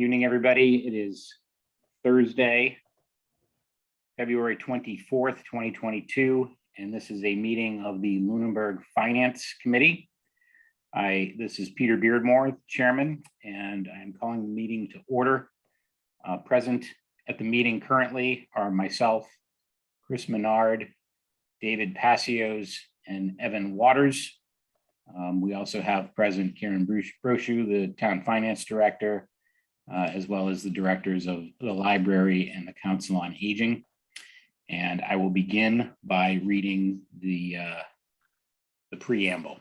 Good evening, everybody. It is Thursday, February 24th, 2022, and this is a meeting of the Lunenburg Finance Committee. This is Peter Beardmore, Chairman, and I'm calling the meeting to order. Present at the meeting currently are myself, Chris Menard, David Passios, and Evan Waters. We also have present Karen Brochu, the Town Finance Director, as well as the directors of the library and the Council on Aging. And I will begin by reading the preamble.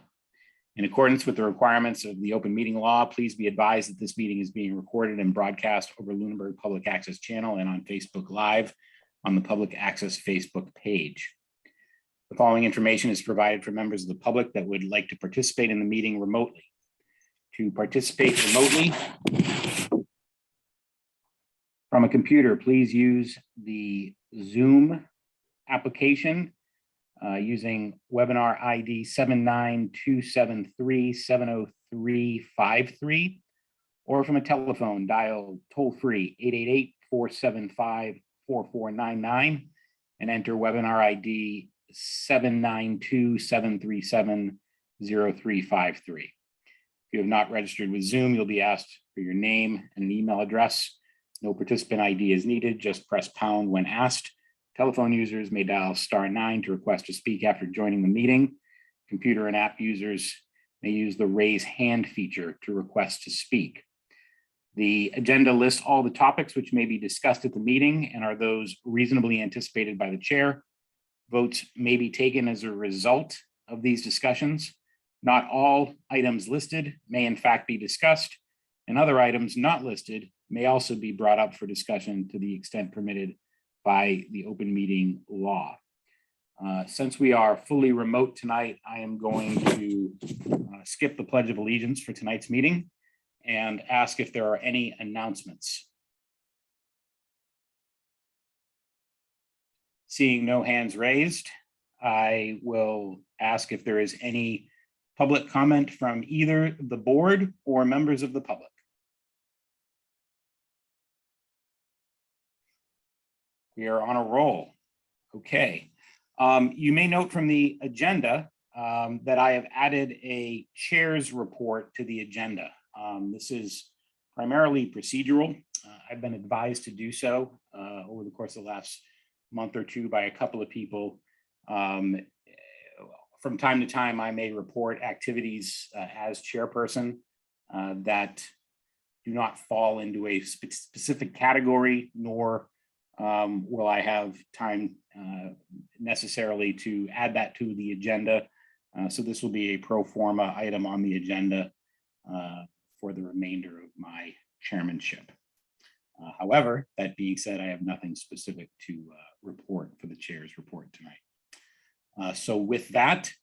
In accordance with the requirements of the open meeting law, please be advised that this meeting is being recorded and broadcast over Lunenburg Public Access Channel and on Facebook Live on the Public Access Facebook page. The following information is provided for members of the public that would like to participate in the meeting remotely. To participate remotely from a computer, please use the Zoom application using webinar ID 79273-70353, or from a telephone, dial toll-free 888-475-4499 and enter webinar ID 792-737-0353. If you have not registered with Zoom, you'll be asked for your name and an email address. No participant ID is needed. Just press pound when asked. Telephone users may dial *9 to request to speak after joining the meeting. Computer and app users may use the raise hand feature to request to speak. The agenda lists all the topics which may be discussed at the meeting and are those reasonably anticipated by the chair. Votes may be taken as a result of these discussions. Not all items listed may in fact be discussed, and other items not listed may also be brought up for discussion to the extent permitted by the open meeting law. Since we are fully remote tonight, I am going to skip the Pledge of Allegiance for tonight's meeting and ask if there are any announcements. Seeing no hands raised, I will ask if there is any public comment from either the board or members of the public. We are on a roll. Okay. You may note from the agenda that I have added a chair's report to the agenda. This is primarily procedural. I've been advised to do so over the course of the last month or two by a couple of people. From time to time, I may report activities as chairperson that do not fall into a specific category, nor will I have time necessarily to add that to the agenda. So this will be a pro forma item on the agenda for the remainder of my chairmanship. However, that being said, I have nothing specific to report for the chair's report tonight. So with that,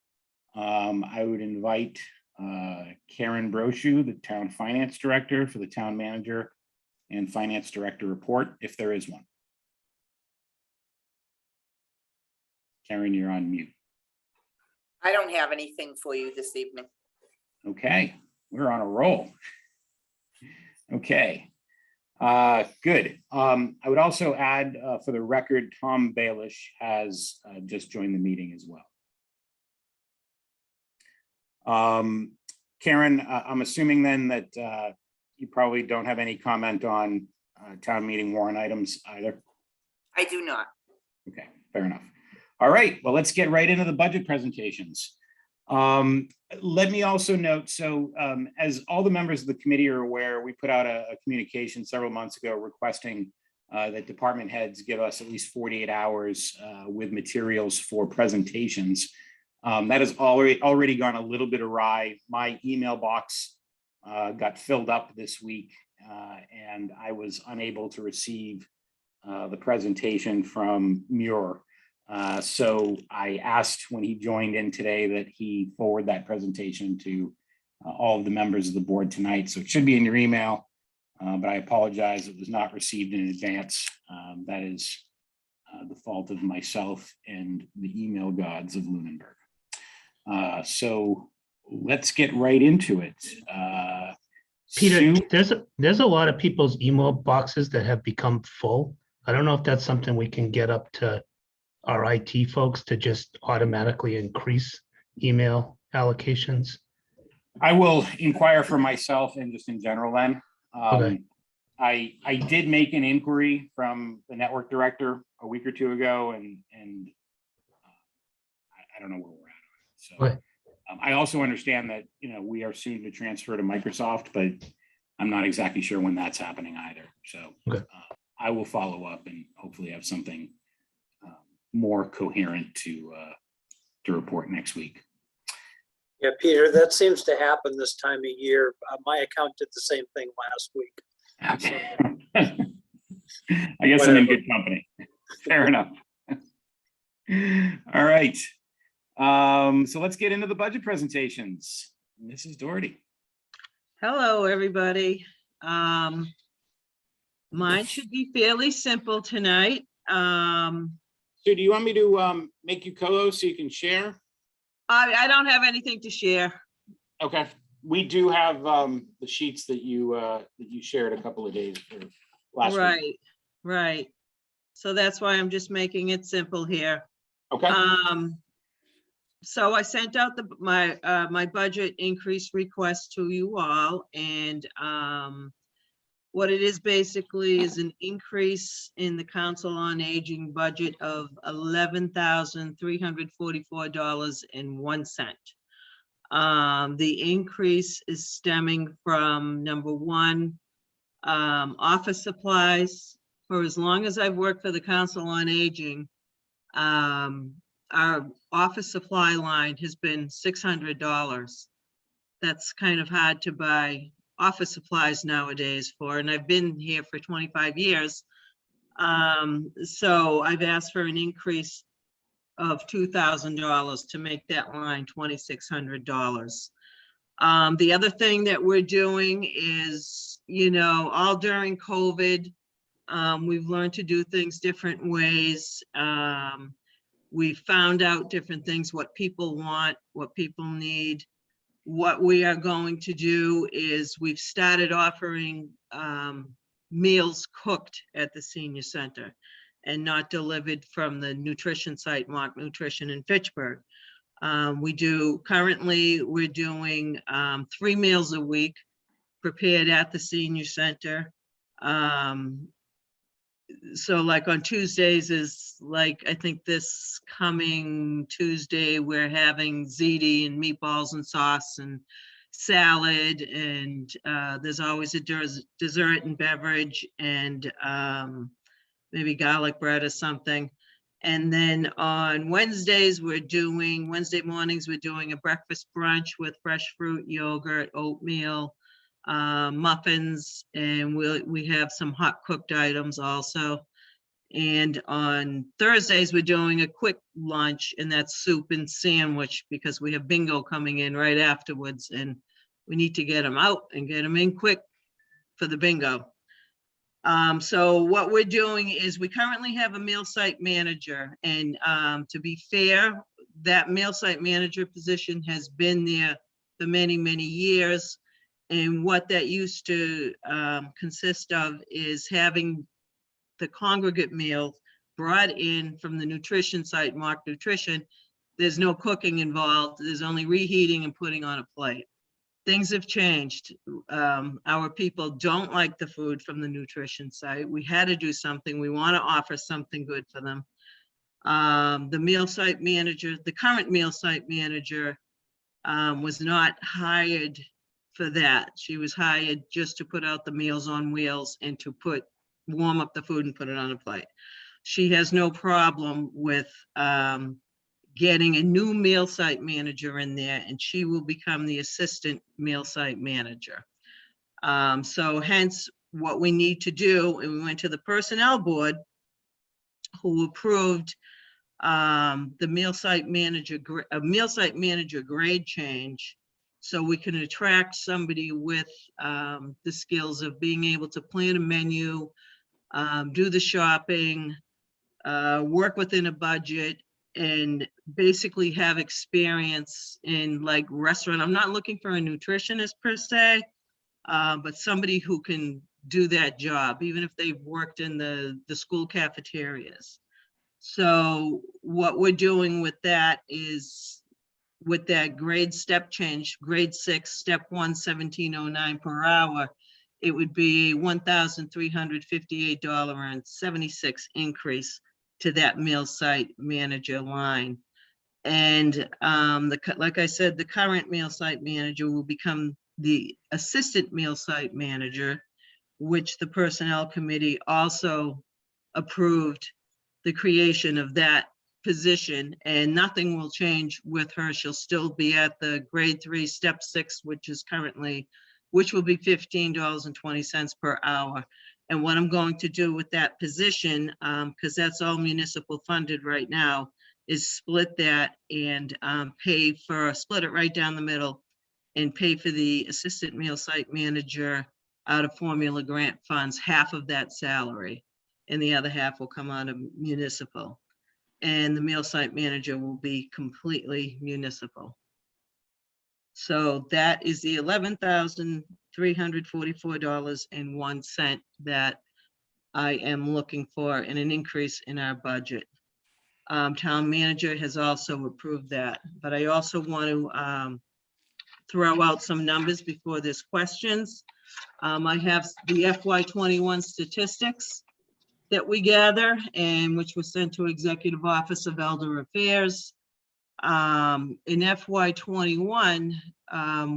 I would invite Karen Brochu, the Town Finance Director, for the Town Manager and Finance Director report, if there is one. Karen, you're on mute. I don't have anything for you this evening. Okay, we're on a roll. Okay, good. I would also add for the record, Tom Baelish has just joined the meeting as well. Karen, I'm assuming then that you probably don't have any comment on town meeting warrant items either? I do not. Okay, fair enough. All right, well, let's get right into the budget presentations. Let me also note, so as all the members of the committee are aware, we put out a communication several months ago requesting that department heads give us at least 48 hours with materials for presentations. That has already gone a little bit awry. My email box got filled up this week and I was unable to receive the presentation from Muir. So I asked when he joined in today that he forward that presentation to all of the members of the board tonight. So it should be in your email, but I apologize, it was not received in advance. That is the fault of myself and the email gods of Lunenburg. So let's get right into it. Peter, Sue? there's a lot of people's email boxes that have become full. I don't know if that's something we can get up to our IT folks to just automatically increase email allocations. I will inquire for myself and just in general then. Okay. I did make an inquiry from the network director a week or two ago and I don't know where we're at. So Okay. I also understand that, we are soon to transfer to Microsoft, but I'm not exactly sure when that's happening either. So Okay. I will follow up and hopefully have something more coherent to report next week. Yeah, Peter, that seems to happen this time of year. My account did the same thing last week. Okay. I guess I'm in good company. Fair enough. All right. So let's get into the budget presentations. Mrs. Doherty. Hello, everybody. Mine should be fairly simple tonight. So do you want me to make you co-host so you can share? I don't have anything to share. Okay. We do have the sheets that you shared a couple of days or last week. Right. So that's why I'm just making it simple here. Okay. So I sent out my budget increase request to you all, and what it is basically is an increase in the Council on Aging budget of $11,344.01. The increase is stemming from number one, office supplies. For as long as I've worked for the Council on Aging, our office supply line has been $600. That's kind of hard to buy office supplies nowadays for, and I've been here for 25 years. So I've asked for an increase of $2,000 to make that line $2,600. The other thing that we're doing is, all during COVID, we've learned to do things different ways. We found out different things, what people want, what people need. What we are going to do is we've started offering meals cooked at the senior center and not delivered from the nutrition site, Mock Nutrition in Fitchburg. Currently we're doing 3 meals a week prepared at the senior center. So like on Tuesdays is like, I think this coming Tuesday, we're having ziti and meatballs and sauce and salad. And there's always a dessert and beverage and maybe garlic bread or something. And then on Wednesday mornings, we're doing a breakfast brunch with fresh fruit, yogurt, oatmeal, muffins, and we have some hot cooked items also. And on Thursdays, we're doing a quick lunch, and that's soup and sandwich because we have bingo coming in right afterwards, and we need to get them out and get them in quick for the bingo. So what we're doing is we currently have a meal site manager, and to be fair, that meal site manager position has been there for many, many years. And what that used to consist of is having the congregate meal brought in from the nutrition site, Mock Nutrition. There's no cooking involved. There's only reheating and putting on a plate. Things have changed. Our people don't like the food from the nutrition site. We had to do something. We want to offer something good for them. The meal site manager, the current meal site manager, was not hired for that. She was hired just to put out the Meals on Wheels and to warm up the food and put it on a plate. She has no problem with getting a new meal site manager in there, and she will become the assistant meal site manager. So hence what we need to do, and we went to the personnel board who approved the meal site manager grade change, so we can attract somebody with the skills of being able to plan a menu, do the shopping, work within a budget, and basically have experience in like restaurant. I'm not looking for a nutritionist per se. but somebody who can do that job, even if they've worked in the school cafeterias. So what we're doing with that is, with that grade step change, grade 6, step 1, $17.09 per hour, it would be a $1,358.76 increase to that meal site manager line. And like I said, the current meal site manager will become the assistant meal site manager, which the Personnel Committee also approved the creation of that position, and nothing will change with her. She'll still be at the grade 3, step 6, which will be $15.20 per hour. And what I'm going to do with that position, because that's all municipal funded right now, is split that and split it right down the middle and pay for the assistant meal site manager out of formula grant funds, half of that salary, and the other half will come out of municipal. And the meal site manager will be completely municipal. So that is the $11,344.01 that I am looking for in an increase in our budget. Town manager has also approved that, but I also want to throw out some numbers before there's questions. I have the FY21 statistics that we gather, and which was sent to Executive Office of Elder Affairs. In FY21,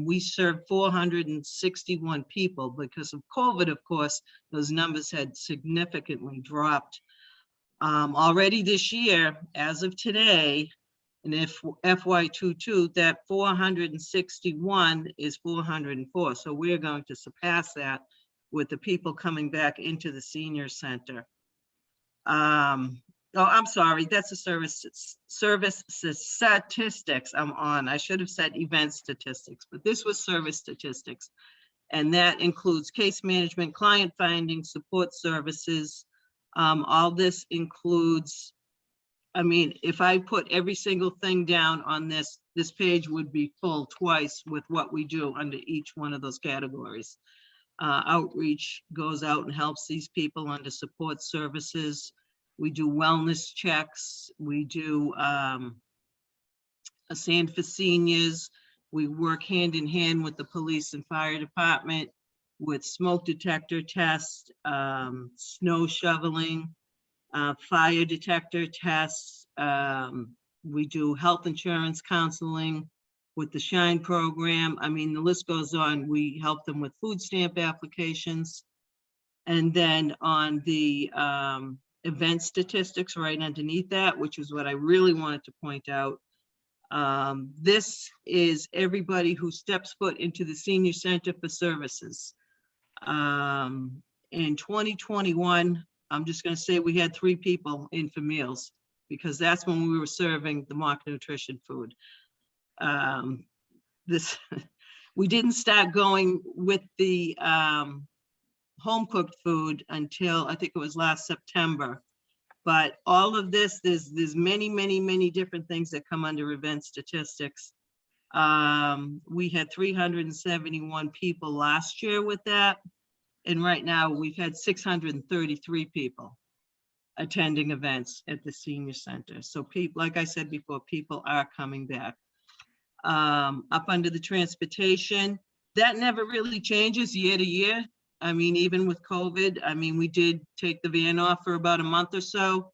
we served 461 people. Because of COVID, of course, those numbers had significantly dropped. Already this year, as of today, and if FY22, that 461 is 404. So we're going to surpass that with the people coming back into the senior center. Oh, I'm sorry, that's the service statistics I'm on. I should have said event statistics, but this was service statistics. And that includes case management, client finding, support services. All this includes, I mean, if I put every single thing down on this page would be full twice with what we do under each one of those categories. Outreach goes out and helps these people under support services. We do wellness checks. We do a sand for seniors. We work hand in hand with the police and fire department with smoke detector tests, snow shoveling, fire detector tests. We do health insurance counseling with the SHINE program. I mean, the list goes on. We help them with food stamp applications. And then on the event statistics right underneath that, which is what I really wanted to point out. This is everybody who steps foot into the senior center for services. In 2021, I'm just going to say we had 3 people in for meals because that's when we were serving the mock nutrition food. We didn't start going with the home cooked food until I think it was last September. But all of this, there's many different things that come under event statistics. We had 371 people last year with that. And right now we've had 633 people attending events at the senior center. So people, like I said before, people are coming back. Up under the transportation, that never really changes year to year. I mean, even with COVID, I mean, we did take the van off for about a month or so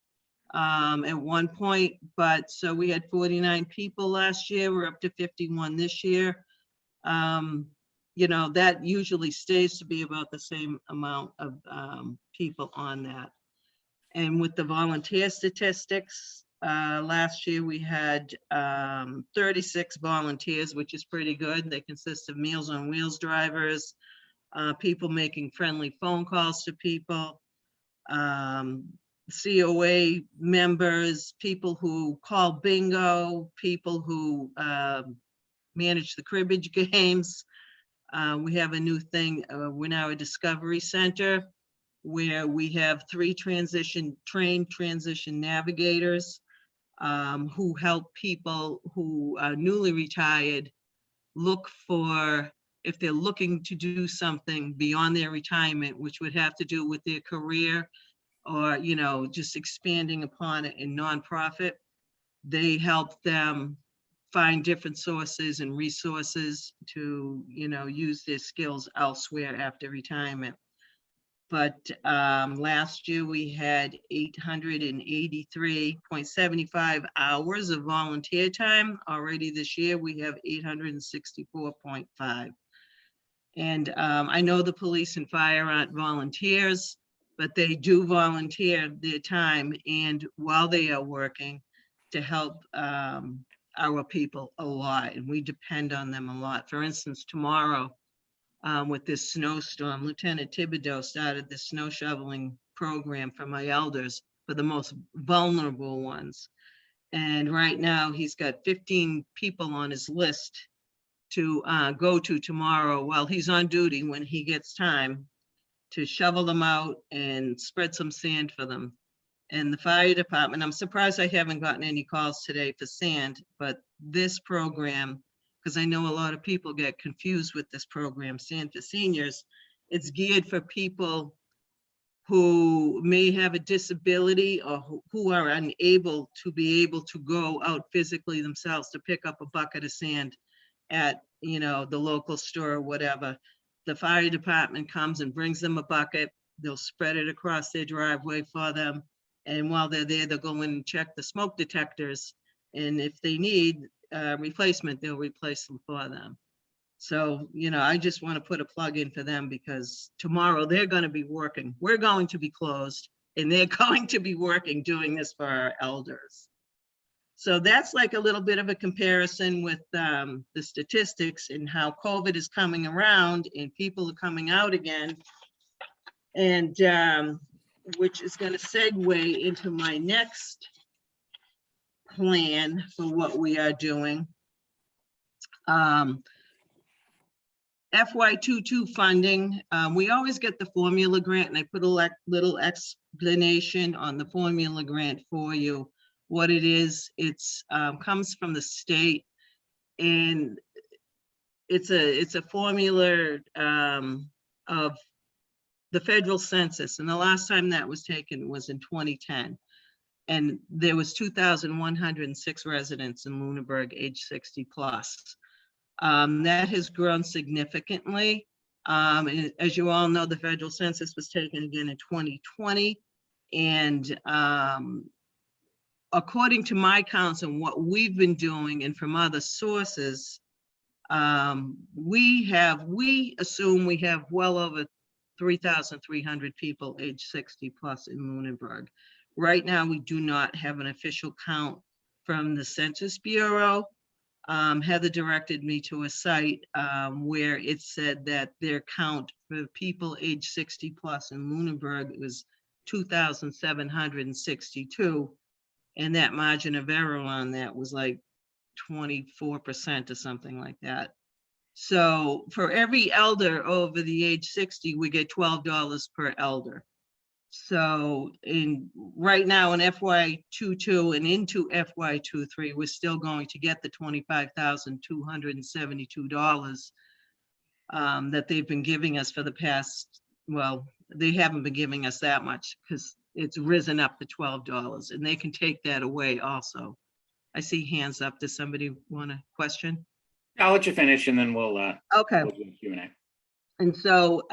at one point, but so we had 49 people last year. We're up to 51 this year. You know, that usually stays to be about the same amount of people on that. And with the volunteer statistics, last year we had 36 volunteers, which is pretty good. They consist of Meals on Wheels drivers, people making friendly phone calls to people, COA members, people who call bingo, people who manage the cribbage games. We have a new thing, we're now a discovery center where we have 3 trained transition navigators who help people who are newly retired look for if they're looking to do something beyond their retirement, which would have to do with their career or, you know, just expanding upon it in nonprofit, they help them find different sources and resources to, you know, use their skills elsewhere after retirement. But last year we had 883.75 hours of volunteer time. Already this year we have 864.5. And I know the police and fire aren't volunteers, but they do volunteer their time and while they are working to help our people a lot, and we depend on them a lot. For instance, tomorrow, with this snowstorm, Lieutenant Thibodeau started the snow shoveling program for my elders, for the most vulnerable ones. And right now he's got 15 people on his list to go to tomorrow while he's on duty when he gets time to shovel them out and spread some sand for them. And the fire department, I'm surprised I haven't gotten any calls today for sand, but this program, because I know a lot of people get confused with this program, Sand for Seniors, it's geared for people who may have a disability or who are unable to be able to go out physically themselves to pick up a bucket of sand at, you know, the local store or whatever. The fire department comes and brings them a bucket. They'll spread it across their driveway for them. And while they're there, they'll go in and check the smoke detectors. And if they need replacement, they'll replace them for them. So, you know, I just want to put a plug in for them because tomorrow they're going to be working. We're going to be closed and they're going to be working doing this for our elders. So that's like a little bit of a comparison with the statistics and how COVID is coming around and people are coming out again. And which is going to segue into my next plan for what we are doing. Fy22 funding, we always get the formula grant, and I put a little explanation on the formula grant for you. What it is, it's comes from the state, and it's a formula of the federal census, and the last time that was taken was in 2010, and there was 2,106 residents in Lunenburg age 60 plus. That has grown significantly. And as you all know, the federal census was taken again in 2020, and according to my counts and what we've been doing and from other sources, we assume we have well over 3,300 people age 60 plus in Lunenburg. Right now, we do not have an official count from the Census Bureau. Heather directed me to a site where it said that their count for people age 60 plus in Lunenburg was 2,762. And that margin of error on that was like 24% or something like that. So for every elder over the age 60, we get $12 per elder. So right now in FY22 and into FY23, we're still going to get the $25,272 that they've been giving us for the past, well, they haven't been giving us that much because it's risen up to $12, and they can take that away also. I see hands up. Does somebody want a question? I'll let you finish and then we'll Okay. we'll do Q&A. And so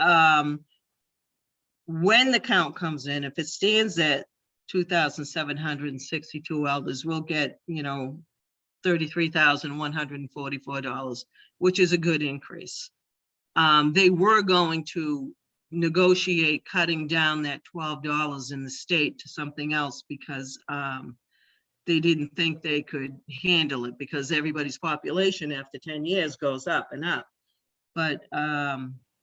when the count comes in, if it stands at 2,762 elders, we'll get, you know, $33,144, which is a good increase. They were going to negotiate cutting down that $12 in the state to something else because they didn't think they could handle it because everybody's population after 10 years goes up and up. But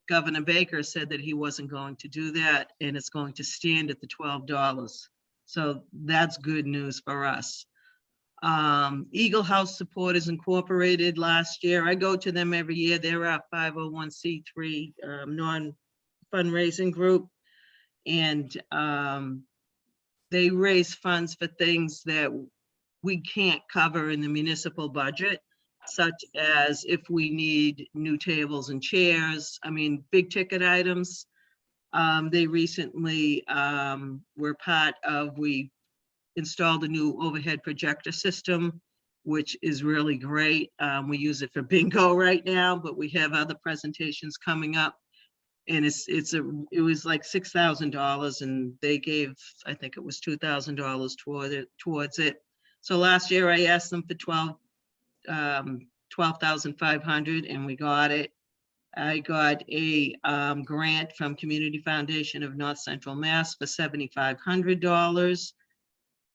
Governor Baker said that he wasn't going to do that, and it's going to stand at the $12. So that's good news for us. Eagle House Supporters Incorporated last year, I go to them every year. They're our 501c3 non-fundraising group. And they raise funds for things that we can't cover in the municipal budget. such as if we need new tables and chairs, I mean, big ticket items. They recently were part of, we installed a new overhead projector system, which is really great. We use it for bingo right now, but we have other presentations coming up. And it was like $6,000, and they gave, I think it was $2,000 towards it. So last year I asked them for $12,500, and we got it. I got a grant from Community Foundation of North Central Mass for $7,500.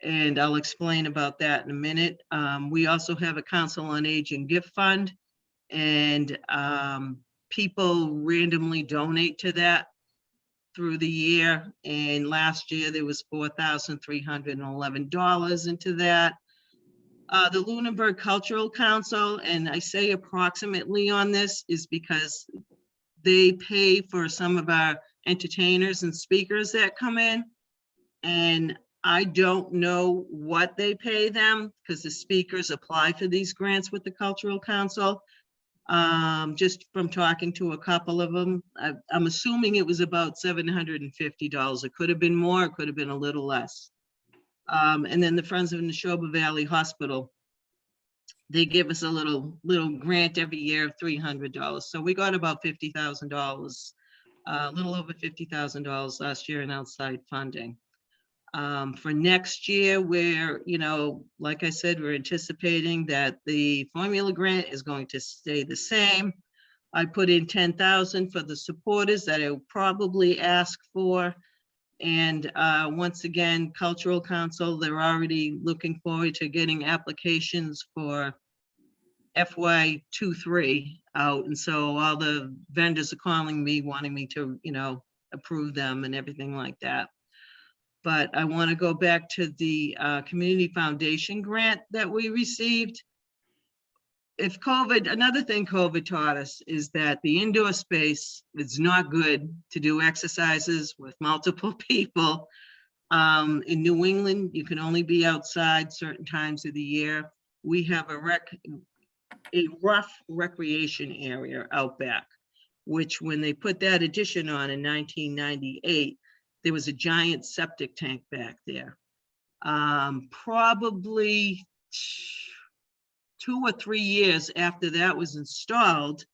And I'll explain about that in a minute. We also have a Council on Aging gift fund, and people randomly donate to that through the year. And last year there was $4,311 into that. The Lunenburg Cultural Council, and I say approximately on this, is because they pay for some of our entertainers and speakers that come in. And I don't know what they pay them, because the speakers apply for these grants with the Cultural Council. Just from talking to a couple of them, I'm assuming it was about $750. It could have been more, it could have been a little less. And then the Friends of Neshoba Valley Hospital, they give us a little grant every year of $300. So we got about $50,000, a little over $50,000 last year in outside funding. For next year, we're, like I said, we're anticipating that the formula grant is going to stay the same. I put in 10,000 for the supporters that I will probably ask for. And once again, Cultural Council, they're already looking forward to getting applications for Fy23 out. And so all the vendors are calling me, wanting me to, approve them and everything like that. But I want to go back to the Community Foundation grant that we received. If another thing COVID taught us is that the indoor space is not good to do exercises with multiple people. In New England, you can only be outside certain times of the year. We have a rough recreation area out back, which when they put that addition on in 1998, there was a giant septic tank back there. Probably 2 or 3 years after that was installed,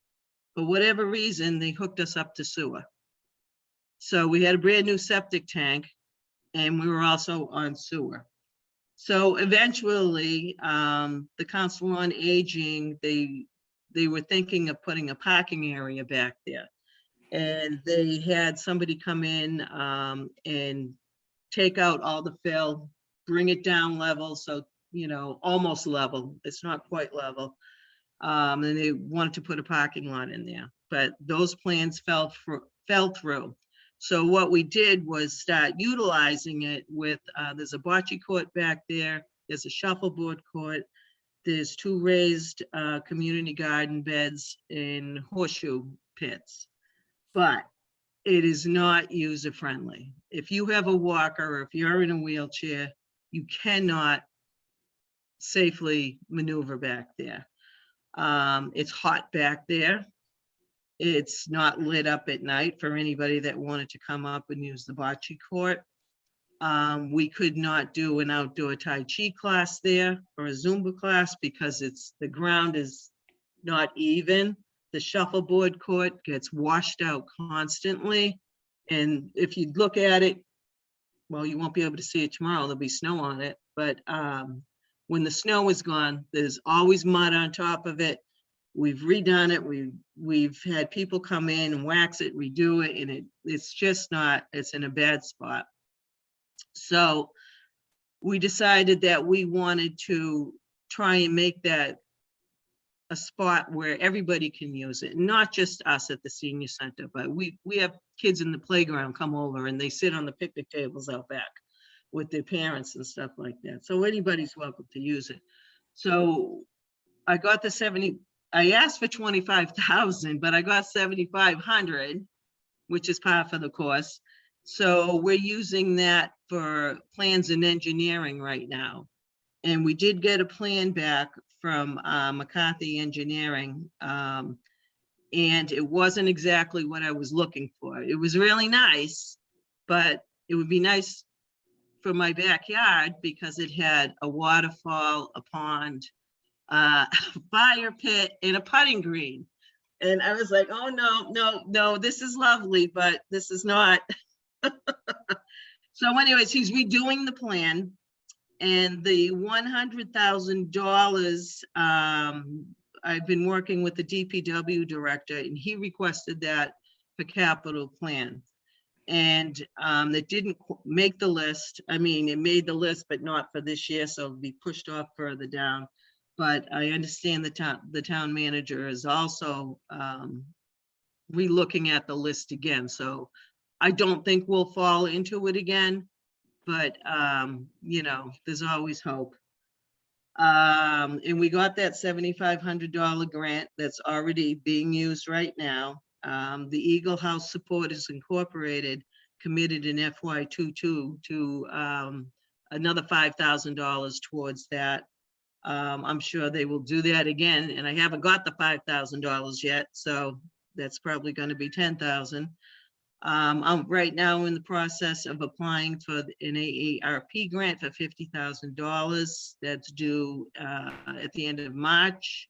for whatever reason, they hooked us up to sewer. So we had a brand new septic tank, and we were also on sewer. So eventually, the Council on Aging, they were thinking of putting a parking area back there. And they had somebody come in and take out all the fill, bring it down level, so, almost level. It's not quite level. And they wanted to put a parking lot in there, but those plans fell through. So what we did was start utilizing it with, there's a bocce court back there, there's a shuffleboard court, there's 2 raised community garden beds and horseshoe pits. But it is not user friendly. If you have a walker or if you're in a wheelchair, you cannot safely maneuver back there. It's hot back there. It's not lit up at night for anybody that wanted to come up and use the bocce court. We could not do an outdoor Tai Chi class there or a Zumba class because the ground is not even. The shuffleboard court gets washed out constantly. And if you look at it, well, you won't be able to see it tomorrow. There'll be snow on it. But when the snow is gone, there's always mud on top of it. We've redone it. We've had people come in and wax it, redo it, and it's just not, it's in a bad spot. So we decided that we wanted to try and make that a spot where everybody can use it, not just us at the senior center, but we have kids in the playground come over and they sit on the picnic tables out back with their parents and stuff like that. So anybody's welcome to use it. So I got I asked for 25,000, but I got 7,500, which is par for the course. So we're using that for plans and engineering right now. And we did get a plan back from McCarthy Engineering. And it wasn't exactly what I was looking for. It was really nice, but it would be nice for my backyard because it had a waterfall, a pond, a fire pit, and a putting green. And I was like, oh, no, this is lovely, but this is not. So anyways, he's redoing the plan, and the $100,000, I've been working with the DPW director, and he requested that for capital plan. And it didn't make the list. I mean, it made the list, but not for this year, so it'll be pushed off further down. But I understand the town manager is also re-looking at the list again. So I don't think we'll fall into it again, but you know, there's always hope. And we got that $7,500 grant that's already being used right now. The Eagle House Supporters Incorporated committed an FY22 to another $5,000 towards that. I'm sure they will do that again, and I haven't got the $5,000 yet, so that's probably going to be $10,000. I'm right now in the process of applying for an AARP grant for $50,000. That's due at the end of March.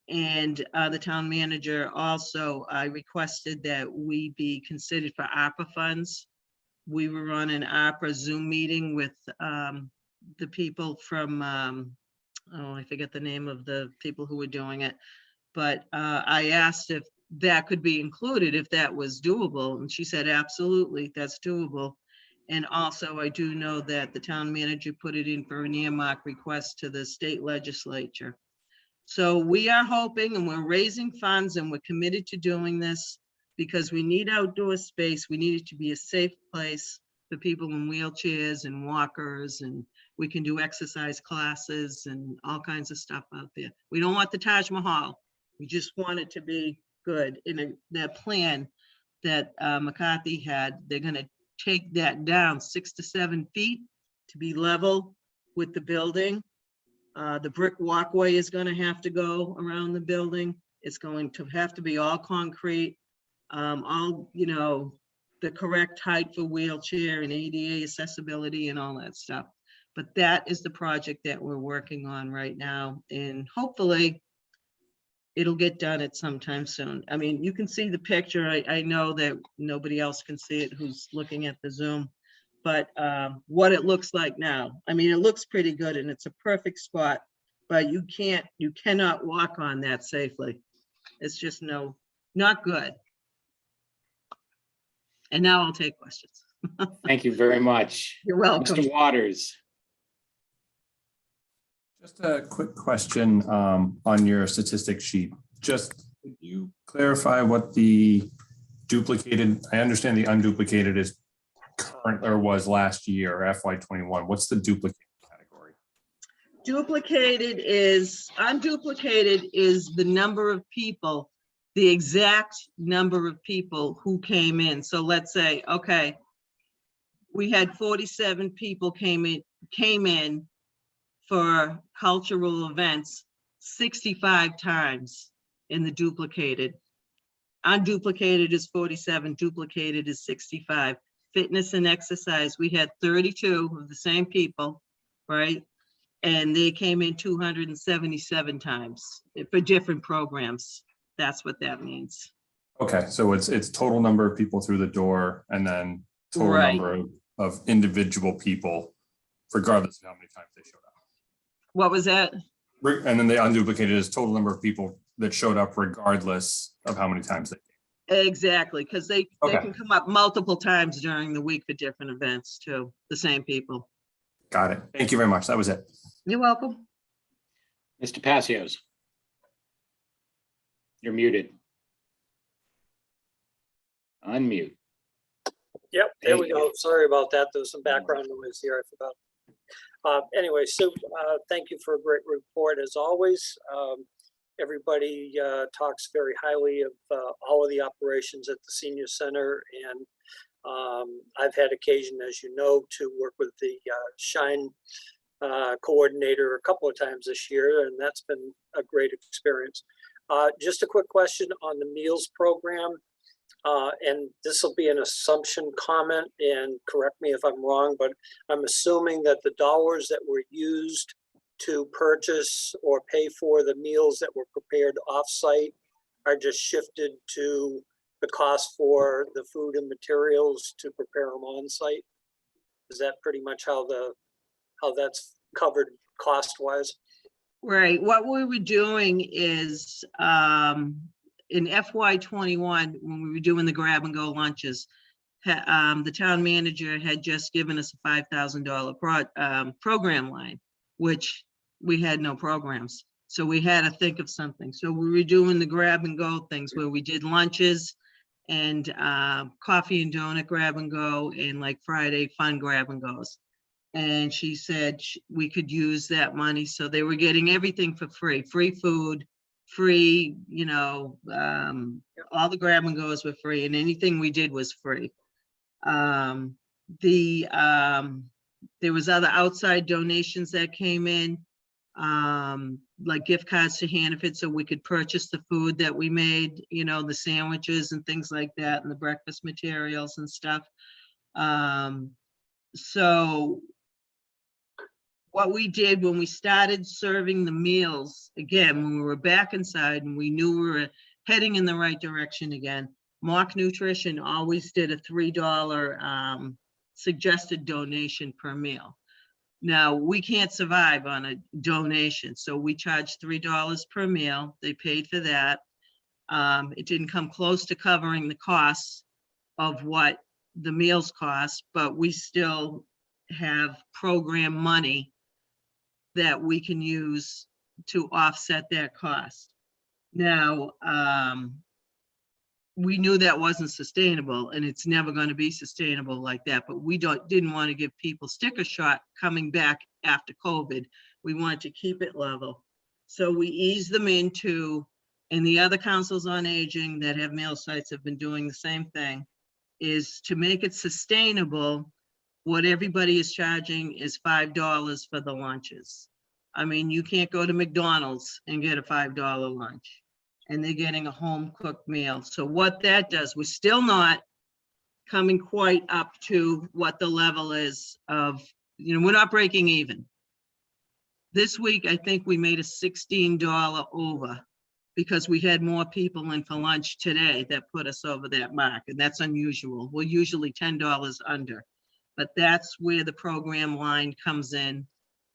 And the town manager also, I requested that we be considered for ARPA funds. We were on an ARPA Zoom meeting with the people from, oh, I forget the name of the people who were doing it. But I asked if that could be included, if that was doable. And she said, absolutely, that's doable. And also I do know that the town manager put it in for an earmark request to the state legislature. So we are hoping, and we're raising funds, and we're committed to doing this because we need outdoor space. We need it to be a safe place for people in wheelchairs and walkers, and we can do exercise classes and all kinds of stuff out there. We don't want the Taj Mahal. We just want it to be good. In that plan that McCarthy had, they're going to take that down 6 to 7 feet to be level with the building. The brick walkway is going to have to go around the building. It's going to have to be all concrete, all, you know, the correct height for wheelchair and ADA accessibility and all that stuff. But that is the project that we're working on right now, and hopefully it'll get done at some time soon. I mean, you can see the picture. I know that nobody else can see it who's looking at the Zoom, but what it looks like now. I mean, it looks pretty good and it's a perfect spot, but you cannot walk on that safely. It's just not good. And now I'll take questions. Thank you very much. You're welcome. Mr. Waters. Just a quick question on your statistics sheet. Just could you clarify what the duplicated, I understand the unduplicated is current or was last year, FY21. What's the duplicate category? Unduplicated is the number of people, the exact number of people who came in. So let's say, okay, we had 47 people came in for cultural events 65 times in the duplicated. Unduplicated is 47, duplicated is 65. Fitness and exercise, we had 32 of the same people, right? And they came in 277 times for different programs. That's what that means. Okay, so it's total number of people through the door and then total Right. number of individual people, regardless of how many times they showed up. What was that? And then the unduplicated is total number of people that showed up regardless of how many times they came. Exactly, because they can come up multiple times during the week for different events too, the same people. Got it. Thank you very much. That was it. You're welcome. Mr. Passios. You're muted. Unmute. Yep, there we go. Sorry about that. There was some background noise here. I forgot. Anyway, Sue, thank you for a great report as always. Everybody talks very highly of all of the operations at the senior center, and I've had occasion, as you know, to work with the Shine coordinator a couple of times this year, and that's been a great experience. Just a quick question on the meals program. And this will be an assumption comment, and correct me if I'm wrong, but I'm assuming that the dollars that were used to purchase or pay for the meals that were prepared offsite are just shifted to the cost for the food and materials to prepare them on site. Is that pretty much how that's covered cost wise? Right, what we were doing is, in FY21, when we were doing the grab and go lunches, the town manager had just given us a $5,000 program line, which we had no programs. So we had to think of something. So we were doing the grab and go things where we did lunches and coffee and donut grab and go, and like Friday fun grab and goes. And she said we could use that money. So they were getting everything for free food, free, you know, all the grab and goes were free, and anything we did was free. There was other outside donations that came in, like gift cards to Hannaford, so we could purchase the food that we made, you know, the sandwiches and things like that, and the breakfast materials and stuff. So what we did when we started serving the meals, again, when we were back inside and we knew we were heading in the right direction again, Mock Nutrition always did a $3 suggested donation per meal. Now, we can't survive on a donation, so we charged $3 per meal. They paid for that. It didn't come close to covering the costs of what the meals cost, but we still have program money that we can use to offset that cost. Now, we knew that wasn't sustainable, and it's never going to be sustainable like that, but we didn't want to give people sticker shock coming back after COVID. We wanted to keep it level. So we eased them into, and the other councils on aging that have meal sites have been doing the same thing, is to make it sustainable. What everybody is charging is $5 for the lunches. I mean, you can't go to McDonald's and get a $5 lunch, and they're getting a home cooked meal. So what that does, we're still not coming quite up to what the level is of, you know, we're not breaking even. This week, I think we made a $16 over because we had more people in for lunch today that put us over that mark, and that's unusual. We're usually $10 under. But that's where the program line comes in,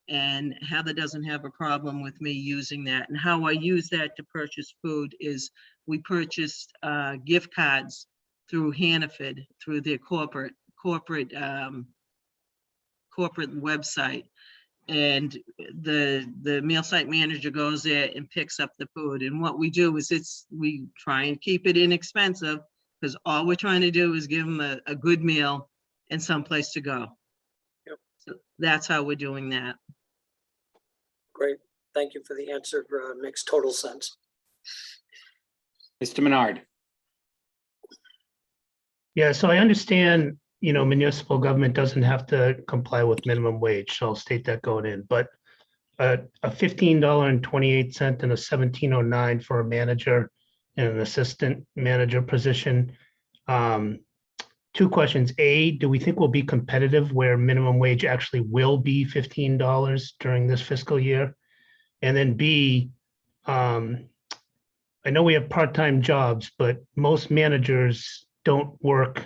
and Heather doesn't have a problem with me using that. And how I use that to purchase food is we purchased gift cards through Hannaford, through their corporate website. And the meal site manager goes there and picks up the food. And what we do is we try and keep it inexpensive, because all we're trying to do is give them a good meal and someplace to go. Yep. So that's how we're doing that. Great. Thank you for the answer. Makes total sense. Mr. Menard. Yeah, so I understand, you know, municipal government doesn't have to comply with minimum wage, so I'll state that going in, but a $15.28 and a $17.09 for a manager and an assistant manager position. Two questions. A, do we think we'll be competitive where minimum wage actually will be $15 during this fiscal year? And then B, I know we have part-time jobs, but most managers don't work,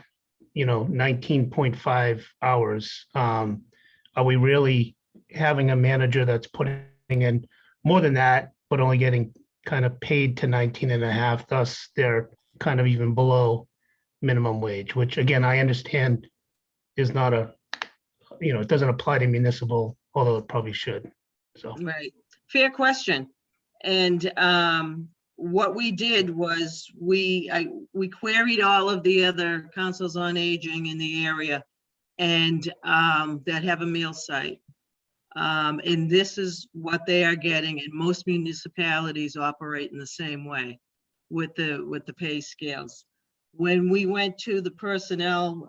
you know, 19.5 hours. Are we really having a manager that's putting in more than that, but only getting kind of paid to 19.5, thus they're kind of even below minimum wage, which again, I understand is not a, you know, it doesn't apply to municipal, although it probably should, so. Right, fair question. And what we did was we queried all of the other councils on aging in the area and that have a meal site. And this is what they are getting, and most municipalities operate in the same way with the pay scales. When we went to the personnel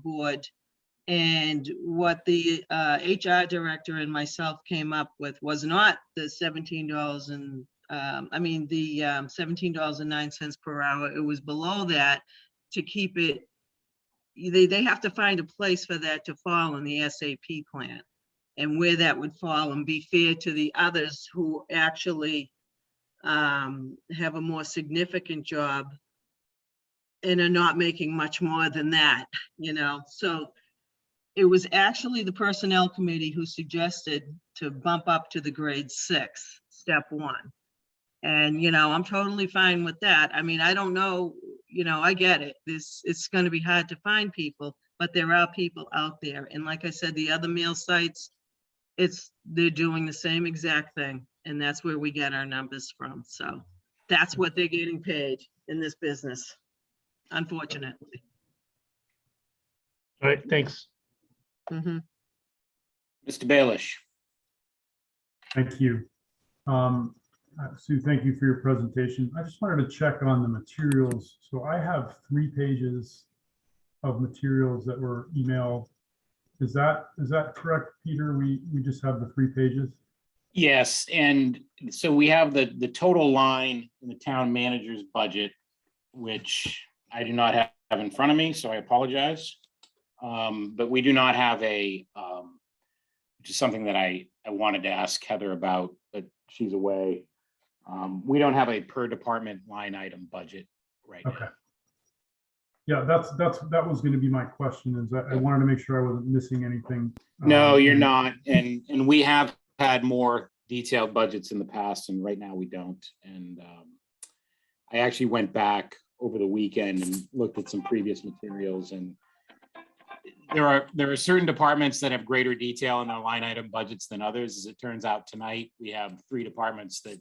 board, And what the HR director and myself came up with was not the $17 and the $17.09 per hour. It was below that to keep it. They have to find a place for that to fall in the SAP plan, and where that would fall and be fair to the others who actually have a more significant job and are not making much more than that, So it was actually the Personnel Committee who suggested to bump up to the grade 6, step 1. And, I'm totally fine with that. I mean, I don't know, I get it. It's going to be hard to find people, but there are people out there. And like I said, the other meal sites, they're doing the same exact thing. And that's where we get our numbers from. So that's what they're getting paid in this business, unfortunately. All right, thanks. Mhm. Mr. Bailish. Thank you. Sue, thank you for your presentation. I just wanted to check on the materials. So I have 3 pages of materials that were emailed. Is that correct, Peter? We just have the 3 pages? Yes, and so we have the total line in the town manager's budget, which I do not have in front of me, so I apologize. But we do not have which is something that I wanted to ask Heather about, but she's away. We don't have a per department line item budget right now. Okay. Yeah, that was going to be my question, is that I wanted to make sure I wasn't missing anything. No, you're not. And we have had more detailed budgets in the past, and right now we don't. And I actually went back over the weekend and looked at some previous materials, and there are certain departments that have greater detail in their line item budgets than others. As it turns out tonight, we have 3 departments that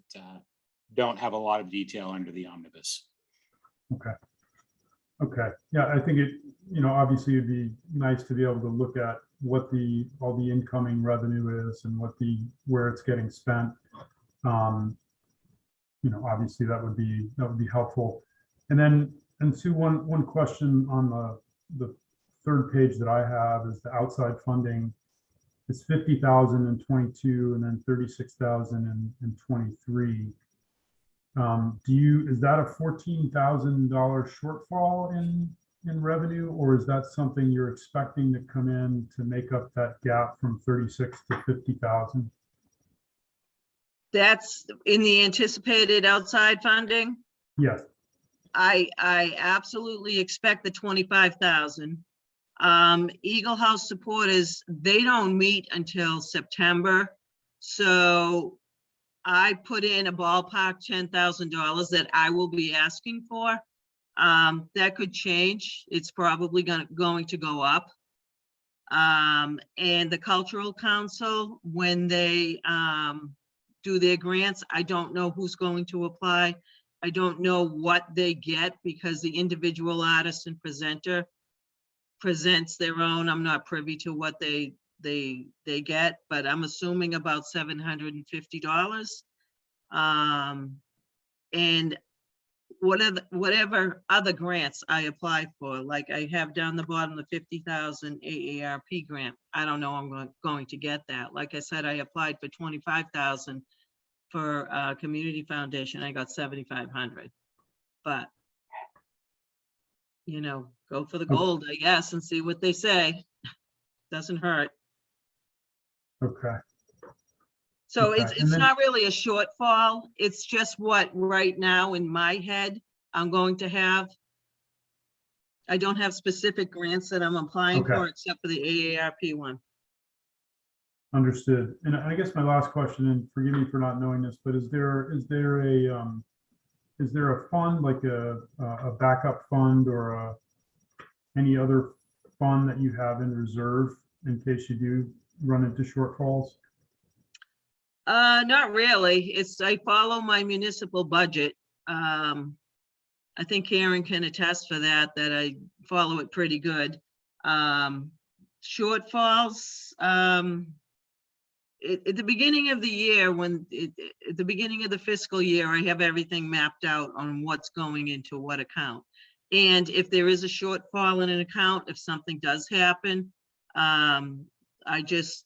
don't have a lot of detail under the omnibus. Okay. Yeah, I think it, obviously it'd be nice to be able to look at what all the incoming revenue is and where it's getting spent. Obviously that would be helpful. And Sue, one question on the 3rd page that I have is the outside funding. It's 50,000 in 22 and then 36,000 in 23. Is that a $14,000 shortfall in revenue, or is that something you're expecting to come in to make up that gap from 36 to 50,000? That's in the anticipated outside funding. Yes. I absolutely expect the 25,000. Eagle House supporters, they don't meet until September. So I put in a ballpark $10,000 that I will be asking for. That could change. It's probably going to go up. And the Cultural Council, when they do their grants, I don't know who's going to apply. I don't know what they get because the individual artist and presenter presents their own. I'm not privy to what they get, but I'm assuming about $750. And whatever other grants I apply for, like I have down the bottom, the 50,000 AARP grant, I don't know I'm going to get that. Like I said, I applied for 25,000 for Community Foundation. I got 7,500, but go for the gold, I guess, and see what they say. Doesn't hurt. Okay. So Okay. it's not really a shortfall. It's just what right now in my head I'm going to have. I don't have specific grants that I'm applying for except for the AARP one. Understood. And I guess my last question, and forgive me for not knowing this, but is there a fund, like a backup fund or any other fund that you have in reserve in case you do run into shortfalls? Not really. I follow my municipal budget. I think Karen can attest for that I follow it pretty good. Shortfalls, at the beginning of the year, at the beginning of the fiscal year, I have everything mapped out on what's going into what account. And if there is a shortfall in an account, if something does happen, I just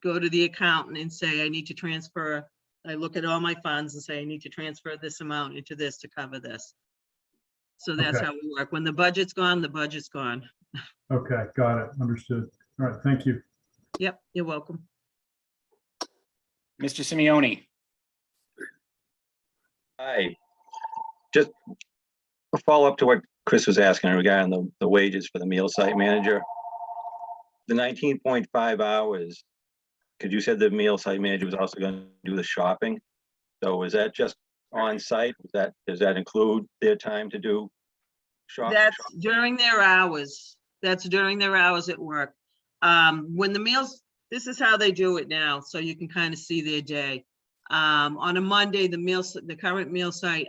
go to the accountant and say, I need to transfer. I look at all my funds and say, I need to transfer this amount into this to cover this. So that's Okay. how we work. When the budget's gone, the budget's gone. Okay, got it. Understood. All right, thank you. Yep, you're welcome. Mr. Simeoni. Hi, just a follow-up to what Chris was asking regarding the wages for the meal site manager. The 19.5 hours, because you said the meal site manager was also going to do the shopping. So is that just on site? Does that include their time to do shopping? That's during their hours. That's during their hours at work. When the meals, this is how they do it now, so you can kind of see their day. On a Monday, the current meal site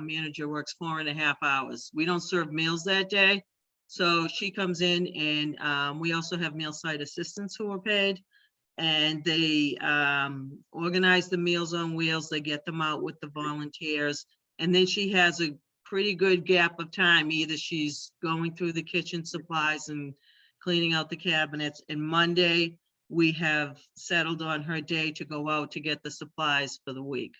manager works 4.5 hours. We don't serve meals that day. So she comes in, and we also have meal site assistants who are paid, and they organize the Meals on Wheels. They get them out with the volunteers. And then she has a pretty good gap of time. Either she's going through the kitchen supplies and cleaning out the cabinets. And Monday, we have settled on her day to go out to get the supplies for the week.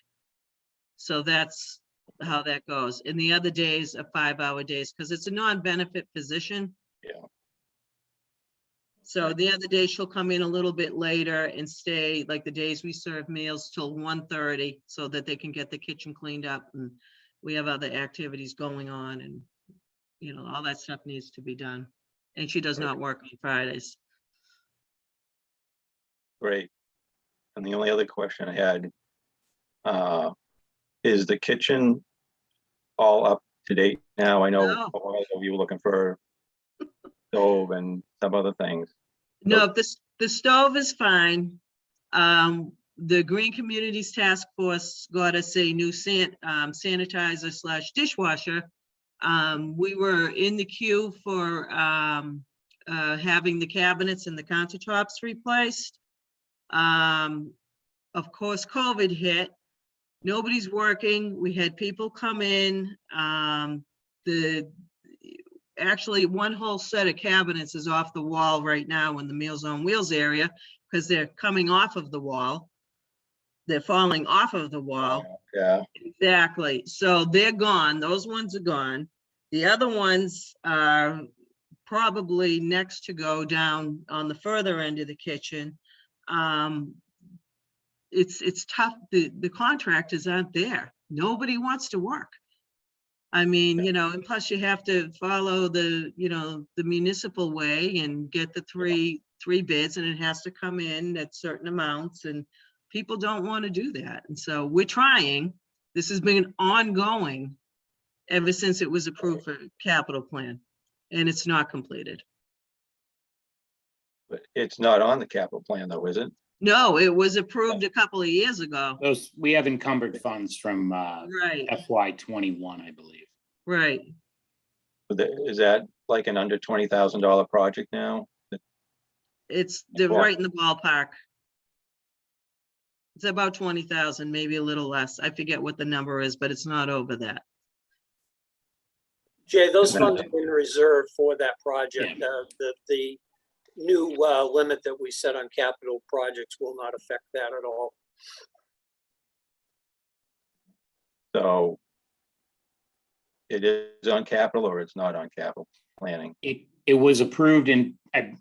So that's how that goes. And the other days are 5-hour days because it's a non-benefit position. Yeah. So the other day she'll come in a little bit later and stay, like the days we serve meals, till 1:30 so that they can get the kitchen cleaned up, and we have other activities going on, and you know, all that stuff needs to be done. And she does not work on Fridays. Great. And the only other question I had, is the kitchen all up to date now? I know No. a while ago you were looking for stove and some other things. No, the stove is fine. The Green Communities Task Force got us a new sanitizer / dishwasher. We were in the queue for having the cabinets and the countertops replaced. Of course, COVID hit. Nobody's working. We had people come in. Actually, one whole set of cabinets is off the wall right now in the Meals on Wheels area because they're coming off of the wall. They're falling off of the wall. Yeah. Exactly. So they're gone. Those ones are gone. The other ones are probably next to go down on the further end of the kitchen. It's tough. The contractors aren't there. Nobody wants to work. I mean, you know, and plus you have to follow the, you know, the municipal way and get the three bids, and it has to come in at certain amounts, and people don't want to do that. And so we're trying. This has been ongoing ever since it was approved for capital plan, and it's not completed. But it's not on the capital plan though, is it? No, it was approved a couple of years ago. We have encumbered funds from Right, FY21, I believe. right. Is that like an under $20,000 project now? They're Well- right in the ballpark. It's about 20,000, maybe a little less. I forget what the number is, but it's not over that. Jay, those funds have been reserved for that project. Yeah. The new limit that we set on capital projects will not affect that at all. So it is on capital or it's not on capital planning? It was approved in, I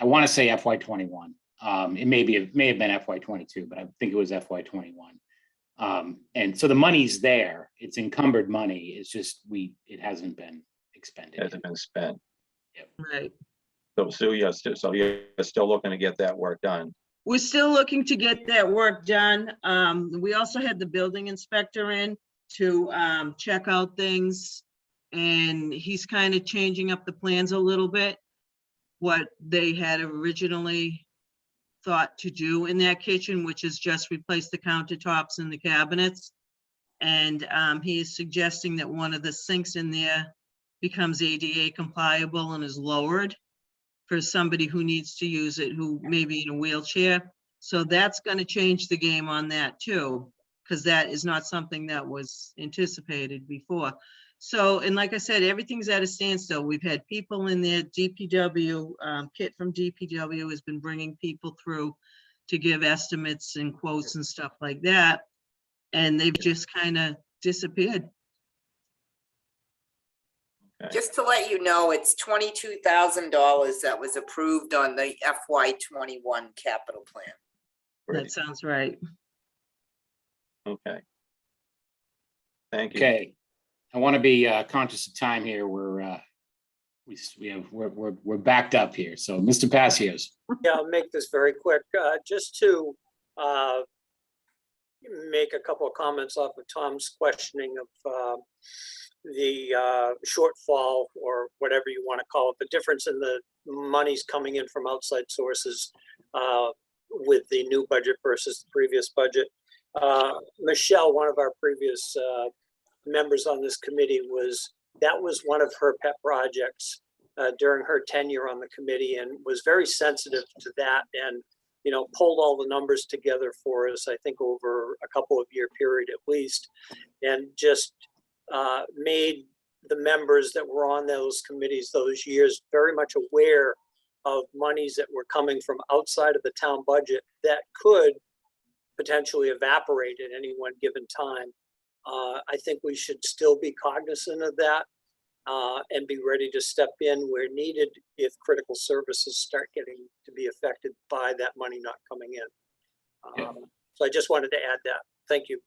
want to say FY21. It may have been FY22, but I think it was FY21. And so the money's there. It's encumbered money. It's just it hasn't been expended. Hasn't been spent. Right. So Sue, you're still looking to get that work done. We're still looking to get that work done. We also had the building inspector in to check out things, and he's kind of changing up the plans a little bit. What they had originally thought to do in that kitchen, which is just replace the countertops and the cabinets. And he is suggesting that one of the sinks in there becomes ADA compliable and is lowered for somebody who needs to use it, who may be in a wheelchair. So that's going to change the game on that too, because that is not something that was anticipated before. So, and like I said, everything's at a standstill. We've had people in there, DPW, Kit from DPW has been bringing people through to give estimates and quotes and stuff like that. And they've just kind of disappeared. Just to let you know, it's $22,000 that was approved on the FY21 capital plan. That sounds right. Okay. Thank you. Okay, I want to be conscious of time here. We're backed up here. So, Mr. Passios. Yeah, I'll make this very quick. Just to make a couple of comments off of Tom's questioning of the shortfall, or whatever you want to call it, the difference in the monies coming in from outside sources with the new budget versus the previous budget. Michelle, one of our previous members on this committee, that was one of her pet projects during her tenure on the committee, and was very sensitive to that, and pulled all the numbers together for us, I think over a couple of year period at least, and just made the members that were on those committees those years very much aware of monies that were coming from outside of the town budget that could potentially evaporate at any one given time. I think we should still be cognizant of that and be ready to step in where needed if critical services start getting to be affected by that money not coming in. Yeah. So I just wanted to add that. Thank you.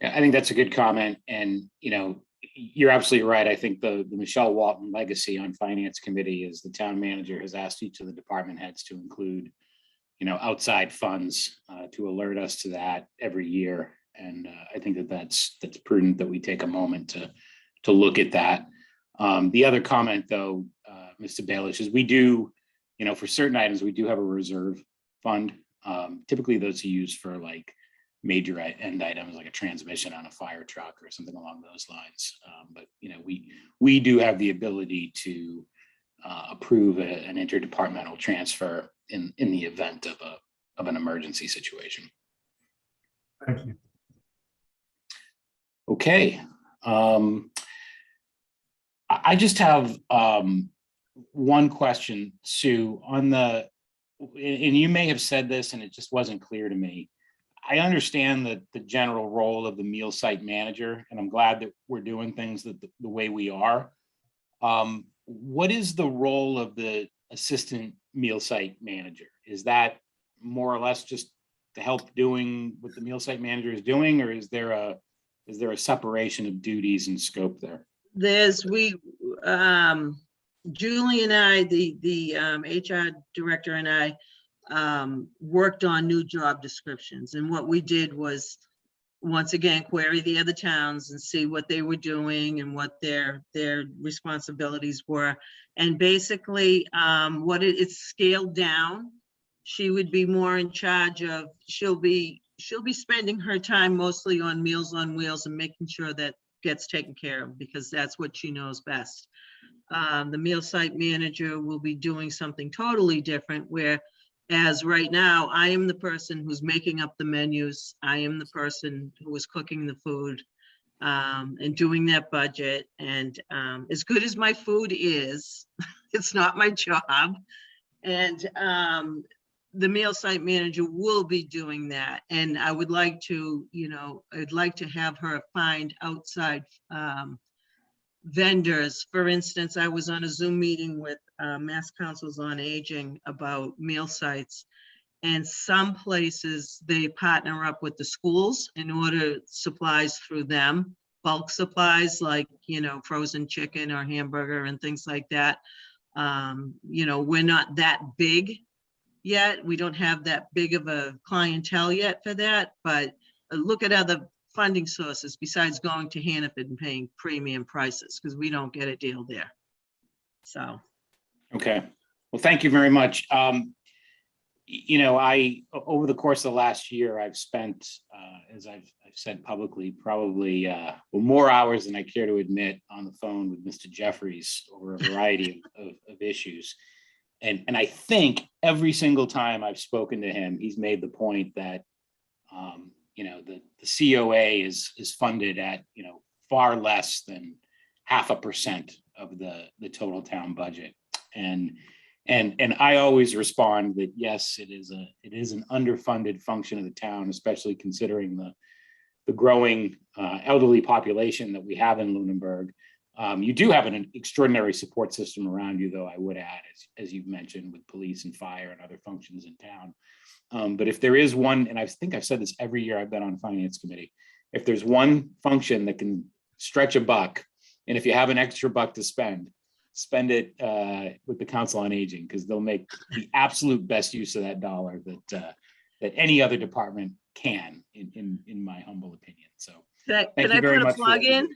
Yeah, I think that's a good comment. And, you're absolutely right. I think the Michelle Walton legacy on Finance Committee is the town manager has asked each of the department heads to include, outside funds to alert us to that every year. And I think that's prudent that we take a moment to look at that. The other comment, though, Mr. Baelish, is we do, for certain items, we do have a reserve fund. Typically, those are used for like major end items, like a transmission on a fire truck or something along those lines. But we do have the ability to approve an interdepartmental transfer in the event of an emergency situation. Thank you. Okay. I just have one question, Sue, and you may have said this and it just wasn't clear to me. I understand that the general role of the meal site manager, and I'm glad that we're doing things the way we are. What is the role of the assistant meal site manager? Is that more or less just to help doing what the meal site manager is doing, or is there a separation of duties and scope there? Julie and I, the HR director and I, worked on new job descriptions, and what we did was once again query the other towns and see what they were doing and what their responsibilities were, and basically it's scaled down. She would be more in charge of, she'll be spending her time mostly on Meals on Wheels and making sure that gets taken care of, because that's what she knows best. The meal site manager will be doing something totally different, where as right now, I am the person who's making up the menus. I am the person who is cooking the food and doing that budget. And as good as my food is, it's not my job. And the meal site manager will be doing that. And I would like to, I'd like to have her find outside vendors. For instance, I was on a Zoom meeting with Mass Councils on Aging about meal sites, and some places they partner up with the schools in order supplies through them, bulk supplies like, frozen chicken or hamburger and things like that. We're not that big yet. We don't have that big of a clientele yet for that, but look at other funding sources besides going to Hannaford and paying premium prices, because we don't get a deal there. So. Okay, well, thank you very much. Over the course of the last year, I've spent, as I've said publicly, probably more hours than I care to admit on the phone with Mr. Jeffries over a variety of issues. And I think every single time I've spoken to him, he's made the point that, the COA is funded at, far less than 0.5% of the total town budget. And I always respond that yes, it is an underfunded function of the town, especially considering the growing elderly population that we have in Lunenburg. You do have an extraordinary support system around you, though, I would add, as you've mentioned, with police and fire and other functions in town. But if there is one, and I think I've said this every year I've been on finance committee, if there's one function that can stretch a buck, and if you have an extra buck to spend it with the Council on Aging, because they'll make the absolute best use of that dollar that any other department can, in my humble opinion. So Can thank I you very put a much for plug what you in? do.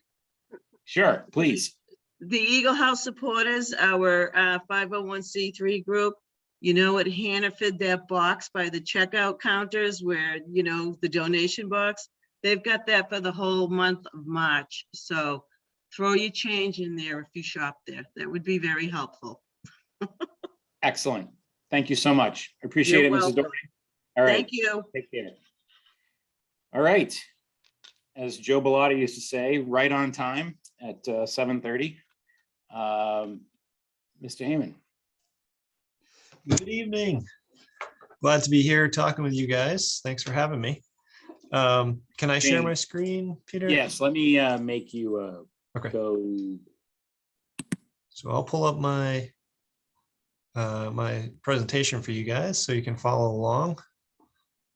Sure, please. The Eagle House supporters, our 501c3 group, at Hannaford, that box by the checkout counters where, the donation box, they've got that for the whole month of March. So throw your change in there if you shop there. That would be very helpful. Excellent. Thank you so much. I appreciate You're it, Mrs. welcome. Doherty. All right. Thank you. Take care. All right. As Joe Bellotti used to say, right on time at 7:30. Mr. Heyman. Good evening. Glad to be here talking with you guys. Thanks for having me. Can I share my screen, Peter? Yes, let me make you Okay. go. So I'll pull up my my presentation for you guys so you can follow along.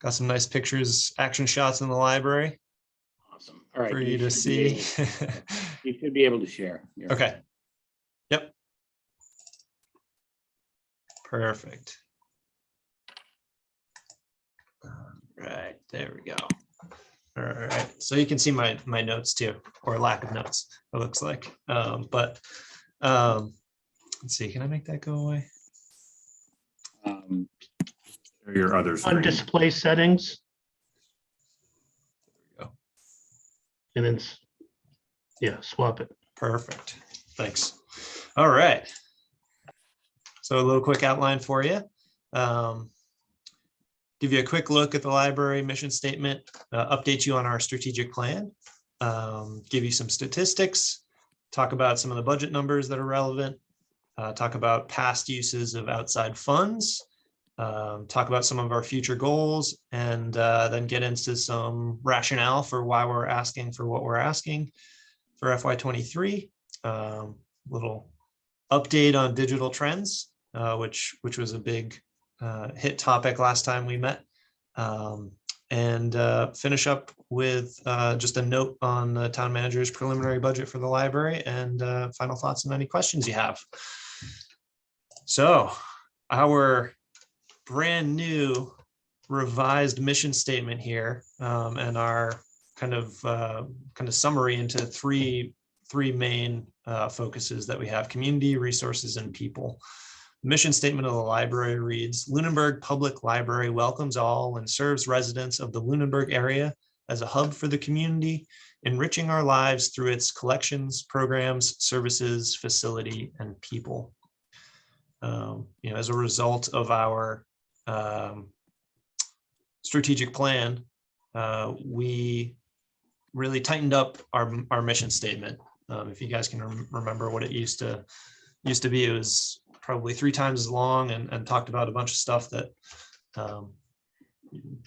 Got some nice pictures, action shots in the library. Awesome. All right. For you to see. You should be able to share. Here. Okay. Yep. Perfect. All right, there we go. All right, so you can see my notes too, or lack of notes, it looks like. Let's see, can I make that go away? Your others. On display settings. There we go. And then, yeah, swap it. Perfect. Thanks. All right. So a little quick outline for you. Give you a quick look at the library mission statement, update you on our strategic plan, give you some statistics, talk about some of the budget numbers that are relevant, talk about past uses of outside funds, talk about some of our future goals, and then get into some rationale for why we're asking for what we're asking for FY23. Little update on digital trends, which was a big hit topic last time we met, and finish up with just a note on the town manager's preliminary budget for the library and final thoughts and any questions you have. So our brand new revised mission statement here, and our kind of summary into three main focuses that we have: community, resources, and people. The mission statement of the library reads, Lunenburg Public Library welcomes all and serves residents of the Lunenburg area as a hub for the community, enriching our lives through its collections, programs, services, facility, and people. As a result of our strategic plan, we really tightened up our mission statement. If you guys can remember what it used to be, it was probably 3 times as long and talked about a bunch of stuff that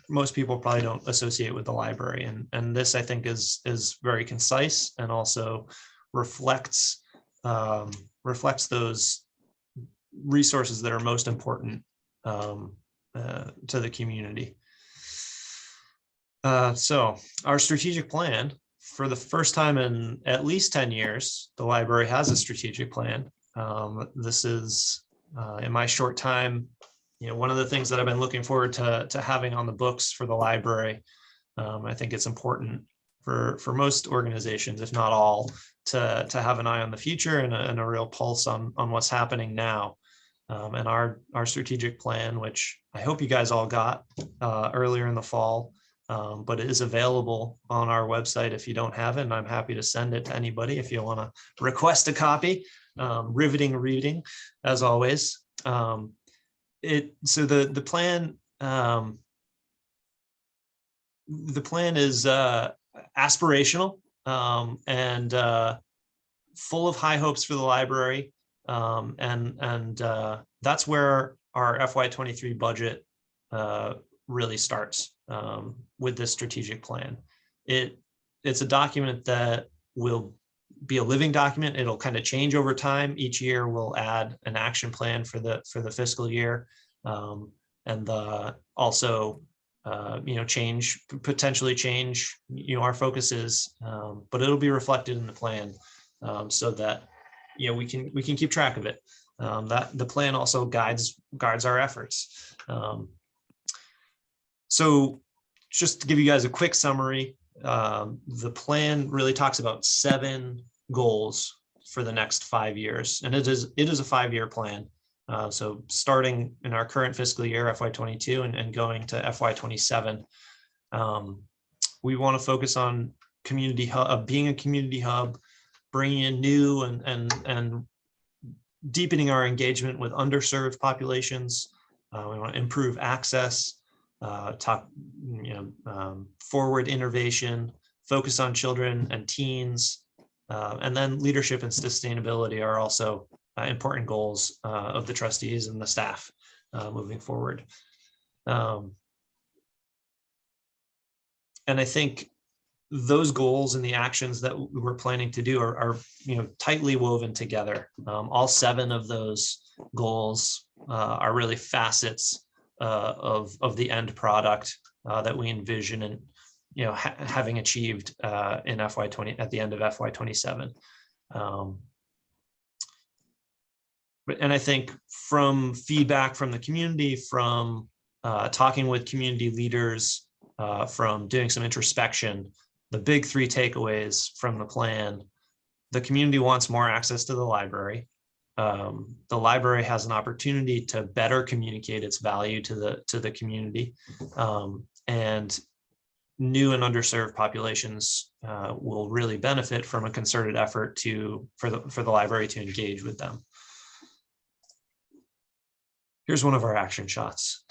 most people probably don't associate with the library. And this, I think, is very concise and also reflects those resources that are most important to the community. So our strategic plan, for the first time in at least 10 years, the library has a strategic plan. This is, in my short time, one of the things that I've been looking forward to having on the books for the library. I think it's important for most organizations, if not all, to have an eye on the future and a real pulse on what's happening now. And our strategic plan, which I hope you guys all got earlier in the fall, but it is available on our website if you don't have it, and I'm happy to send it to anybody if you want to request a copy. Riveting reading, as always. So the plan is aspirational and full of high hopes for the library. And that's where our FY23 budget really starts with this strategic plan. It's a document that will be a living document. It'll kind of change over time. Each year we'll add an action plan for the fiscal year, and also potentially change our focuses, but it'll be reflected in the plan, so that we can keep track of it. That the plan also guides our efforts. So just to give you guys a quick summary, the plan really talks about 7 goals for the next 5 years, and it is a 5-year plan. So starting in our current fiscal year, FY22, and going to FY27, we want to focus on community hub, being a community hub, bringing in new and deepening our engagement with underserved populations. We want to improve access, forward innovation, focus on children and teens, and then leadership and sustainability are also important goals of the trustees and the staff moving forward. And I think those goals and the actions that we're planning to do are tightly woven together. All 7 of those goals are really facets of the end product that we envision and having achieved in FY20 at the end of FY27. And I think from feedback from the community, from talking with community leaders, from doing some introspection, the big 3 takeaways from the plan: the community wants more access to the library. The library has an opportunity to better communicate its value to the community, and new and underserved populations will really benefit from a concerted effort for the library to engage with them. Here's one of our action shots.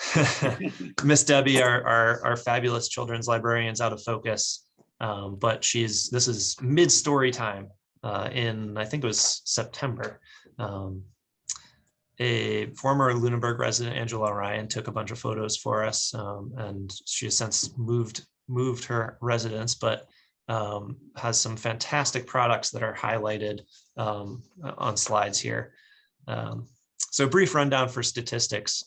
Miss Debbie, our fabulous children's librarian, is out of focus, but this is mid-story time in, I think it was September. A former Lunenburg resident, Angela Ryan, took a bunch of photos for us, and she has since moved her residence, but has some fantastic products that are highlighted on slides here. So brief rundown for statistics.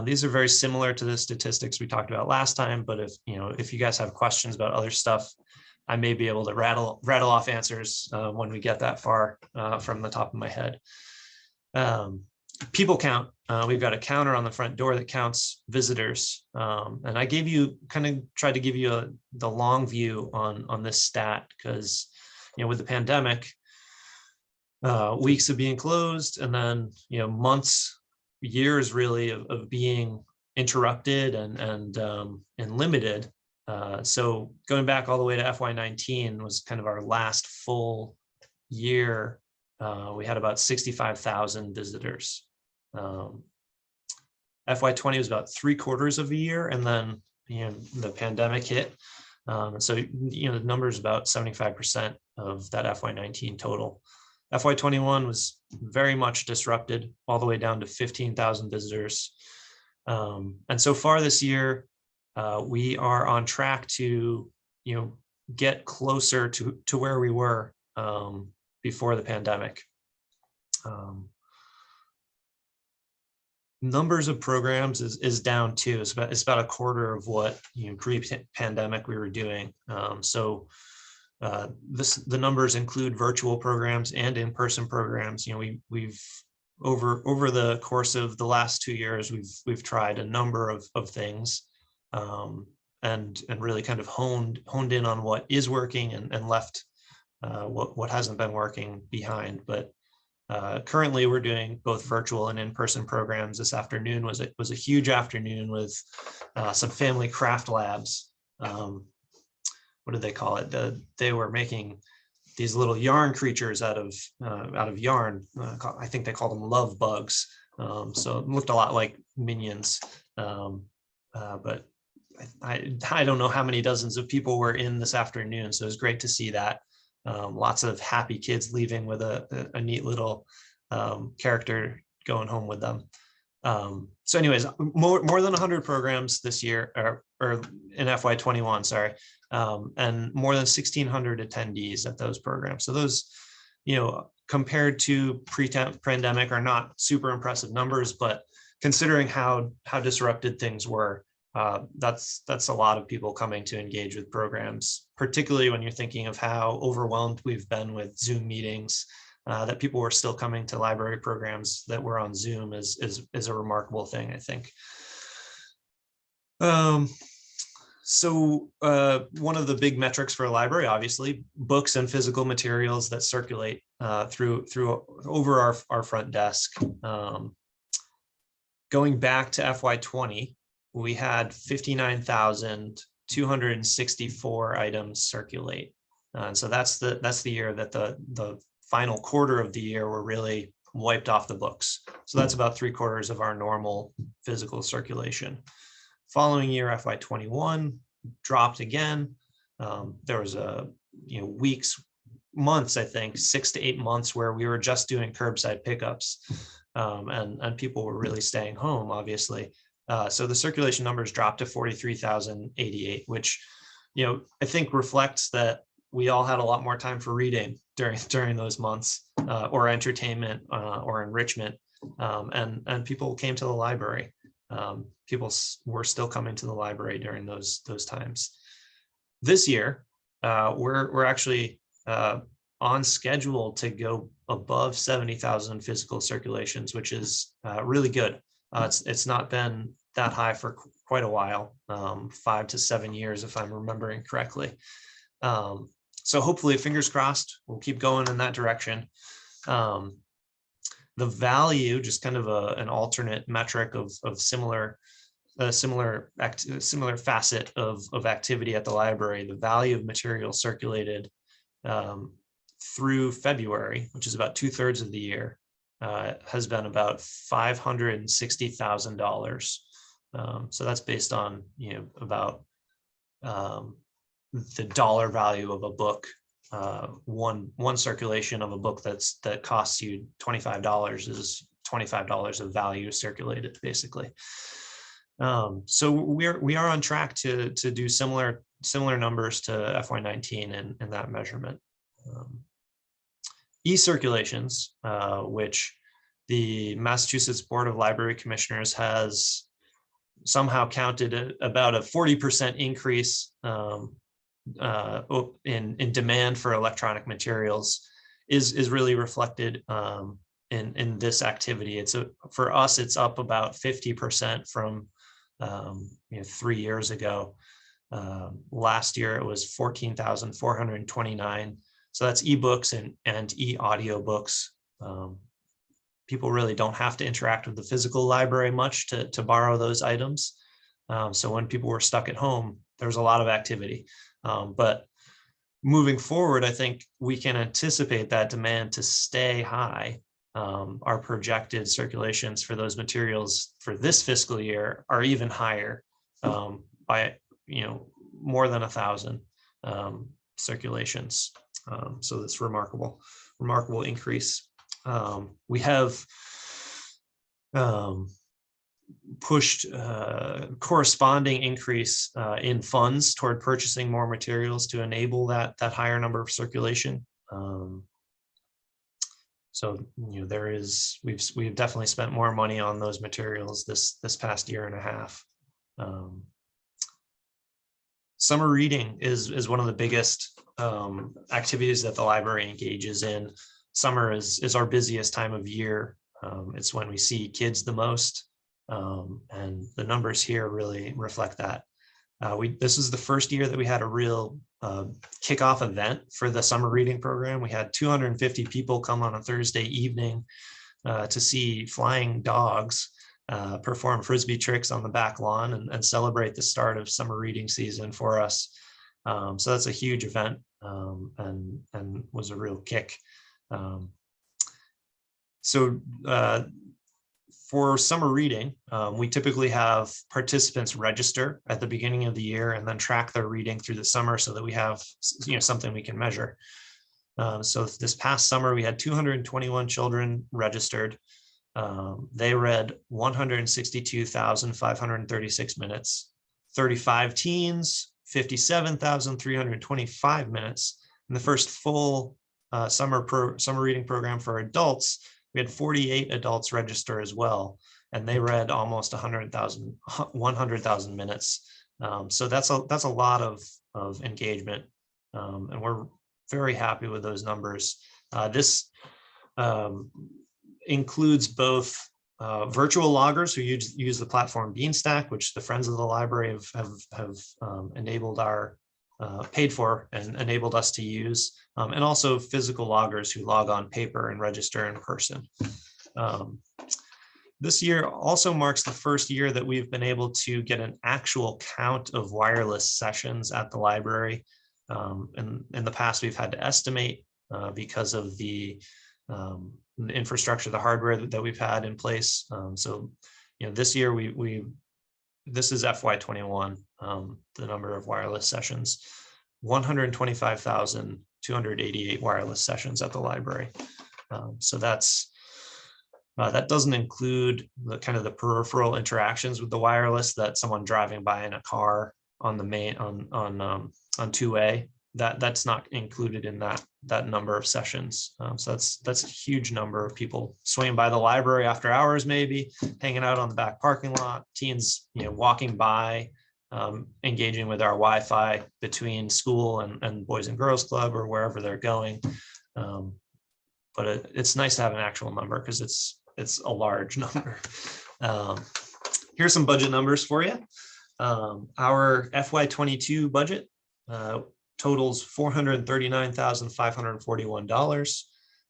These are very similar to the statistics we talked about last time, but if you guys have questions about other stuff, I may be able to rattle off answers when we get that far from the top of my head. People count. We've got a counter on the front door that counts visitors. And I tried to give you the long view on this stat, because with the pandemic, weeks of being closed, and then months, years really of being interrupted and limited. So going back all the way to FY19 was kind of our last full year. We had about 65,000 visitors. FY20 was about 3/4 of a year, and then the pandemic hit. So the number is about 75% of that FY19 total. FY21 was very much disrupted, all the way down to 15,000 visitors. And so far this year, we are on track to get closer to where we were before the pandemic. Numbers of programs is down too. It's about 1/4 of what pre-pandemic we were doing. So the numbers include virtual programs and in-person programs. We've over the course of the last 2 years, we've tried a number of things, and really kind of honed in on what is working and left what hasn't been working behind. But currently we're doing both virtual and in-person programs. This afternoon was a huge afternoon with some family craft labs. What do they call it? They were making these little yarn creatures out of yarn. I think they call them love bugs. So it looked a lot like Minions, but I don't know how many dozens of people were in this afternoon. So it was great to see that. Lots of happy kids leaving with a neat little character going home with them. So anyways, more than 100 programs this year, or in FY21, sorry, and more than 1,600 attendees at those programs. So those, compared to pre-pandemic are not super impressive numbers, but considering how disrupted things were, that's a lot of people coming to engage with programs, particularly when you're thinking of how overwhelmed we've been with Zoom meetings. That people were still coming to library programs that were on Zoom is a remarkable thing, I think. So one of the big metrics for a library, obviously, books and physical materials that circulate through over our front desk. Going back to FY20, we had 59,264 items circulate. And so that's the year that the final quarter of the year were really wiped off the books. So that's about 3/4 of our normal physical circulation. Following year, FY21 dropped again. There was months, I think 6 to 8 months where we were just doing curbside pickups, and people were really staying home, obviously. So the circulation numbers dropped to 43,088, which, I think reflects that we all had a lot more time for reading during those months, or entertainment, or enrichment, and people came to the library. People were still coming to the library during those times. This year, we're actually on schedule to go above 70,000 physical circulations, which is really good. It's not been that high for quite a while, 5 to 7 years, if I'm remembering correctly. So hopefully, fingers crossed, we'll keep going in that direction. The value, just kind of an alternate metric of similar facet of activity at the library, the value of material circulated through February, which is about 2/3 of the year, has been about $560,000. So that's based on about the dollar value of a book. One circulation of a book that costs you $25 is $25 of value circulated, basically. So we are on track to do similar numbers to FY19 in that measurement. E-circulations, which the Massachusetts Board of Library Commissioners has somehow counted about a 40% increase in demand for electronic materials, is really reflected in this activity. For us, it's up about 50% from 3 years ago. Last year it was 14,429. So that's ebooks and e-audiobooks. People really don't have to interact with the physical library much to borrow those items. So when people were stuck at home, there was a lot of activity. But moving forward, I think we can anticipate that demand to stay high. Our projected circulations for those materials for this fiscal year are even higher, by more than 1,000 circulations. So that's remarkable increase. We have pushed corresponding increase in funds toward purchasing more materials to enable that higher number of circulation. So we've definitely spent more money on those materials this past year and a half. Summer reading is one of the biggest activities that the library engages in. Summer is our busiest time of year. It's when we see kids the most, and the numbers here really reflect that. This is the first year that we had a real kickoff event for the summer reading program. We had 250 people come on a Thursday evening to see flying dogs perform Frisbee tricks on the back lawn and celebrate the start of summer reading season for us. So that's a huge event, and was a real kick. For summer reading, we typically have participants register at the beginning of the year and then track their reading through the summer so that we have something we can measure. So this past summer, we had 221 children registered. They read 162,536 minutes, 35 teens, 57,325 minutes. In the first full summer reading program for adults, we had 48 adults register as well, and they read almost 100,000 minutes. So that's a lot of engagement, and we're very happy with those numbers. This includes both virtual loggers who use the platform Beanstack, which the Friends of the Library have enabled paid for and enabled us to use, and also physical loggers who log on paper and register in person. This year also marks the first year that we've been able to get an actual count of wireless sessions at the library. In the past, we've had to estimate because of the infrastructure, the hardware that we've had in place. So, this year this is FY21, the number of wireless sessions, 125,288 wireless sessions at the library. So that doesn't include the kind of the peripheral interactions with the wireless that someone driving by in a car on the main on 2A. That's not included in that number of sessions. So that's a huge number of people swinging by the library after hours, maybe hanging out on the back parking lot, teens, walking by, engaging with our Wi-Fi between school and Boys and Girls Club or wherever they're going. But it's nice to have an actual number because it's a large number. Here's some budget numbers for you. Our FY22 budget totals $439,541.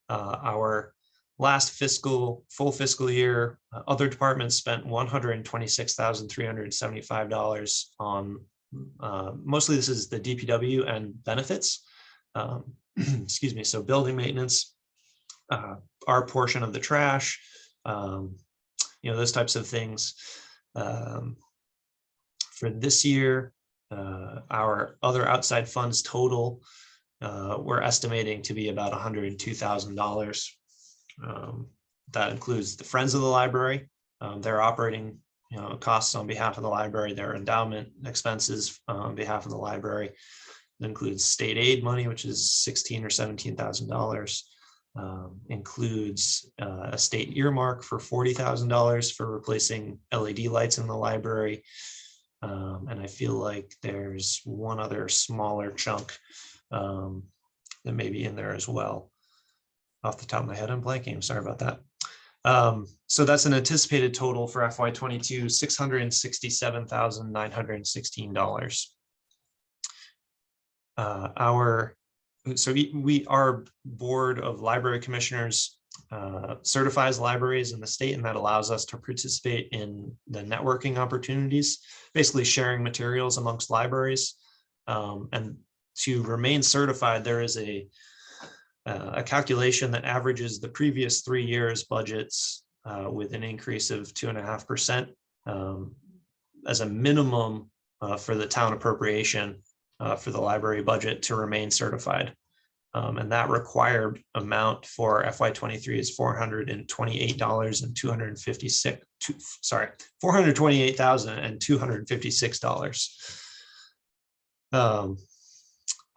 Our last full fiscal year, other departments spent $126,375 on, mostly this is the DPW and benefits. Excuse me, so building maintenance, our portion of the trash, those types of things. For this year, our other outside funds total, we're estimating to be about $102,000. That includes the Friends of the Library, their operating costs on behalf of the library, their endowment expenses on behalf of the library. It includes state aid money, which is $16,000 or $17,000. Includes a state earmark for $40,000 for replacing LED lights in the library. And I feel like there's one other smaller chunk that may be in there as well. Off the top of my head, I'm blanking. I'm sorry about that. So that's an anticipated total for FY22, $667,916. Our board of library commissioners certifies libraries in the state, and that allows us to participate in the networking opportunities, basically sharing materials amongst libraries. And to remain certified, there is a calculation that averages the previous 3 years' budgets with an increase of 2.5% as a minimum for the town appropriation for the library budget to remain certified. And that required amount for FY23 is $428,256.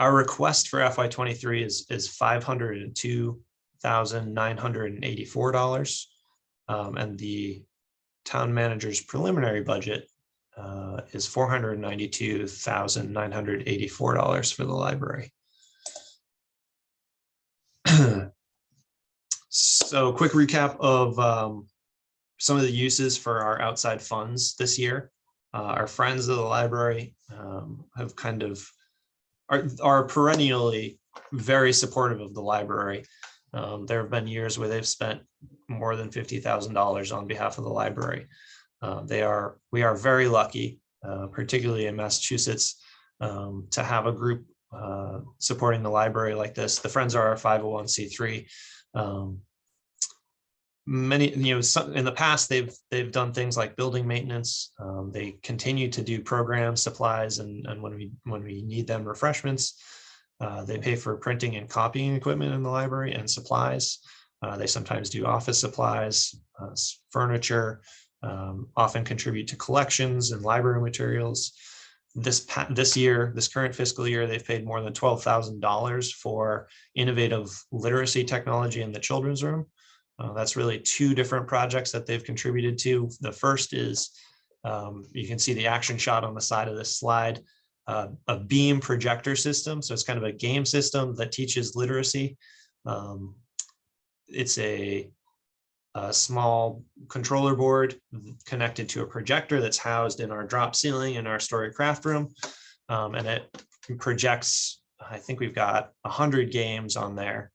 Our request for FY23 is $502,984. And the town manager's preliminary budget is $492,984 for the library. So quick recap of some of the uses for our outside funds this year. Our Friends of the Library have kind of are perennially very supportive of the library. There have been years where they've spent more than $50,000 on behalf of the library. We are very lucky, particularly in Massachusetts, to have a group supporting the library like this. The Friends are our 501c3. Many, in the past, they've done things like building maintenance. They continue to do program supplies and when we need them, refreshments. They pay for printing and copying equipment in the library and supplies. They sometimes do office supplies, furniture, often contribute to collections and library materials. This current fiscal year, they've paid more than $12,000 for innovative literacy technology in the children's room. That's really two different projects that they've contributed to. The first is, you can see the action shot on the side of this slide, a beam projector system. So it's kind of a game system that teaches literacy. It's a small controller board connected to a projector that's housed in our drop ceiling in our story craft room. And it projects, I think we've got 100 games on there.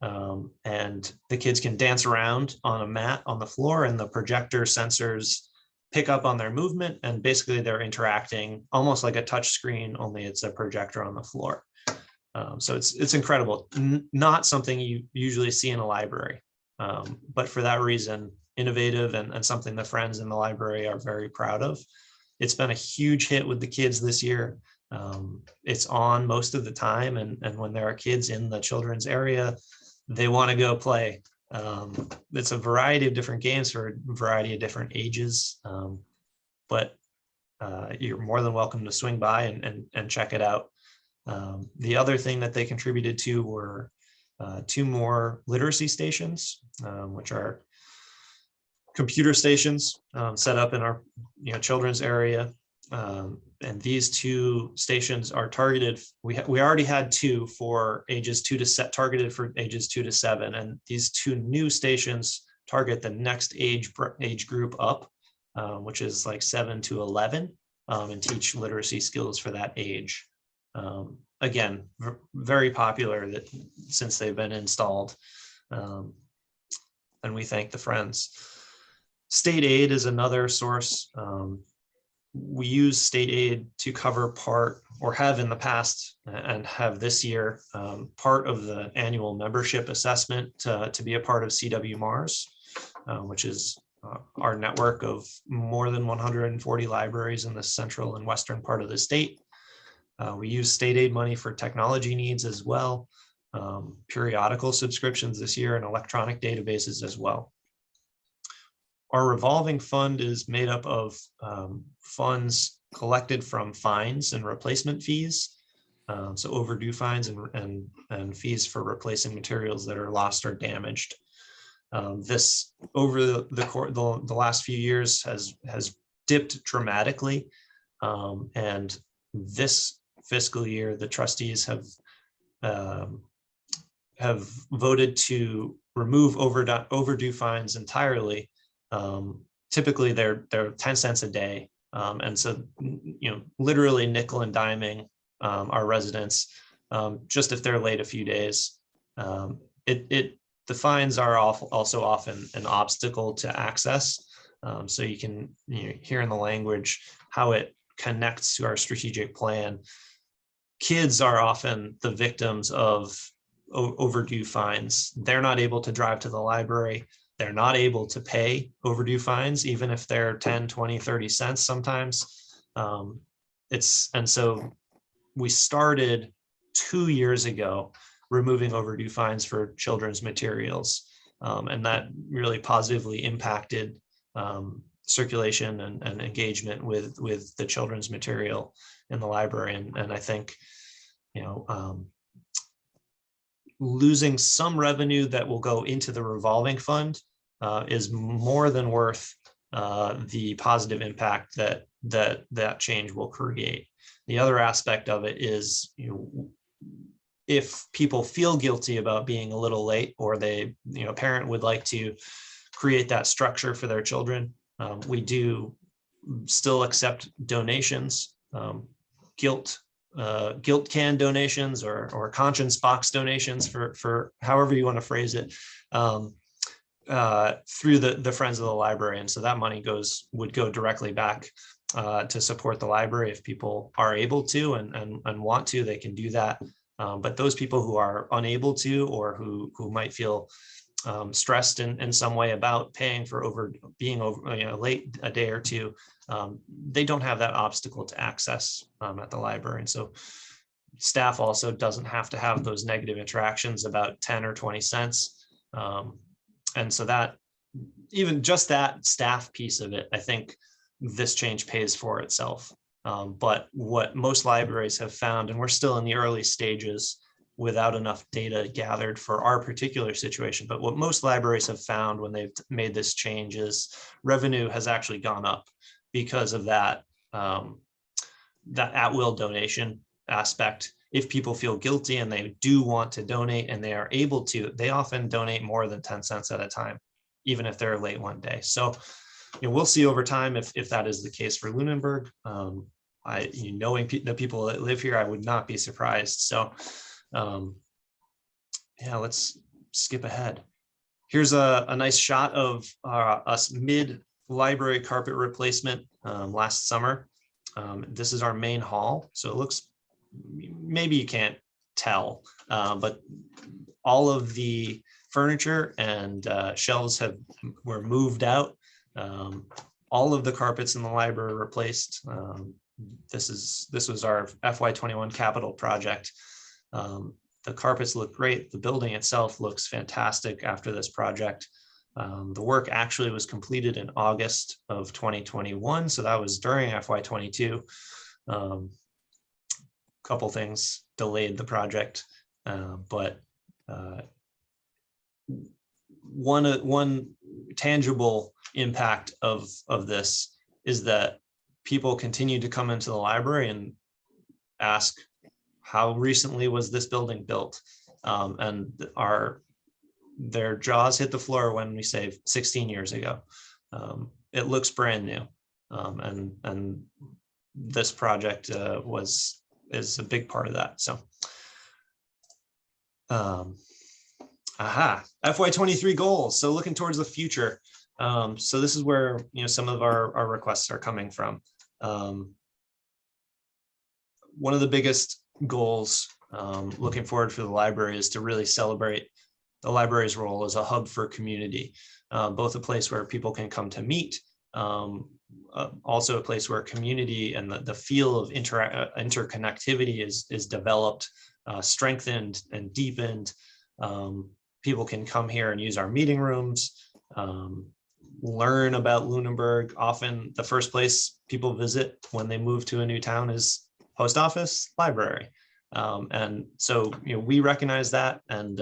And the kids can dance around on a mat on the floor, and the projector sensors pick up on their movement, and basically they're interacting almost like a touch screen, only it's a projector on the floor. So it's incredible. Not something you usually see in a library, but for that reason, innovative and something the friends in the library are very proud of. It's been a huge hit with the kids this year. It's on most of the time, and when there are kids in the children's area, they want to go play. It's a variety of different games for a variety of different ages, but you're more than welcome to swing by and check it out. The other thing that they contributed to were 2 more literacy stations, which are computer stations set up in our children's area. And these 2 stations are targeted. We already had 2 for ages 2 to 7, targeted for ages 2 to 7, and these 2 new stations target the next age group up, which is like 7 to 11, and teach literacy skills for that age. Again, very popular since they've been installed, and we thank the friends. State aid is another source. We use state aid to cover part, or have in the past and have this year, part of the annual membership assessment to be a part of CW Mars, which is our network of more than 140 libraries in the central and western part of the state. We use state aid money for technology needs as well, periodical subscriptions this year, and electronic databases as well. Our revolving fund is made up of funds collected from fines and replacement fees, so overdue fines and fees for replacing materials that are lost or damaged. This over the last few years has dipped dramatically, and this fiscal year the trustees have voted to remove overdue fines entirely. Typically they're 10 cents a day. And so, literally nickel and diming our residents, just if they're late a few days. The fines are also often an obstacle to access. So you can hear in the language how it connects to our strategic plan. Kids are often the victims of overdue fines. They're not able to drive to the library. They're not able to pay overdue fines, even if they're 10, 20, 30 cents sometimes. And so we started 2 years ago removing overdue fines for children's materials. And that really positively impacted circulation and engagement with the children's material in the library. And I think, losing some revenue that will go into the revolving fund is more than worth the positive impact that change will create. The other aspect of it is, if people feel guilty about being a little late, or a parent would like to create that structure for their children, we do still accept donations, guilt can donations, or conscience box donations, for however you want to phrase it, through the Friends of the Library. And so that money would go directly back to support the library. If people are able to and want to, they can do that. But those people who are unable to, or who might feel stressed in some way about paying for being late a day or two, they don't have that obstacle to access at the library. And so staff also doesn't have to have those negative interactions about 10 or 20 cents. And so that, even just that staff piece of it, I think this change pays for itself. But what most libraries have found, and we're still in the early stages without enough data gathered for our particular situation, but what most libraries have found when they've made this change is revenue has actually gone up because of that, that at-will donation aspect. If people feel guilty and they do want to donate and they are able to, they often donate more than 10 cents at a time, even if they're late one day. So, you know, we'll see over time if that is the case for Lunenburg. Knowing the people that live here, I would not be surprised. So, yeah, let's skip ahead. Here's a nice shot of us mid-library carpet replacement last summer. This is our main hall. So it looks, maybe you can't tell, but all of the furniture and shelves were moved out. All of the carpets in the library were replaced. This was our FY21 capital project. The carpets look great. The building itself looks fantastic after this project. The work actually was completed in August of 2021. So that was during FY22. Couple things delayed the project, but one tangible impact of this is that people continue to come into the library and ask, how recently was this building built? And their jaws hit the floor when we say 16 years ago. It looks brand new. And this project is a big part of that. So, FY23 goals. So looking towards the future. So this is where, you know, some of our requests are coming from. One of the biggest goals looking forward for the library is to really celebrate the library's role as a hub for community, both a place where people can come to meet, also a place where community and the feel of interconnectivity is developed, strengthened and deepened. People can come here and use our meeting rooms, learn about Lunenburg. Often the first place people visit when they move to a new town is post office, library. And so, you know, we recognize that, and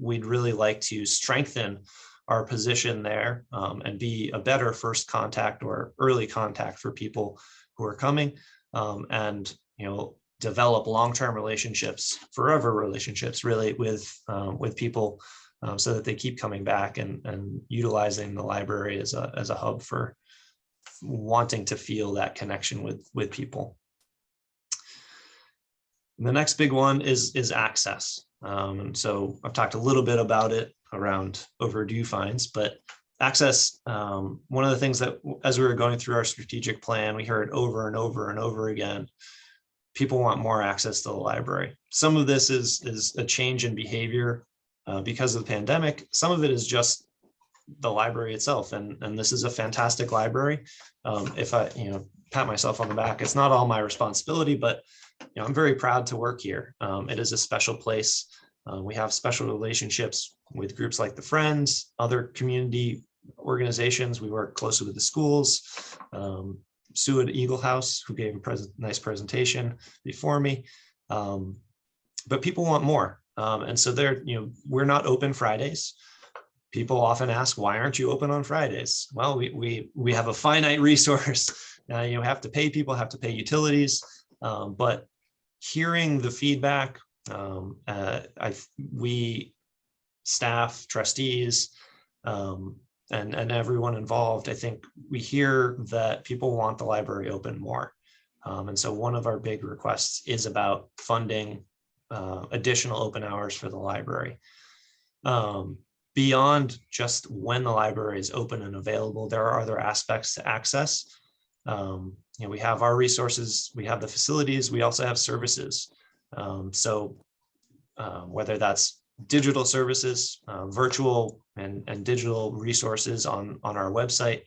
we'd really like to strengthen our position there and be a better first contact or early contact for people who are coming, and, you know, develop long-term relationships, forever relationships, really, with people, so that they keep coming back and utilizing the library as a hub for wanting to feel that connection with people. And the next big one is access. And so I've talked a little bit about it around overdue fines, but access, one of the things that as we were going through our strategic plan, we heard over and over and over again, people want more access to the library. Some of this is a change in behavior because of the pandemic. Some of it is just the library itself. And this is a fantastic library. If I, you know, pat myself on the back, it's not all my responsibility, but, you know, I'm very proud to work here. It is a special place. We have special relationships with groups like the Friends, other community organizations. We work closely with the schools. Sue at Eagle House, who gave a nice presentation before me. But people want more. And so we're not open Fridays. People often ask, why aren't you open on Fridays? Well, we have a finite resource. You have to pay people, have to pay utilities. But hearing the feedback, we staff, trustees, and everyone involved, I think we hear that people want the library open more. And so one of our big requests is about funding additional open hours for the library. Beyond just when the library is open and available, there are other aspects to access. We have our resources, we have the facilities, we also have services. So whether that's digital services, virtual and digital resources on our website,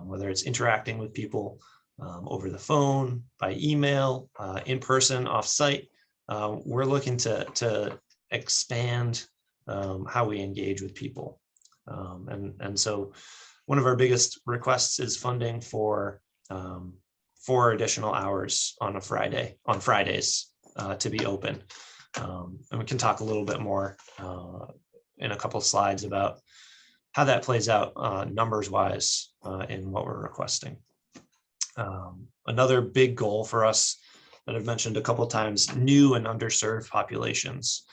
whether it's interacting with people over the phone, by email, in person, off-site, we're looking to expand how we engage with people. And so one of our biggest requests is funding for 4 additional hours on Fridays to be open. And we can talk a little bit more in a couple of slides about how that plays out numbers wise in what we're requesting. Another big goal for us that I've mentioned a couple of times, new and underserved populations.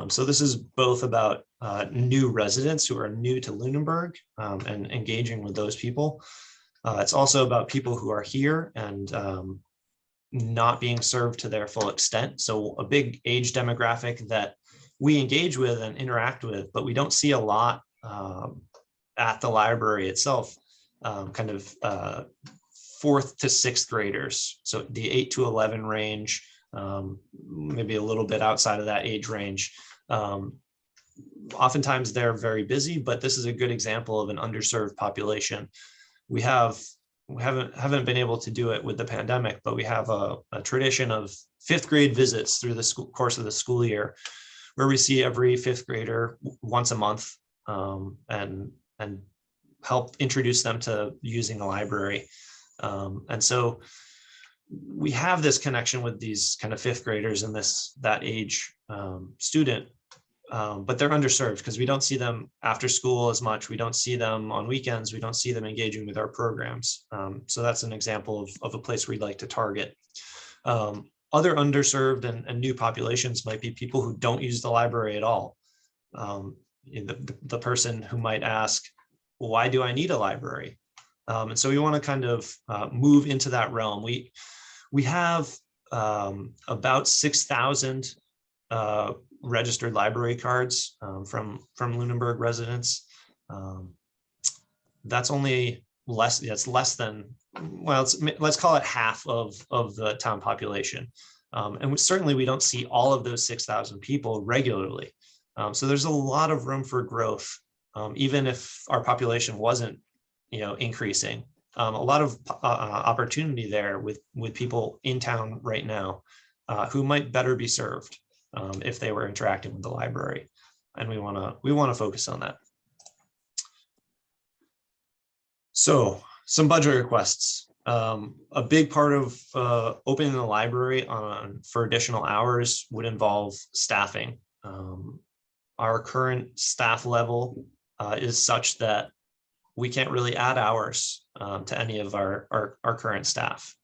So this is both about new residents who are new to Lunenburg and engaging with those people. It's also about people who are here and not being served to their full extent. So a big age demographic that we engage with and interact with, but we don't see a lot at the library itself, kind of 4th to 6th graders. So the 8 to 11 range, maybe a little bit outside of that age range. Oftentimes they're very busy, but this is a good example of an underserved population. We haven't been able to do it with the pandemic, but we have a tradition of 5th grade visits through the course of the school year, where we see every 5th grader once a month and help introduce them to using the library. And so we have this connection with these kind of 5th graders and that age student, but they're underserved because we don't see them after school as much. We don't see them on weekends. We don't see them engaging with our programs. So that's an example of a place we'd like to target. Other underserved and new populations might be people who don't use the library at all. The person who might ask, why do I need a library? And so we want to kind of move into that realm. We have about 6,000 registered library cards from Lunenburg residents. That's only less than, well, let's call it half of the town population. And certainly we don't see all of those 6,000 people regularly. So there's a lot of room for growth, even if our population wasn't, increasing. A lot of opportunity there with people in town right now who might better be served if they were interacting with the library, and we want to focus on that. So some budget requests. A big part of opening the library for additional hours would involve staffing. Our current staff level is such that we can't really add hours to any of our current staff.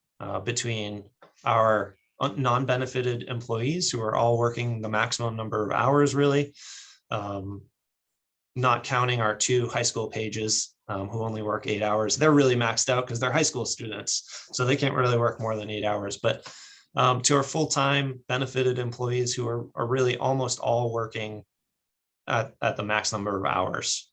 Between our non-benefited employees who are all working the maximum number of hours, really, not counting our 2 high school pages who only work 8 hours. They're really maxed out because they're high school students, so they can't really work more than 8 hours. But to our full-time benefited employees who are really almost all working at the max number of hours.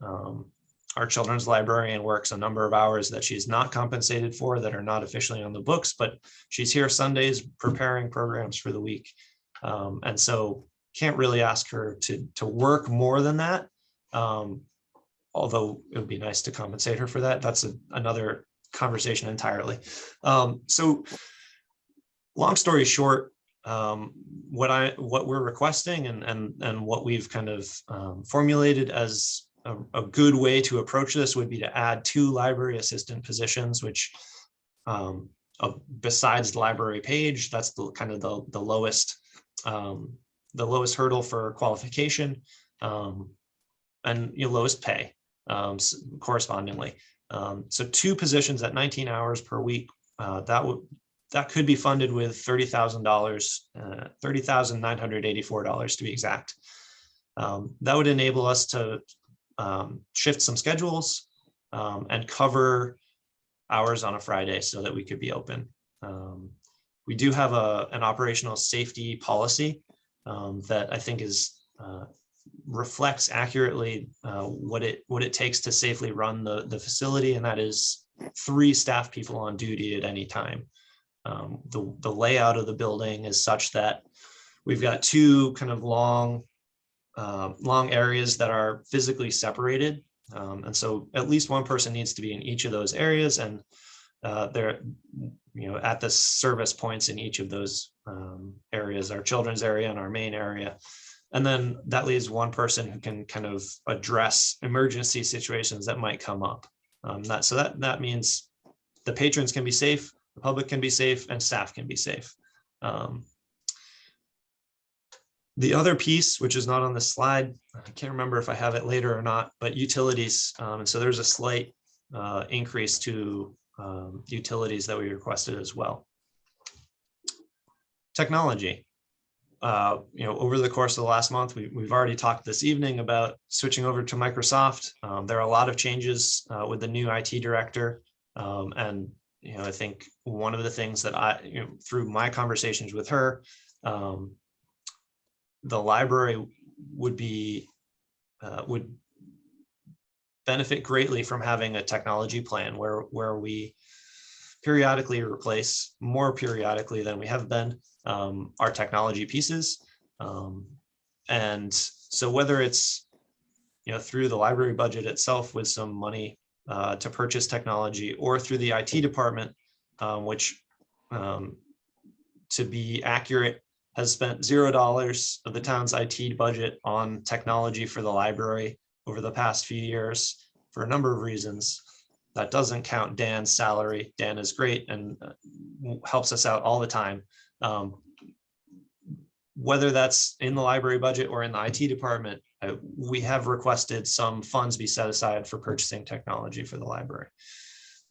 Our children's librarian works a number of hours that she's not compensated for, that are not officially on the books, but she's here Sundays preparing programs for the week. And so can't really ask her to work more than that. Although it would be nice to compensate her for that. That's another conversation entirely. So long story short, what we're requesting and what we've kind of formulated as a good way to approach this would be to add 2 library assistant positions, which besides the library page, that's the lowest hurdle for qualification and lowest pay correspondingly. So 2 positions at 19 hours per week, that could be funded with $30,000, $30,984 to be exact. That would enable us to shift some schedules and cover hours on a Friday so that we could be open. We do have an operational safety policy that I think reflects accurately what it takes to safely run the facility, and that is 3 staff people on duty at any time. The layout of the building is such that we've got 2 kind of long areas that are physically separated. And so at least one person needs to be in each of those areas, and they're at the service points in each of those areas. areas, our children's area and our main area. And then that leaves one person who can kind of address emergency situations that might come up. That means the patrons can be safe, the public can be safe, and staff can be safe. The other piece, which is not on the slide, I can't remember if I have it later or not, but utilities. And so there's a slight increase to utilities that we requested as well. Technology. Over the course of the last month, we've already talked this evening about switching over to Microsoft. There are a lot of changes with the new IT director. And I think one of the things that through my conversations with her, the library would benefit greatly from having a technology plan where we periodically replace, more periodically than we have been, our technology pieces. And so whether it's through the library budget itself with some money to purchase technology, or through the IT department, which to be accurate has spent $0 of the town's IT budget on technology for the library over the past few years for a number of reasons. That doesn't count Dan's salary. Dan is great and helps us out all the time. Whether that's in the library budget or in the IT department, we have requested some funds be set aside for purchasing technology for the library.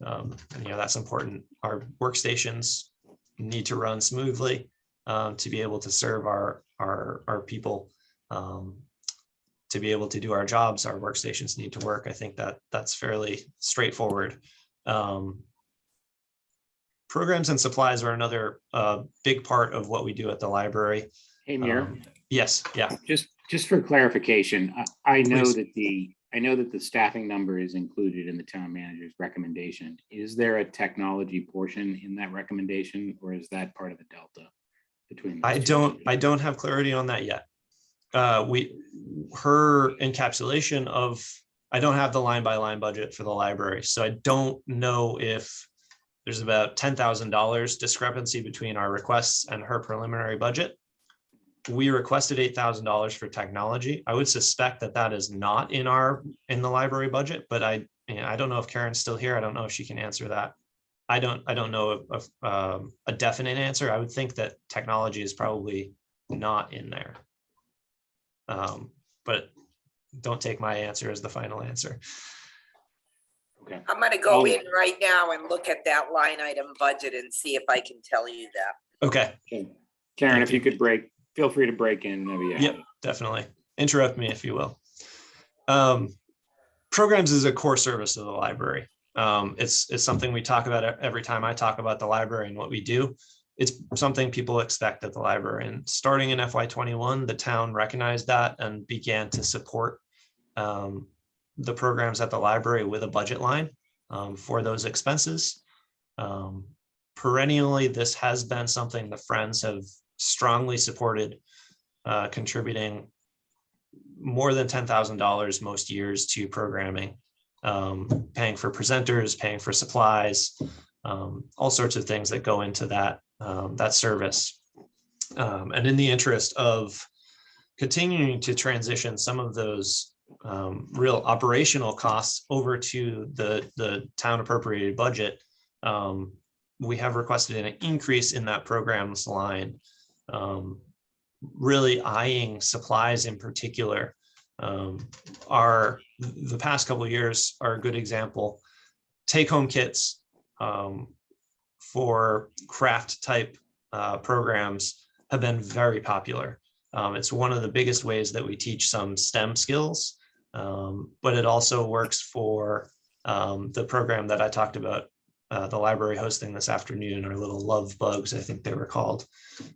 And that's important. Our workstations need to run smoothly to be able to serve our people, to be able to do our jobs. Our workstations need to work. I think that's fairly straightforward. Programs and supplies are another big part of what we do at the library. Hey, Mir. Yes, yeah. Just for clarification, I know Please. that the staffing number is included in the town manager's recommendation. Is there a technology portion in that recommendation, or is that part of the delta between? I don't have clarity on that yet. Her encapsulation of, I don't have the line by line budget for the library, so I don't know if there's about $10,000 discrepancy between our requests and her preliminary budget. We requested $8,000 for technology. I would suspect that is not in the library budget, but I don't know if Karen's still here. I don't know if she can answer that. I don't know of a definite answer. I would think that technology is probably not in there. But don't take my answer as the final answer. Okay. I'm gonna go in right now and look at that line item budget and see if I can tell you that. Okay. Karen, if you could feel free to break in. Yep, definitely. Interrupt me if you will. Programs is a core service of the library. It's something we talk about every time I talk about the library and what we do. It's something people expect at the library. And starting in FY21, the town recognized that and began to support the programs at the library with a budget line for those expenses. Perennially, this has been something the Friends have strongly supported, contributing more than $10,000 most years to programming, paying for presenters, paying for supplies, all sorts of things that go into that service. And in the interest of continuing to transition some of those real operational costs over to the town appropriated budget, we have requested an increase in that programs line, really eyeing supplies in particular. The past couple of years are a good example. Take-home kits for craft type programs have been very popular. It's one of the biggest ways that we teach some STEM skills, but it also works for the program that I talked about, the library hosting this afternoon, our little love bugs, I think they were called.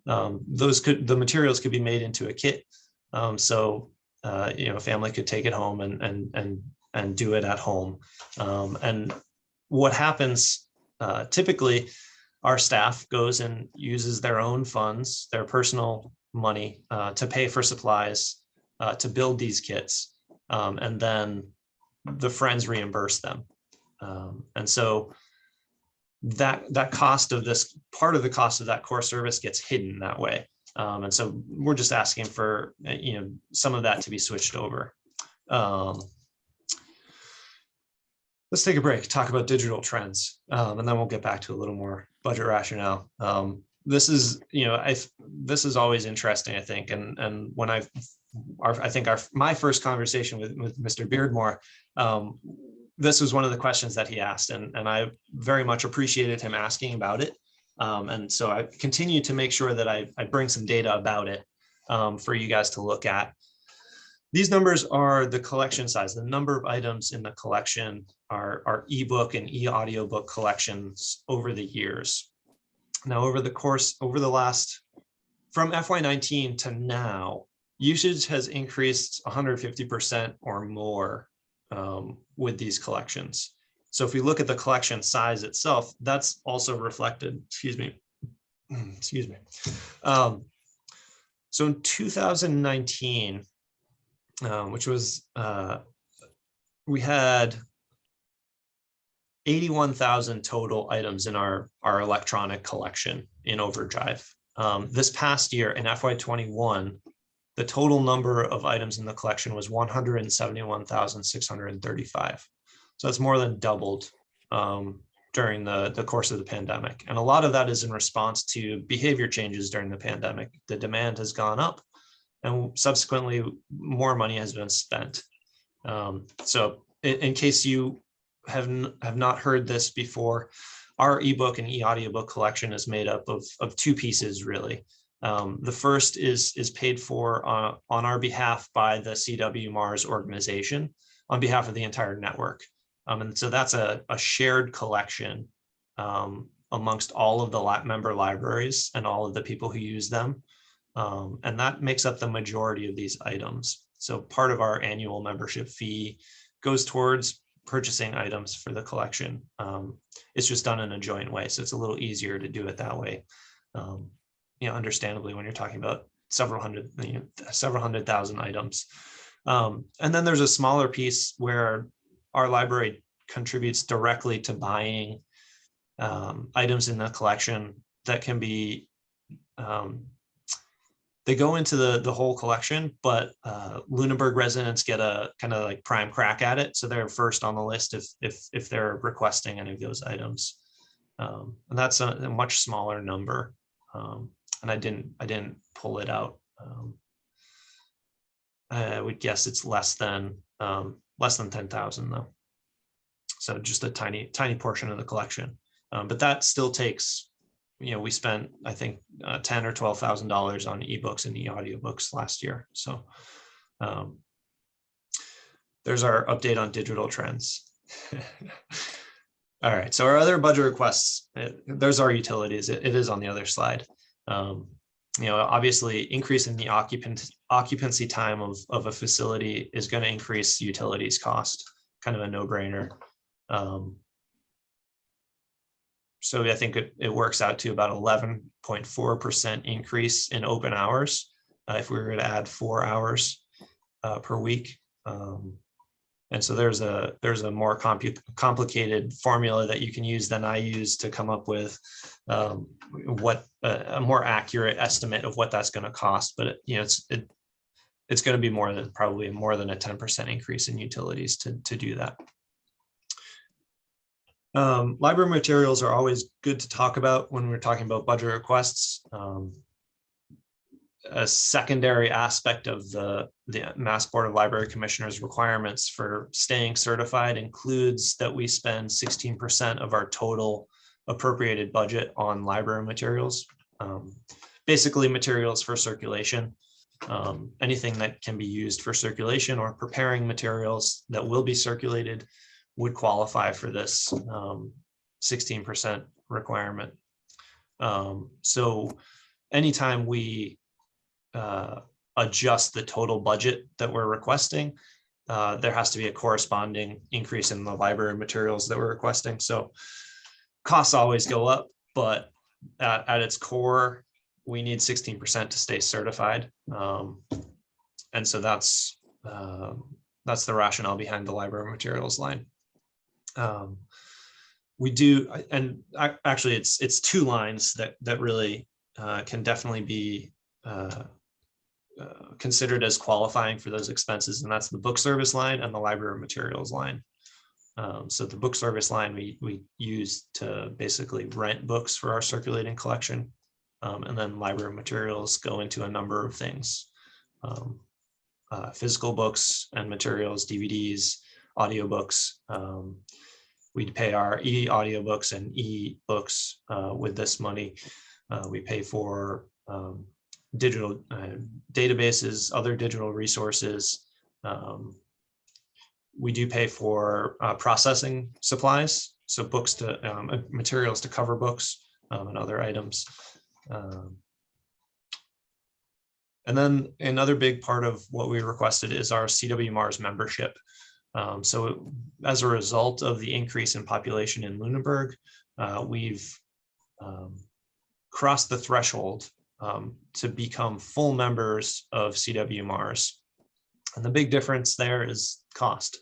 The materials could be made into a kit. So a family could take it home and do it at home. And what happens typically, our staff goes and uses their own funds, their personal money to pay for supplies to build these kits. And then the Friends reimburse them. And so that cost of this, part of the cost of that core service gets hidden that way. And so we're just asking for, some of that to be switched over. Let's take a break, talk about digital trends, and then we'll get back to a little more budget rationale. This is, this is always interesting, I think. And when my first conversation with Mr. Beardmore, this was one of the questions that he asked, and I very much appreciated him asking about it. And so I continue to make sure that I bring some data about it for you guys to look at. These numbers are the collection size, the number of items in the collection, our ebook and e-audiobook collections over the years. Now, from FY19 to now, usage has increased 150% or more with these collections. So if we look at the collection size itself, that's also reflected, excuse me. So in 2019, which was, we had 81,000 total items in our electronic collection in Overdrive. This past year in FY21, the total number of items in the collection was 171,635. So that's more than doubled during the course of the pandemic. And a lot of that is in response to behavior changes during the pandemic. The demand has gone up, and subsequently more money has been spent. So in case you have not heard this before, our ebook and e-audiobook collection is made up of two pieces, really. The first is paid for on our behalf by the CW Mars organization on behalf of the entire network. And so that's a shared collection amongst all of the member libraries and all of the people who use them. And that makes up the majority of these items. So part of our annual membership fee goes towards purchasing items for the collection. It's just done in a joint way, so it's a little easier to do it that way. Understandably, when you're talking about several hundred thousand items. And then there's a smaller piece where our library contributes directly to buying items in the collection that can be, they go into the whole collection, but Lunenburg residents get a kind of like prime crack at it. So they're first on the list if they're requesting any of those items. And that's a much smaller number. And I didn't pull it out. I would guess it's less than 10,000 though. So just a tiny portion of the collection. But that still takes, we spent, I think, $10,000 or $12,000 on ebooks and e-audiobooks last year. So there's our update on digital trends. All right, so our other budget requests, there's our utilities. It is on the other slide. Obviously increasing the occupancy time of a facility is going to increase utilities cost, kind of a no-brainer. So I think it works out to about 11.4% increase in open hours if we were to add 4 hours per week. And so there's a more complicated formula that you can use than I use to come up with what a more accurate estimate of what that's going to cost. But it's going to be probably more than a 10% increase in utilities to do that. Library materials are always good to talk about when we're talking about budget requests. A secondary aspect of the Mass Board of Library Commissioners requirements for staying certified includes that we spend 16% of our total appropriated budget on library materials, basically materials for circulation. Anything that can be used for circulation or preparing materials that will be circulated would qualify for this 16% requirement. So anytime we adjust the total budget that we're requesting, there has to be a corresponding increase in the library materials that we're requesting. So costs always go up, but at its core, we need 16% to stay certified. And so that's the rationale behind the library materials line. We do, and actually it's 2 lines that really can definitely be considered as qualifying for those expenses, and that's the book service line and the library materials line. So the book service line we use to basically rent books for our circulating collection, and then library materials go into a number of things. Physical books and materials, DVDs, audiobooks. We'd pay our e-audiobooks and e-books with this money. We pay for digital databases, other digital resources. We do pay for processing supplies, so books to materials to cover books and other items. And then another big part of what we requested is our CW Mars membership. So as a result of the increase in population in Lunenburg, we've crossed the threshold to become full members of CW Mars. And the big difference there is cost.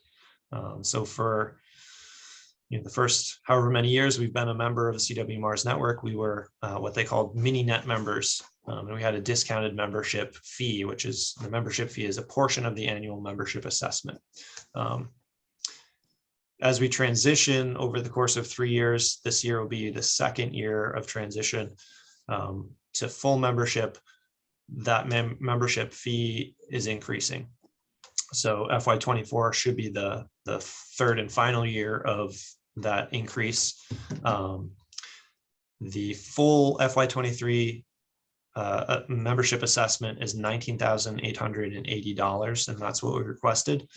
So for the first however many years we've been a member of the CW Mars network, we were what they called mini net members. And we had a discounted membership fee, which is the membership fee is a portion of the annual membership assessment. As we transition over the course of 3 years, this year will be the second year of transition to full membership. That membership fee is increasing. So FY24 should be the third and final year of that increase. The full FY23 membership assessment is $19,880, and that's what we requested.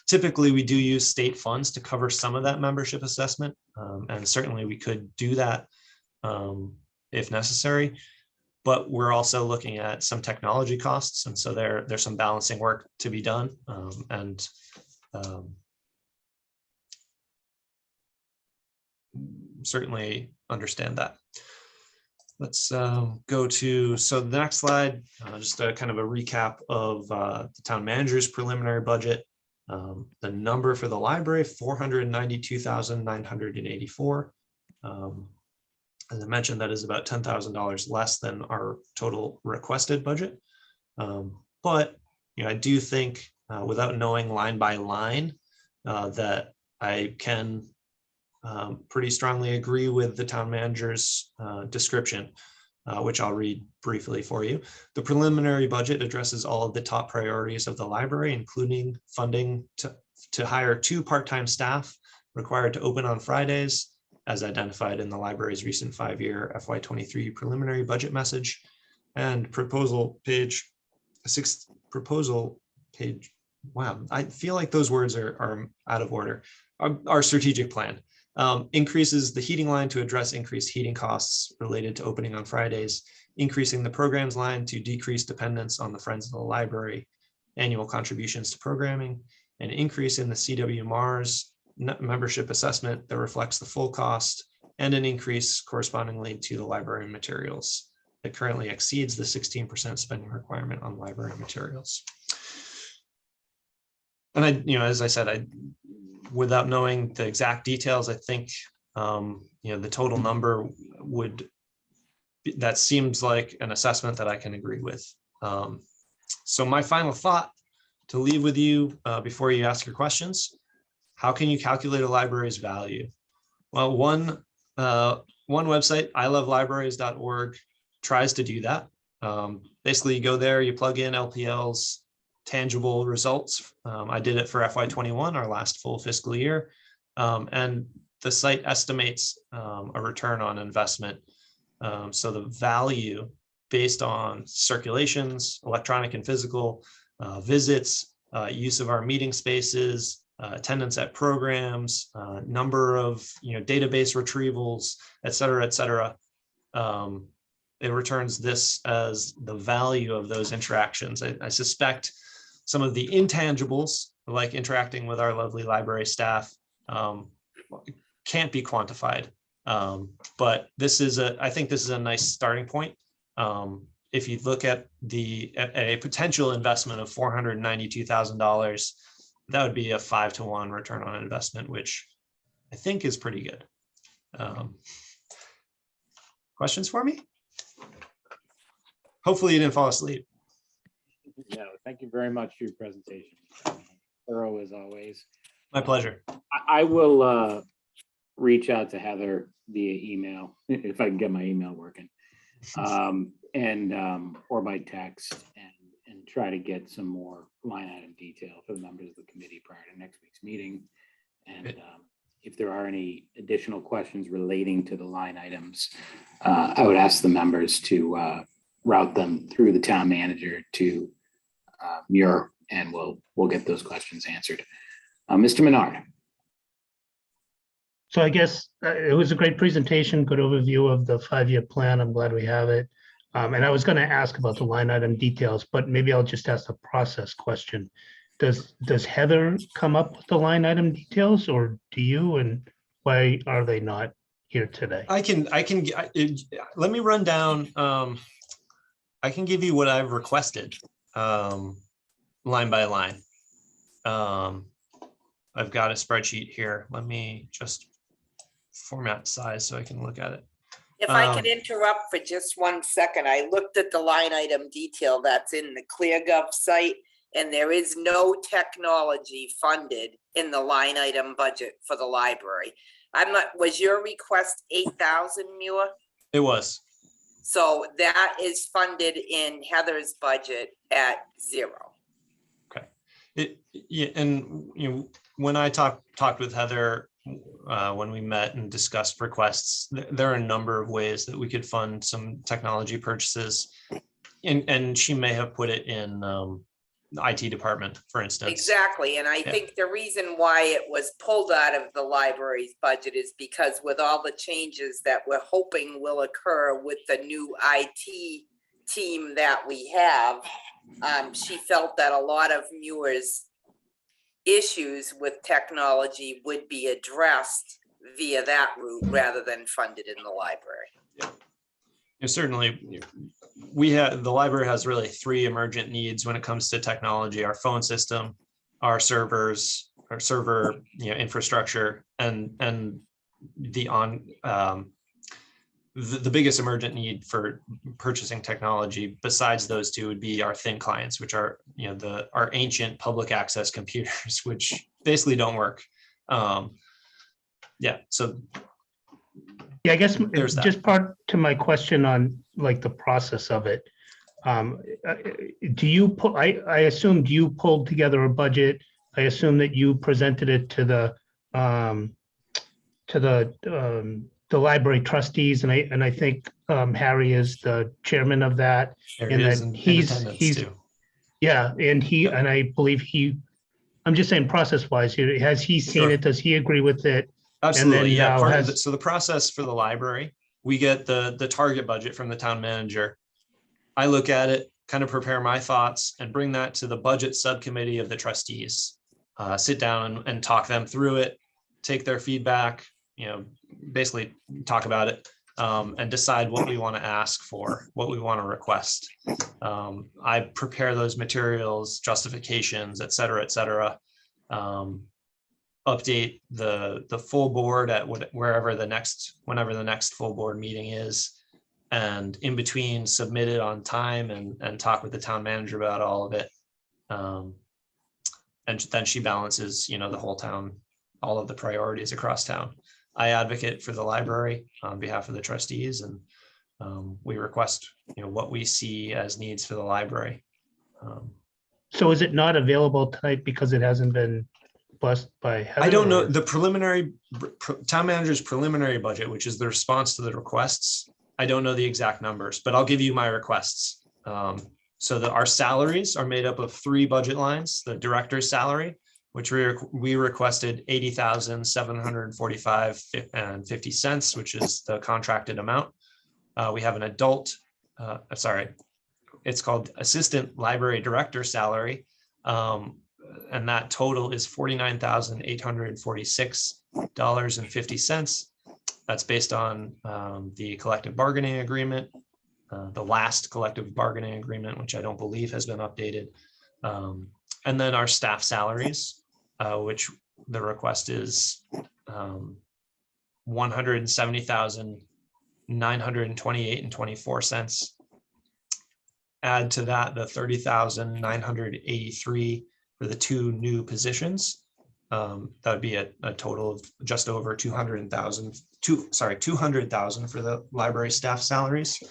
Typically, we do use state funds to cover some of that membership assessment, and certainly we could do that if necessary. But we're also looking at some technology costs, and so there's some balancing work to be done, and certainly understand that. Let's go to, so the next slide, just a kind of a recap of the town manager's preliminary budget. The number for the library, $492,984. As I mentioned, that is about $10,000 less than our total requested budget. But I do think, without knowing line by line, that I can pretty strongly agree with the town manager's description, which I'll read briefly for you. The preliminary budget addresses all of the top priorities of the library, including funding to hire 2 part-time staff required to open on Fridays, as identified in the library's recent 5-year FY23 preliminary budget message, and proposal page 6. Wow, I feel like those words are out of order. Our strategic plan increases the heating line to address increased heating costs related to opening on Fridays, increasing the programs line to decrease dependence on the Friends of the Library annual contributions to programming, an increase in the CW Mars membership assessment that reflects the full cost, and an increase correspondingly to the library materials that currently exceeds the 16% spending requirement on library materials. And as I said, without knowing the exact details, I think the total number that seems like an assessment that I can agree with. So my final thought to leave with you before you ask your questions: how can you calculate a library's value? Well, one website, ilovelibraries.org, tries to do that. Basically, you go there, you plug in LPL's tangible results. I did it for FY21, our last full fiscal year. And the site estimates a return on investment. So the value based on circulations, electronic and physical, visits, use of our meeting spaces, attendance at programs, number of database retrievals, et cetera, it returns this as the value of those interactions. I suspect some of the intangibles, like interacting with our lovely library staff, can't be quantified. But I think this is a nice starting point. If you look at a potential investment of $492,000, that would be a 5-to-1 return on investment, which I think is pretty good. Questions for me? hopefully you didn't fall asleep. No, thank you very much for your presentation. Thorough as always. My pleasure. I will reach out to Heather via email if I can get my email working, or by text, and try to get some more line item detail for the members of the committee prior to next week's meeting. And if there are any additional questions relating to the line items, I would ask the members to route them through the town manager to Muir, and we'll get those questions answered. Mr. Menard. So I guess it was a great presentation, good overview of the 5-year plan. I'm glad we have it. And I was going to ask about the line item details, but maybe I'll just ask a process question. Does Heather come up with the line item details, or do you, and why are they not here today? Let me run down. I can give you what I've requested line by line. I've got a spreadsheet here. Let me just format size so I can look at it. If I could interrupt for just 1 second, I looked at the line item detail that's in the ClearGov site, and there is no technology funded in the line item budget for the library. Was your request 8,000, Muir? It was. So that is funded in Heather's budget at 0. Yeah, and when I talked with Heather, when we met and discussed requests, there are a number of ways that we could fund some technology purchases, and she may have put it in the IT department, for instance. Exactly, and I think the reason why it was pulled out of the library's budget is because with all the changes that we're hoping will occur with the new IT team that we have, she felt that a lot of Muir's issues with technology would be addressed via that route rather than funded in the library. Certainly, the library has really 3 emergent needs when it comes to technology: our phone system, our servers, our server infrastructure, and the biggest emergent need for purchasing technology besides those 2 would be our thin clients, which are our ancient public access computers, which basically don't work. So yeah, I guess there's that. Just part to my question on like the process of it. Do you pull? I assume you pulled together a budget. I assume that you presented it to the library trustees, and I think Harry is the chairman of that. And that he's too. Yeah, and I believe I'm just saying process wise, has he seen it? Does he agree with it? Absolutely, yeah. So the process for the library, we get the target budget from the town manager. I look at it, kind of prepare my thoughts, and bring that to the budget subcommittee of the trustees. Sit down and talk them through it, take their feedback, basically talk about it, and decide what we want to ask for, what we want to request. I prepare those materials, justifications, et cetera, update the full board at whenever the next full board meeting is, and in between submit it on time and talk with the town manager about all of it. And then she balances, the whole town, all of the priorities across town. I advocate for the library on behalf of the trustees, and we request, what we see as needs for the library. So is it not available tonight because it hasn't been blessed by Heather? I don't know. The preliminary town manager's preliminary budget, which is the response to the requests, I don't know the exact numbers, but I'll give you my requests. So our salaries are made up of 3 budget lines: the director's salary, which we requested $80,745.50, which is the contracted amount. We have an adult, it's called assistant library director salary. And that total is $49,846.50. That's based on the collective bargaining agreement, the last collective bargaining agreement, which I don't believe has been updated. And then our staff salaries, which the request is $170,928.24. add to that the 30,983 for the 2 new positions. That would be a total of just over 200,000 for the library staff salaries.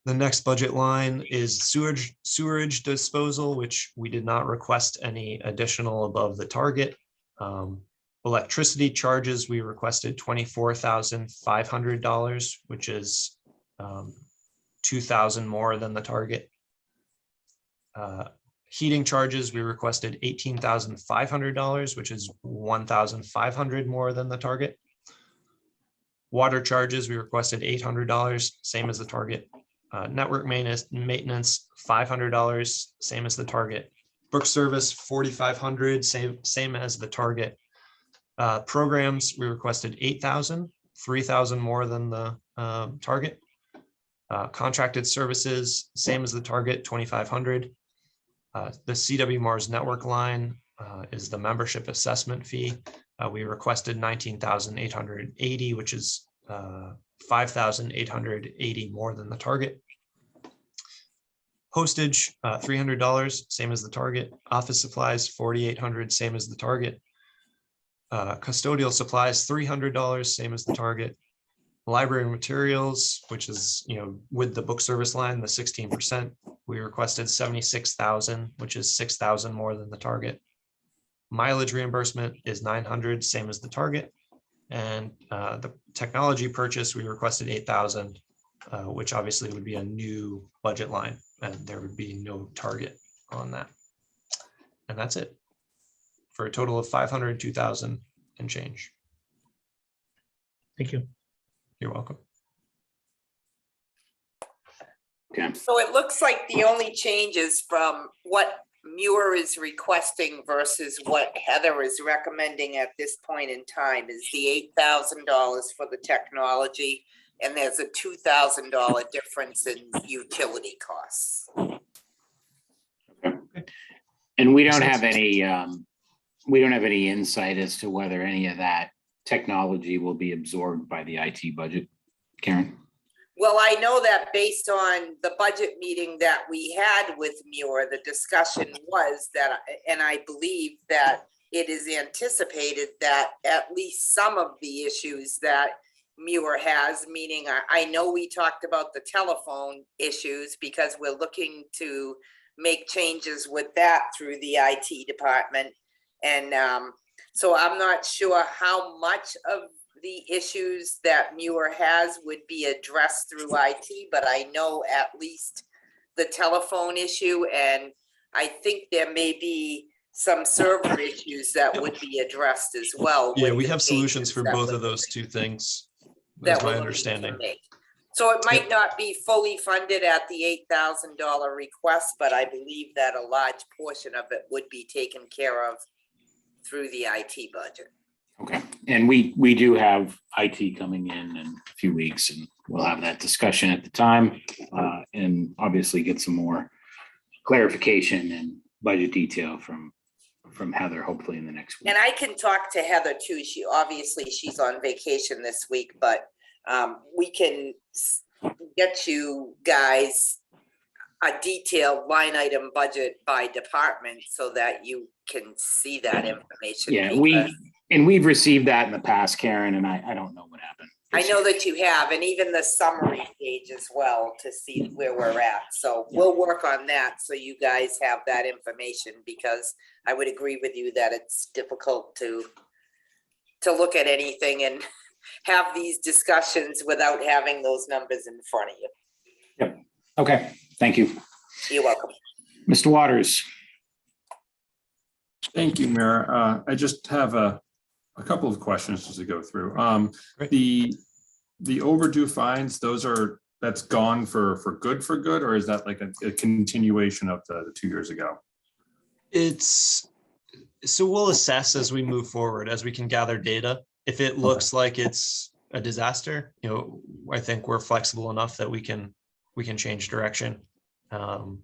The next budget line is sewerage disposal, which we did not request any additional above the target. Electricity charges, we requested $24,500, which is $2,000 more than the target. Heating charges, we requested $18,500, which is $1,500 more than the target. Water charges, we requested $800, same as the target. Network maintenance $500, same as the target. Book service $4,500, same as the target. Programs, we requested 8,000, 3,000 more than the target. Contracted services, same as the target, 2,500. The CW Mars network line is the membership assessment fee. We requested 19,880, which is 5,880 more than the target. Postage, $300, same as the target. Office supplies, 4,800, same as the target. Custodial supplies, $300, same as the target. Library materials, which is, with the book service line, the 16%, we requested 76,000, which is 6,000 more than the target. Mileage reimbursement is 900, same as the target. And the technology purchase, we requested 8,000, which obviously would be a new budget line, and there would be no target on that. And that's it, for a total of 502,000 and change. Thank you. You're welcome. Okay. So it looks like the only changes from what Muir is requesting versus what Heather is recommending at this point in time is the $8,000 for the technology, and there's a $2,000 difference in utility costs. And we don't have any insight as to whether any of that technology will be absorbed by the IT budget, Karen? Well, I know that based on the budget meeting that we had with Muir, the discussion was that, and I believe that it is anticipated that at least some of the issues that Muir has, meaning I know we talked about the telephone issues because we're looking to make changes with that through the IT department. And so I'm not sure how much of the issues that Muir has would be addressed through IT, but I know at least the telephone issue, and I think there may be some server issues that would be addressed as well. Yeah, we have solutions for both of those two things. That's my understanding. So it might not be fully funded at the $8,000 request, but I believe that a large portion of it would be taken care of through the IT budget. Okay, and we do have IT coming in a few weeks, and we'll have that discussion at the time, and obviously get some more clarification and budget detail from Heather, hopefully in the next week. And I can talk to Heather too. She's on vacation this week, but we can get you guys a detailed line item budget by department so that you can see that information. Yeah, we've received that in the past, Karen, and I don't know what happened. I know that you have, and even the summary page as well to see where we're at. So we'll work on that so you guys have that information, because I would agree with you that it's difficult to look at anything and have these discussions without having those numbers in front of you. Yep. Okay, thank you. You're welcome. Mr. Waters. Thank you, Mayor. I just have a couple of questions to go through. The overdue fines, that's gone for good, or is that like a continuation of the 2 years ago? So we'll assess as we move forward, as we can gather data. If it looks like it's a disaster, I think we're flexible enough that we can change direction. The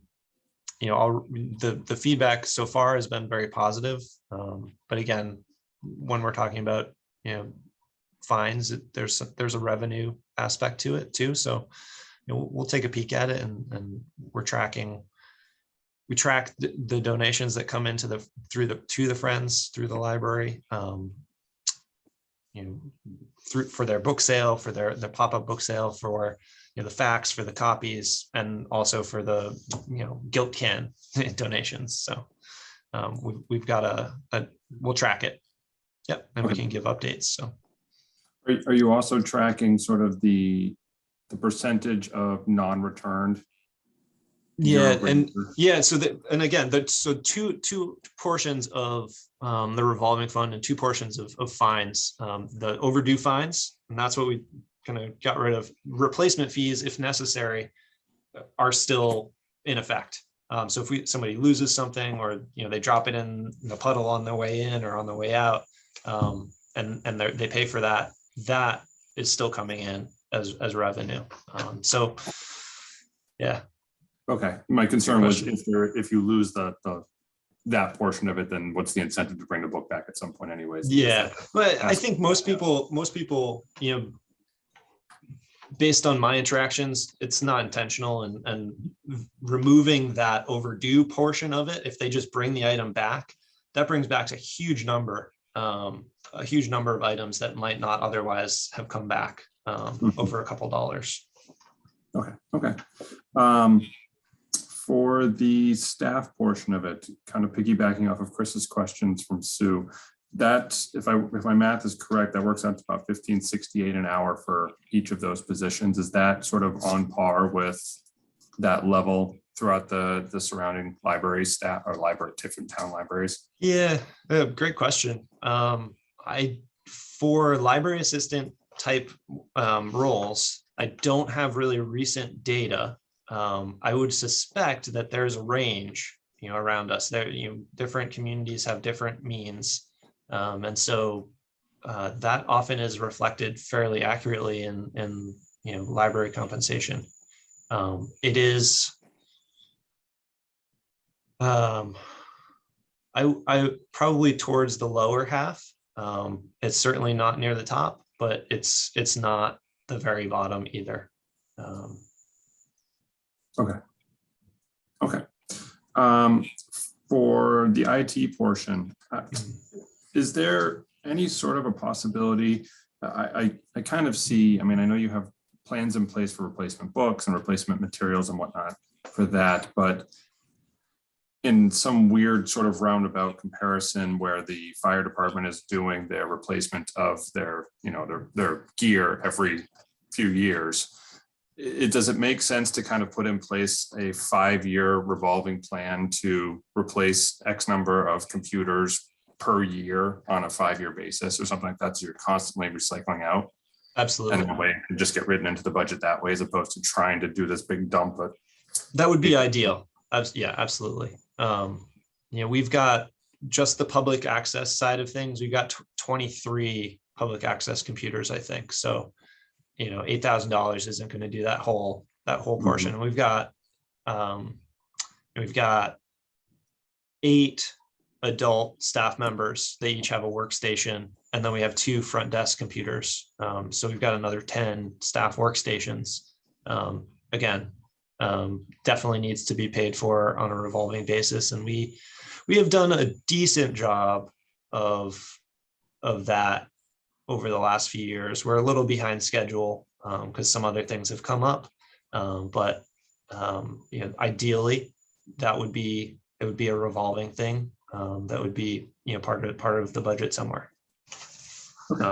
feedback so far has been very positive. But again, when we're talking about, fines, there's a revenue aspect to it too. So we'll take a peek at it, and we track the donations that come into to the Friends through the library, for their book sale, for their pop-up book sale, for the facts, for the copies, and also for the guilt can donations. So we've got we'll track it. Yep, and we can give updates. So Are you also tracking sort of the percentage of non-returned? Yeah, and yeah, so two portions of the revolving fund and two portions of fines. The overdue fines, and that's what we kind of got rid of. Replacement fees, if necessary, are still in effect. So if somebody loses something, or they drop it in the puddle on their way in or on the way out, and they pay for that, that is still coming in as revenue. So yeah. Okay, my concern was if you lose that portion of it, then what's the incentive to bring the book back at some point anyways? Yeah, but I think most people, based on my interactions, it's not intentional, and removing that overdue portion of it, if they just bring the item back, that brings back a huge number of items that might not otherwise have come back over a couple dollars. Okay. For the staff portion of it, kind of piggybacking off of Chris's questions from Sue, that if my math is correct, that works out to about $15.68 an hour for each of those positions. Is that sort of on par with that level throughout the surrounding library staff or different town libraries? Yeah, great question. For library assistant type roles, I don't have really recent data. I would suspect that there's a range, around us. There, different communities have different means, and so that often is reflected fairly accurately in library compensation. It is. I probably towards the lower half. It's certainly not near the top, but it's not the very bottom either. Okay. For the IT portion, is there any sort of a possibility? I kind of see, I know you have plans in place for replacement books and replacement materials and whatnot for that, but in some weird sort of roundabout comparison where the fire department is doing their replacement of their gear every few years, does it make sense to kind of put in place a 5-year revolving plan to replace X number of computers per year on a 5-year basis or something like that, so you're constantly recycling out? Absolutely. And in a way, and just get written into the budget that way, as opposed to trying to do this big dump. But that would be ideal. Yeah, absolutely. We've got just the public access side of things. We've got 23 public access computers, I think. So, $8,000 isn't going to do that whole portion. And we've got 8 adult staff members. They each have a workstation, and then we have 2 front desk computers. So we've got another 10 staff workstations. Again, definitely needs to be paid for on a revolving basis, and we have done a decent job of that over the last few years. We're a little behind schedule because some other things have come up, but ideally it would be a revolving thing that would be part of the budget somewhere.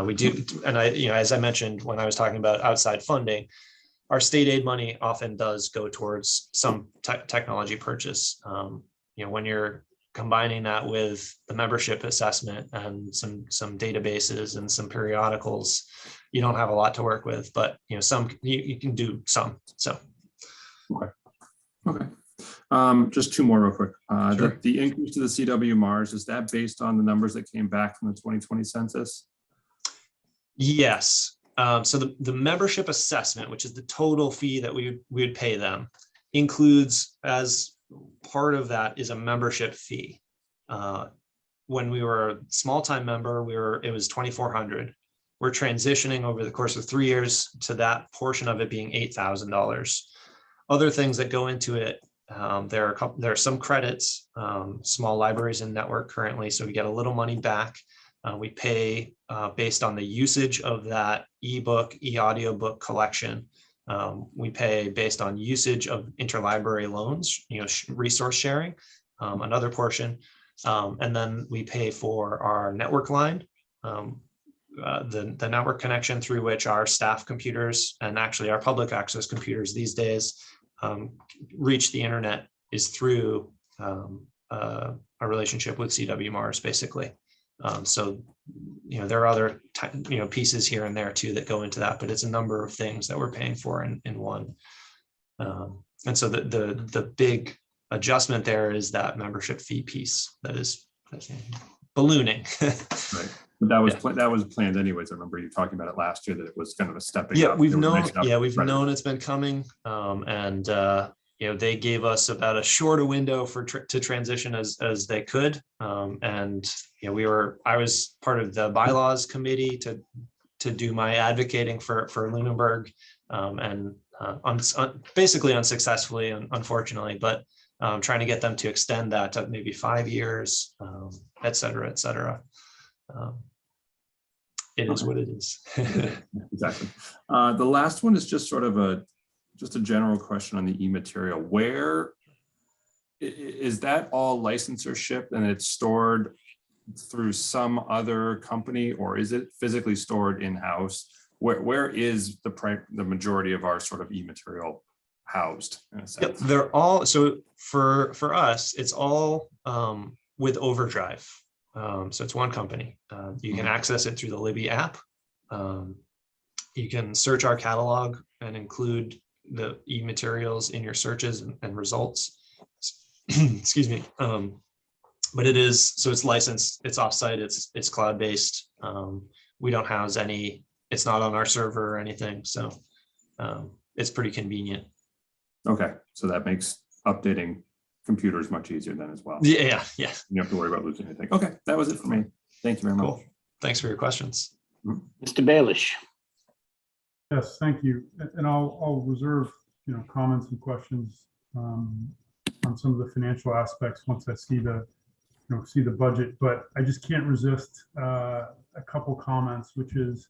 We do, and as I mentioned when I was talking about outside funding, our state aid money often does go towards some technology purchase. When you're combining that with the membership assessment and some databases and some periodicals, you don't have a lot to work with, but some you can do some. So okay. Just 2 more real quick. Sure. The increase to the CW Mars, is that based on the numbers that came back from the 2020 census? Yes. So the membership assessment, which is the total fee that we would pay them, includes, as part of that, is a membership fee. When we were a small time member, it was $2,400. 2,400. And when we were a large time member, it was $5,000. So the we're transitioning over the course of 3 years to that portion of it being $8,000. Other things that go into it, there are some credits, small libraries in network currently, so we get a little money back. We pay based on the usage of that ebook, e-audiobook collection. We pay based on usage of interlibrary loans, resource sharing, another portion. And then we pay for our network line, the network connection through which our staff computers and actually our public access computers these days reach the internet is through a relationship with CW Mars, basically. So, there are other, pieces here and there too that go into that, but it's a number of things that we're paying for in one. And so the big adjustment there is that membership fee piece that is ballooning. Right. But that was planned anyways. I remember you talking about it last year, that it was kind of a stepping Yeah, up. we've There was known, nice enough we've credit. known it's been coming. And they gave us about a shorter window to transition as they could. And I was part of the bylaws committee to do my advocating for Lunenburg, and basically unsuccessfully, unfortunately, but trying to get them to extend that to maybe 5 years, et cetera, et cetera. It is what it is. Exactly. The last one is just sort of a general question on the e-material. Where is that all licensorship and it's stored through some other company, or is it physically stored in-house? Where is the majority of our sort of e-material housed, in a sense? Yep, they're all, so for us, it's all with Overdrive. So it's one company. You can access it through the Libby app. You can search our catalog and include the e-materials in your searches and results. Excuse me. But it is, so it's licensed, it's offsite, it's cloud-based. We don't house any, it's not on our server or anything. So it's pretty convenient. Okay, so that makes updating computers much easier then as well. Yeah. You don't have to worry about losing anything. Okay, that was it for me. Thank you very much. Cool. Thanks for your questions. Mr. Baelish. Yes, thank you. And I'll reserve, comments and questions on some of the financial aspects once I see the budget. But I just can't resist a couple comments, which is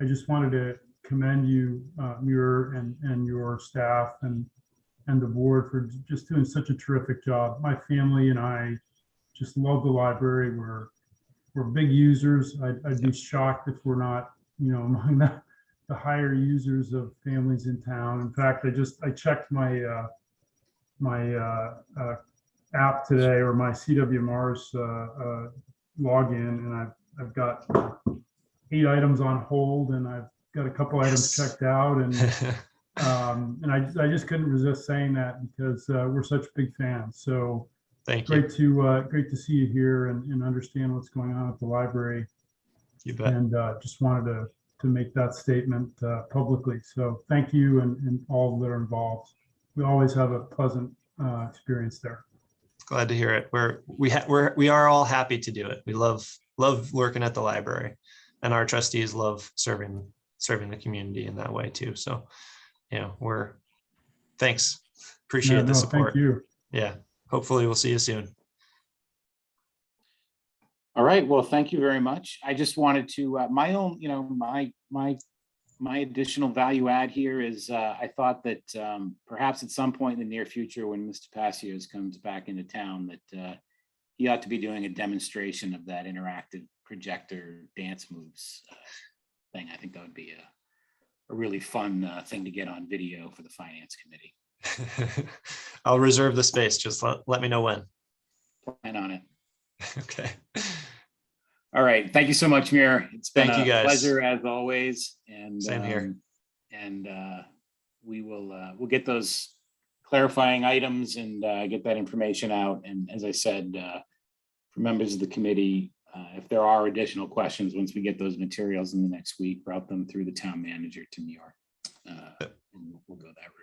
I just wanted to commend you, Muir, and your staff and the board for just doing such a terrific job. My family and I just love the library. We're big users. I'd be shocked if we're not, among the higher users of families in town. In fact, I checked my app today, or my CW Mars login, and I've got 8 items on hold, and I've got a couple items checked out, and I just couldn't resist saying that because we're such big fans. So Thank you. Great to see you here and understand what's going on at the library. You bet. And just wanted to make that statement publicly. So thank you and all that are involved. We always have a pleasant experience there. Glad to hear it. We are all happy to do it. We love working at the library, and our trustees love serving the community in that way too. So, thanks. Appreciate the support. Thank you. Yeah. Hopefully we'll see you soon. All right, well, thank you very much. I just wanted to, my own, my additional value add here is I thought that perhaps at some point in the near future, when Mr. Passios comes back into town, that he ought to be doing a demonstration of that interactive projector dance moves thing. I think that would be a really fun thing to get on video for the Finance Committee. I'll reserve the space. Just let me know when. Plan on it. Okay. All right. Thank you so much, Muir. It's been Thank you, guys. a pleasure as always. And Same here. And we'll get those clarifying items and get that information out. And as I said, for members of the committee, if there are additional questions, once we get those materials in the next week, route them through the town manager to Muir. And we'll go that route.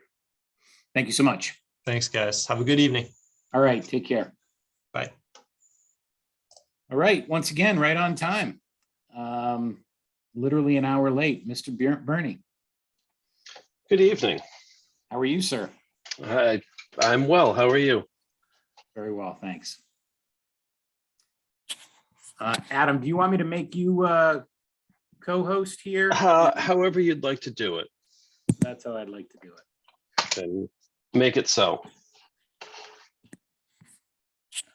Thank you so much. Thanks, guys. Have a good evening. All right. Take care. Bye. All right. Once again, right on time. literally an hour late. Mr. Bernie, Good evening. how are you, sir? I'm well. How are you? Very well, thanks. Adam, do you want me to make you co-host here? However you'd like to do it, That's how I'd like to do it. then make it so.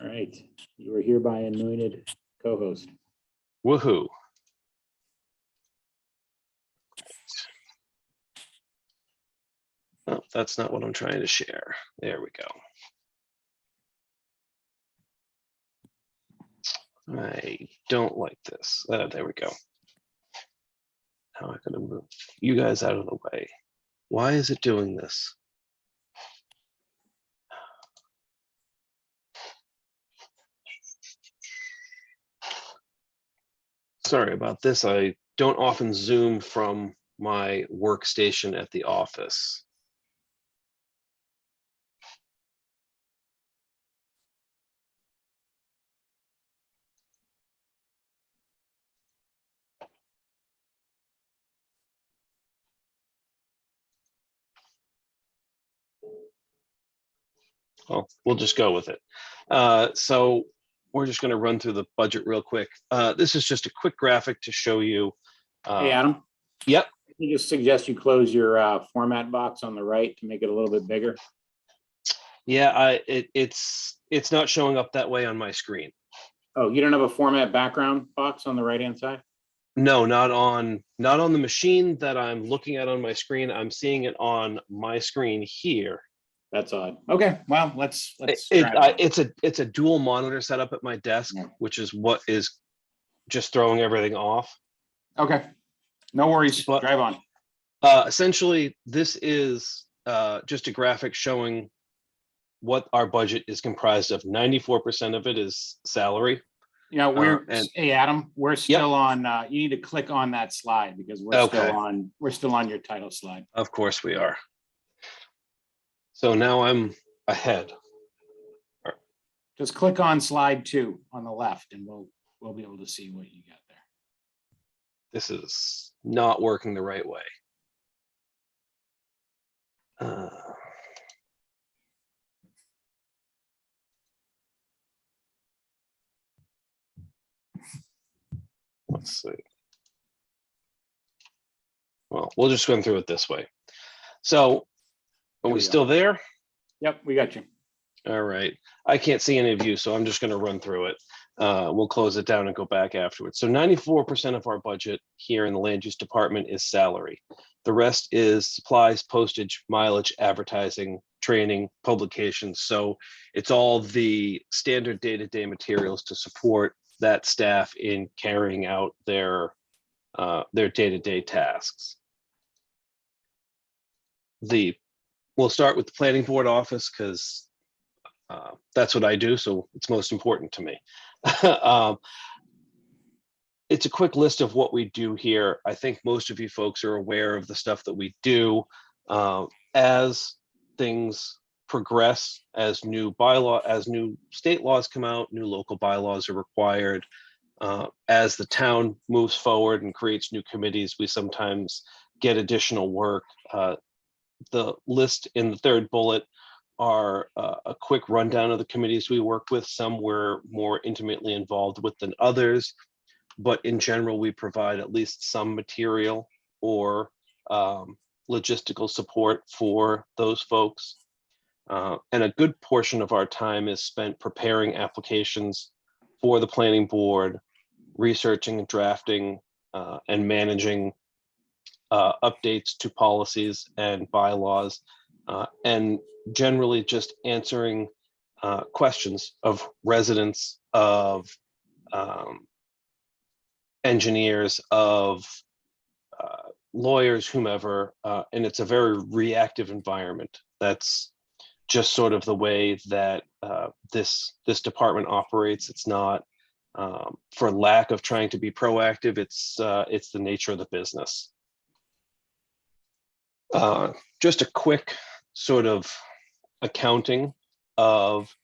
All right, you are hereby anointed co-host. Woohoo. Oh, that's not what I'm trying to share. There we go. I don't like this. There we go. How am I going to move you guys out of the way? Why is it doing this? Sorry about this. I don't often Zoom from my workstation at the office. Well, we'll just go with it. So we're just going to run through the budget real quick. This is just a quick graphic to show you. Hey, Adam. Yep. I just suggest you close your format box on the right to make it a little bit bigger. Yeah, it's not showing up that way on my screen. Oh, you don't have a format background box on the right-hand side? No, not on the machine that I'm looking at on my screen. I'm seeing it on my screen here. That's odd. Okay, well, let's. It's a dual monitor setup at my desk, Yeah. which is what is just throwing everything off. Okay, no worries. But- Drive on. Essentially, this is just a graphic showing what our budget is comprised of. 94% of it is salary. Yeah, we're, and- hey, Adam, we're still on, you need to click on that slide because we're Okay. still on your title slide. Of course we are. So now I'm ahead. Just click on slide 2 on the left and we'll be able to see what you got there. This is not working the right way. Let's see. Well, we'll just run through it this way. So, are There we we go. still there? Yep, we got you. All right. I can't see any of you, so I'm just going to run through it. We'll close it down and go back afterwards. So 94% of our budget here in the land use department is salary. The rest is supplies, postage, mileage, advertising, training, publications. So it's all the standard day-to-day materials to support that staff in carrying out their day-to-day tasks. We'll start with the planning board office because that's what I do, so it's most important to me. It's a quick list of what we do here. I think most of you folks are aware of the stuff that we do. As things progress, as new state laws come out, new local bylaws are required. As the town moves forward and creates new committees, we sometimes get additional work. The list in the third bullet are a quick rundown of the committees we work with. Some we're more intimately involved with than others, but in general, we provide at least some material or logistical support for those folks. And a good portion of our time is spent preparing applications for the planning board, researching and drafting and managing updates to policies and bylaws, and generally just answering questions of residents, of engineers, of lawyers, whomever, and it's a very reactive environment. That's just sort of the way that this department operates. It's not for lack of trying to be proactive. It's the nature of the business. Just a quick sort of accounting of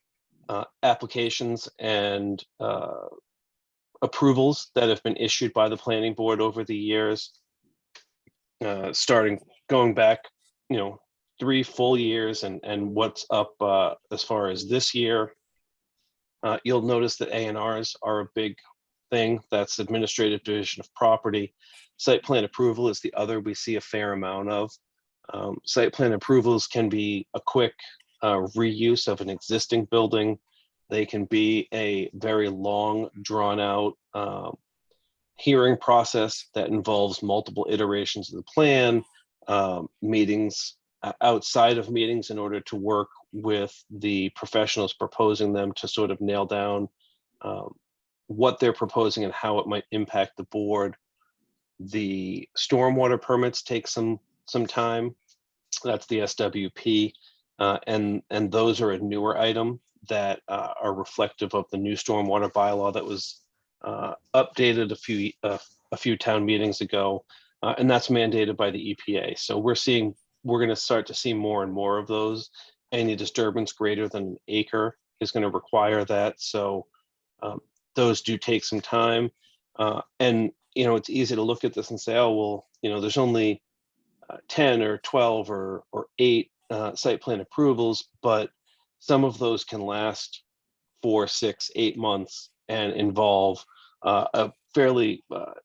applications and approvals that have been issued by the planning board over the years, going back, 3 full years and what's up as far as this year. You'll notice that A&Rs are a big thing. That's administrative division of property. Site plan approval is the other we see a fair amount of. Site plan approvals can be a quick reuse of an existing building. They can be a very long, drawn out hearing process that involves multiple iterations of the plan, meetings outside of meetings in order to work with the professionals proposing them to sort of nail down what they're proposing and how it might impact the board. The stormwater permits take some time. That's the SWP, and those are a newer item that are reflective of the new stormwater bylaw that was updated a few town meetings ago, and that's mandated by the EPA. So we're going to start to see more and more of those. Any disturbance greater than an acre is going to require that. So those do take some time, and it's easy to look at this and say, oh well, there's only 10 or 12 or 8 site plan approvals, but some of those can last 4, 6, 8 months and involve a fairly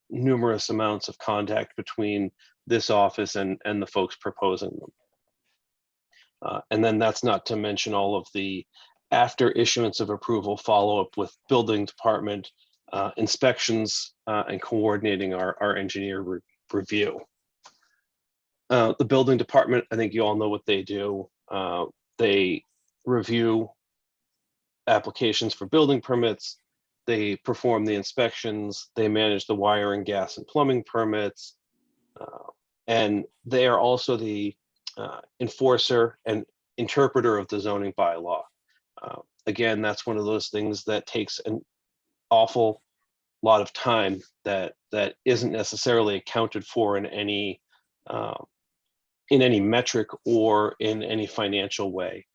numerous amounts of contact between this office and the folks proposing them. And then that's not to mention all of the after issuance of approval follow-up with building department inspections and coordinating our engineer review. The building department, I think you all know what they do. They review applications for building permits. They perform the inspections. They manage the wiring, gas, and plumbing permits. And they are also the enforcer and interpreter of the zoning bylaw. Again, that's one of those things that takes an awful lot of time that isn't necessarily accounted for in any metric or in any financial way.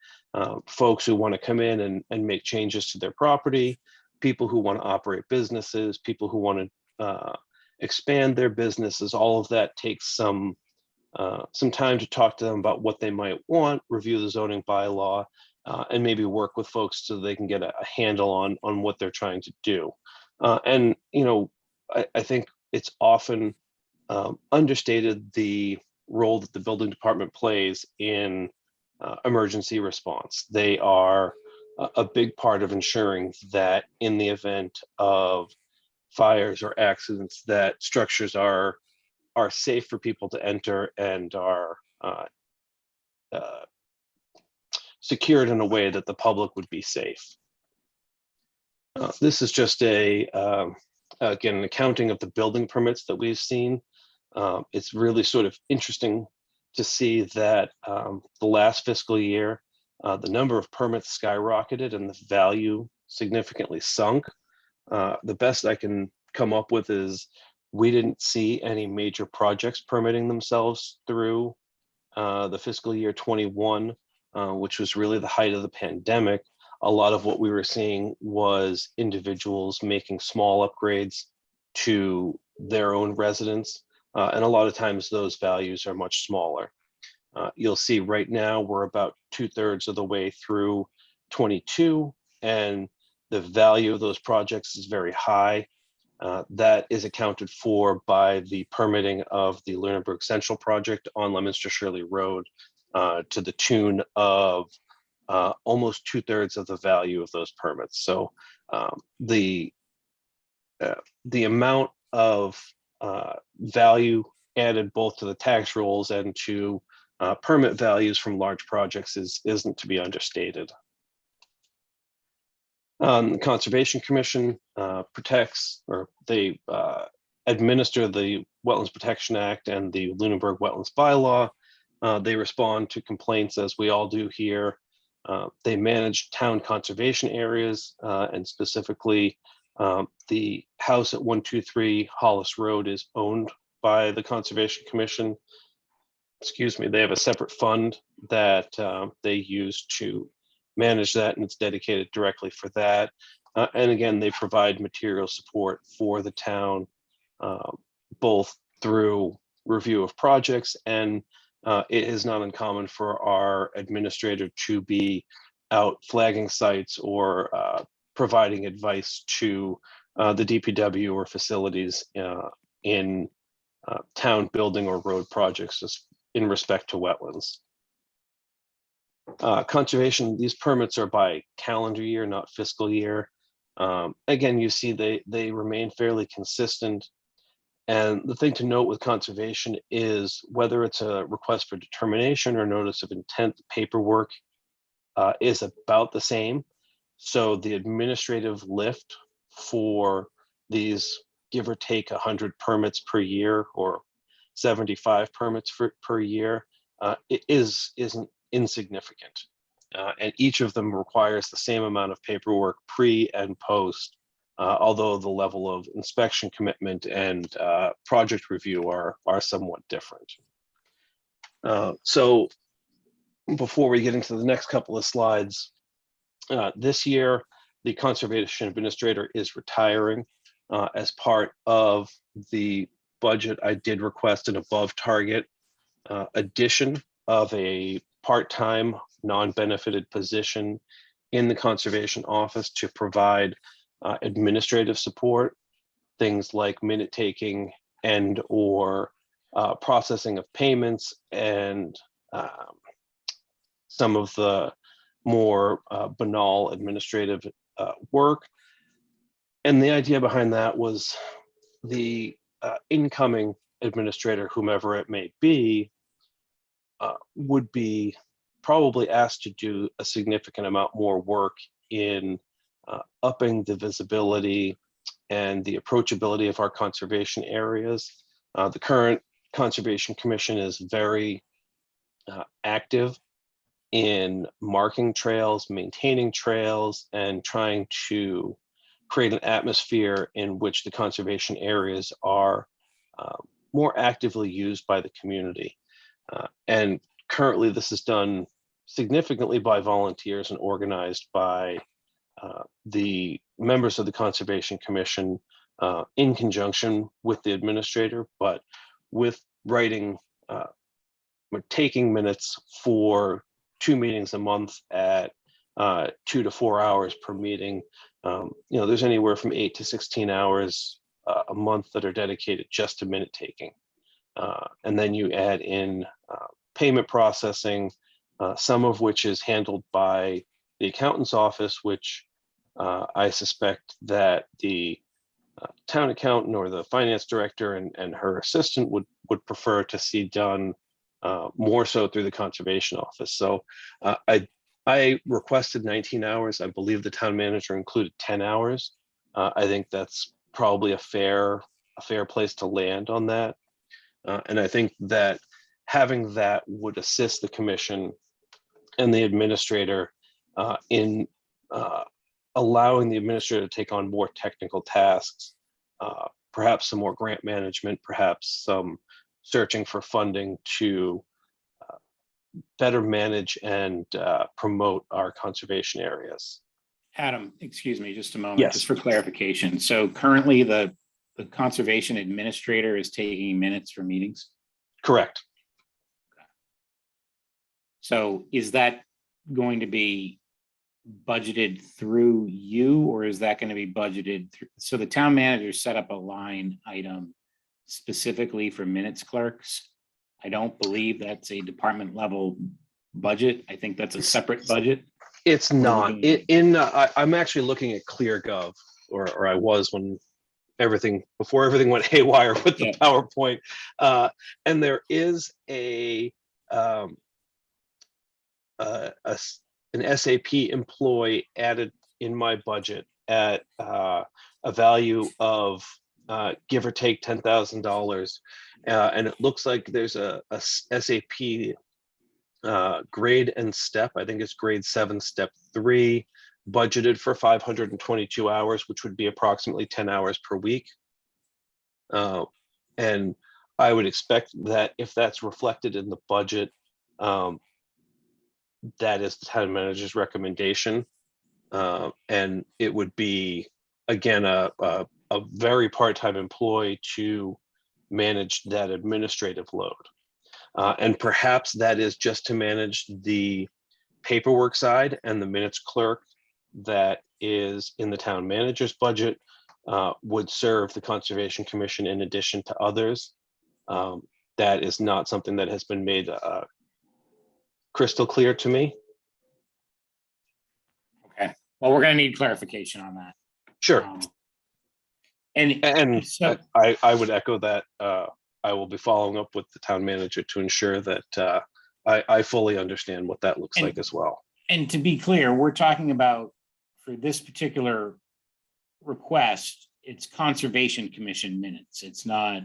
Folks who want to come in and make changes to their property, people who want to operate businesses, people who want to expand their businesses, all of that takes some time to talk to them about what they might want, review the zoning bylaw, and maybe work with folks so they can get a handle on what they're trying to do. And I think it's often understated the role that the building department plays in emergency response. They are a big part of ensuring that in the event of fires or accidents, that structures are safe for people to enter and are secured in a way that the public would be safe. This is just again, an accounting of the building permits that we've seen. It's really sort of interesting to see that the last fiscal year, the number of permits skyrocketed and the value significantly sunk. The best I can come up with is we didn't see any major projects permitting themselves through the fiscal year 21, which was really the height of the pandemic. A lot of what we were seeing was individuals making small upgrades to their own residence. And a lot of times those values are much smaller. You'll see right now we're about 2/3 of the way through 22, and the value of those projects is very high. That is accounted for by the permitting of the Lunenburg Central project on Leominster Shirley Road to the tune of almost 2/3 of the value of those permits. So the amount of value added both to the tax rolls and to permit values from large projects isn't to be understated. The Conservation Commission protects, or they administer the Wetlands Protection Act and the Lunenburg Wetlands Bylaw. They respond to complaints as we all do here. They manage town conservation areas, and specifically the house at 123 Hollis Road is owned by the Conservation Commission. Excuse me, they have a separate fund that they use to manage that, and it's dedicated directly for that. And again, they provide material support for the town, both through review of projects, and it is not uncommon for our administrator to be out flagging sites or providing advice to the DPW or facilities in town building or road projects, just in respect to wetlands. Conservation, these permits are by calendar year, not fiscal year. Again, you see they remain fairly consistent. And the thing to note with conservation is whether it's a request for determination or notice of intent, the paperwork is about the same. So the administrative lift for these, give or take 100 permits per year or 75 permits per year, it isn't insignificant. And each of them requires the same amount of paperwork pre and post, although the level of inspection commitment and project review are somewhat different. So before we get into the next couple of slides, this year, the Conservation Administrator is retiring. As part of the budget, I did request an above target addition of a part-time non-benefited position in the Conservation Office to provide administrative support, things like minute taking and or processing of payments and some of the more banal administrative work. And the idea behind that was the incoming administrator, whomever it may be, would be probably asked to do a significant amount more work in upping the visibility and the approachability of our conservation areas. The current Conservation Commission is very active in marking trails, maintaining trails, and trying to create an atmosphere in which the conservation areas are more actively used by the community. And currently this is done significantly by volunteers and organized by the members of the Conservation Commission in conjunction with the administrator, but with writing, taking minutes for 2 meetings a month at 2 to 4 hours per meeting. There's anywhere from 8 to 16 hours a month that are dedicated just to minute taking. And then you add in payment processing, some of which is handled by the accountant's office, which I suspect that the town accountant or the finance director and her assistant would prefer to see done more so through the conservation office. So I requested 19 hours. I believe the town manager included 10 hours. I think that's probably a fair place to land on that. And I think that having that would assist the commission and the administrator in allowing the administrator to take on more technical tasks, perhaps some more grant management, perhaps some searching for funding to better manage and promote our conservation areas. Adam, excuse me, just a moment, Yes. just for clarification. So currently the conservation administrator is taking minutes for meetings. Correct. So is that going to be budgeted through you, or is that going to be budgeted through? So the town manager set up a line item specifically for minutes clerks. I don't believe that's a department level budget. I think that's a separate budget. It's not. I'm actually looking at ClearGov, or I was when before everything went haywire with the PowerPoint. And there is an SAP employee added in my budget at a value of give or take $10,000. And it looks like there's a SAP grade and step. I think it's grade 7, step 3, budgeted for 522 hours, which would be approximately 10 hours per week. And I would expect that if that's reflected in the budget, that is the town manager's recommendation. And it would be, again, a very part-time employee to manage that administrative load. And perhaps that is just to manage the paperwork side, and the minutes clerk that is in the town manager's budget would serve the Conservation Commission in addition to others. That is not something that has been made crystal clear to me. Okay, well, we're gonna need clarification on that. Sure. And so, I would echo that. I will be following up with the town manager to ensure that I fully understand what that looks like as well. and to be clear, we're talking about, for this particular request, it's Conservation Commission minutes. It's not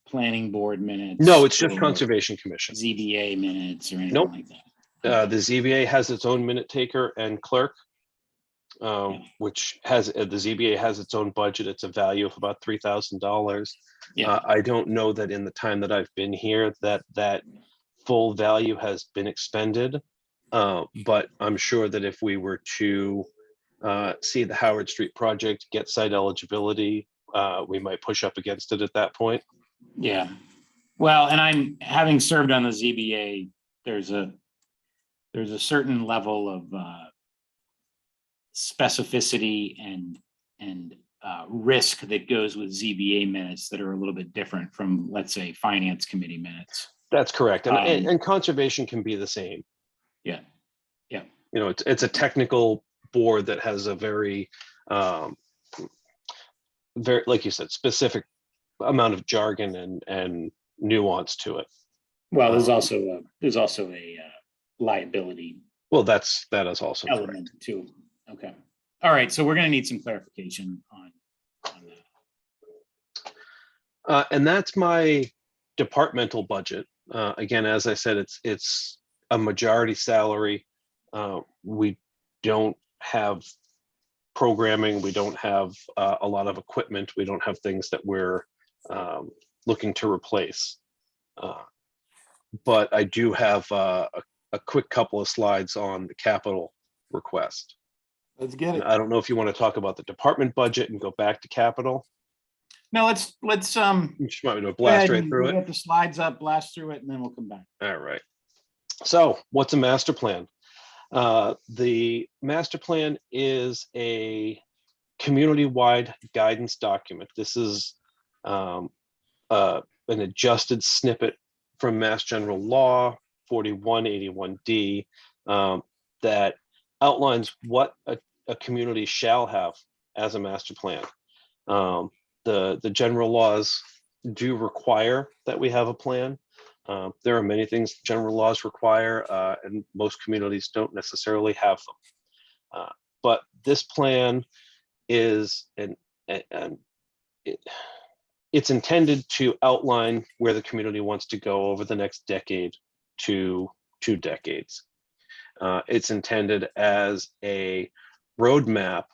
planning board minutes. No, it's just or Conservation Commission. ZBA minutes or anything Nope. like that. The ZBA has its own minute taker and clerk, which has, the ZBA has its own budget. It's a value of about $3,000. Yeah. I don't know that in the time that I've been here that full value has been expended. But I'm sure that if we were to see the Howard Street project get site eligibility, we might push up against it at that point. Yeah. Well, and I'm, having served on the ZBA, there's a certain level of specificity and risk that goes with ZBA minutes that are a little bit different from, let's say, Finance Committee minutes. That's correct. And conservation can be the same. Yeah. Yeah. You know, it's a technical board that has a very, very, like you said, specific amount of jargon and nuance to it. Well, there's also a liability Well, that is also element too. Okay. All right. So we're going to need some clarification on that. And that's my departmental budget. Again, as I said, it's a majority salary. We don't have programming. We don't have a lot of equipment. We don't have things that we're looking to replace. But I do have a quick couple of slides on the capital request. Let's get it. I don't know if you want to talk about the department budget and go back to capital. No, let's You just want me to go blast ahead right and through it? get the slides up, blast through it, and then we'll come back. All right. So what's a master plan? The master plan is a community-wide guidance document. This is an adjusted snippet from Mass General Law 4181D that outlines what a community shall have as a master plan. The general laws do require that we have a plan. There are many things general laws require, and most communities don't necessarily have them. But this plan is it's intended to outline where the community wants to go over the next decade to 2 decades. It's intended as a roadmap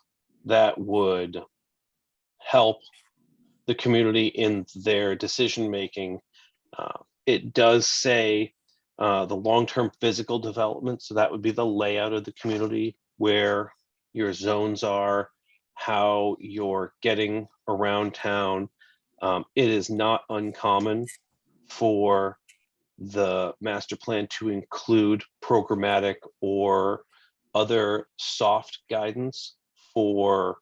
that would help the community in their decision making. It does say the long-term physical development, so that would be the layout of the community, where your zones are, how you're getting around town. It is not uncommon for the master plan to include programmatic or other soft guidance for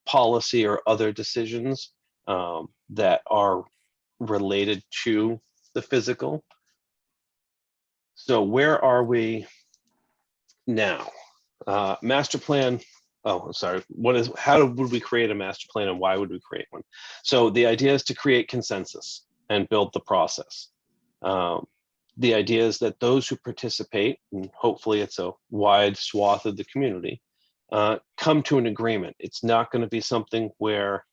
policy or other decisions that are related to the physical. So where are we now? Master plan. Oh, I'm sorry. How would we create a master plan, and why would we create one? So the idea is to create consensus and build the process. The idea is that those who participate, and hopefully it's a wide swath of the community, come to an agreement. It's not going to be something where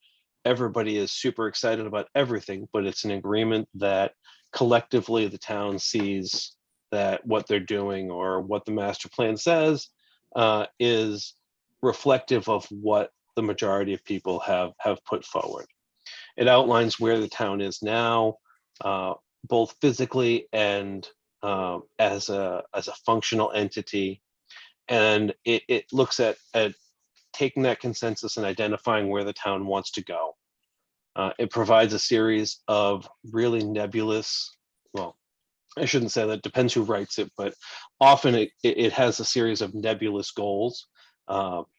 everybody is super excited about everything, but it's an agreement that collectively the town sees that what they're doing or what the master plan says is reflective of what the majority of people have put forward. It outlines where the town is now, both physically and as a functional entity. And it looks at taking that consensus and identifying where the town wants to go. It provides a series of really nebulous, well, I shouldn't say that, depends who writes it, but often it has a series of nebulous goals.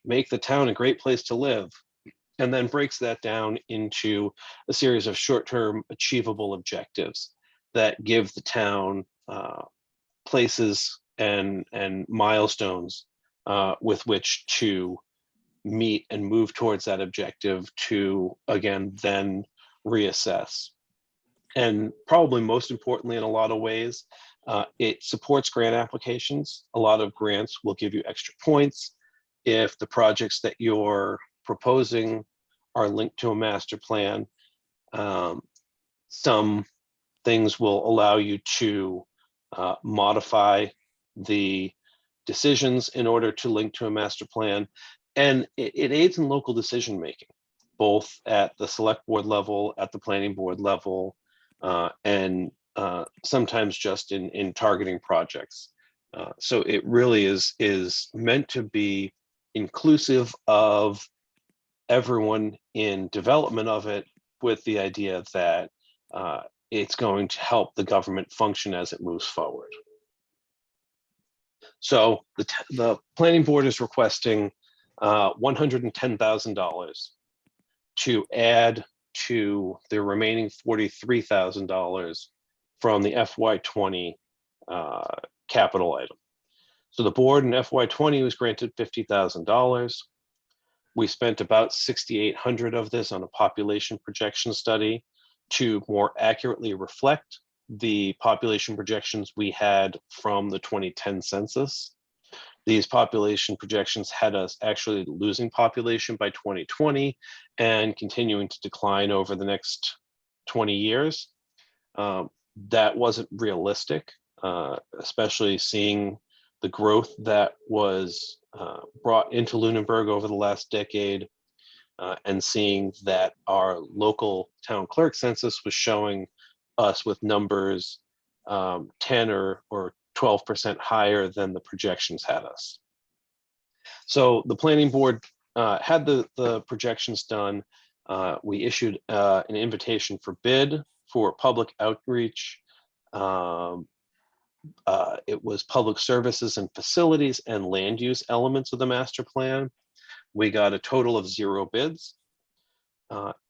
Make the town a great place to live, and then breaks that down into a series of short-term achievable objectives that give the town places and milestones with which to meet and move towards that objective to, again, then reassess. And probably most importantly, in a lot of ways, it supports grant applications. A lot of grants will give you extra points if the projects that you're proposing are linked to a master plan. Some things will allow you to modify the decisions in order to link to a master plan. And it aids in local decision making, both at the select board level, at the planning board level, and sometimes just in targeting projects. So it really is meant to be inclusive of everyone in development of it, with the idea that it's going to help the government function as it moves forward. So the planning board is requesting $110,000 to add to the remaining $43,000 from the FY20 capital item. So the board in FY20 was granted $50,000. We spent about $6,800 of this on a population projection study to more accurately reflect the population projections we had from the 2010 census. These population projections had us actually losing population by 2020 and continuing to decline over the next 20 years. That wasn't realistic, especially seeing the growth that was brought into Lunenburg over the last decade, and seeing that our local town clerk census was showing us with numbers 10 or 12% higher than the projections had us. So the planning board had the projections done. We issued an invitation for bid for public outreach. It was public services and facilities and land use elements of the master plan. We got a total of 0 bids.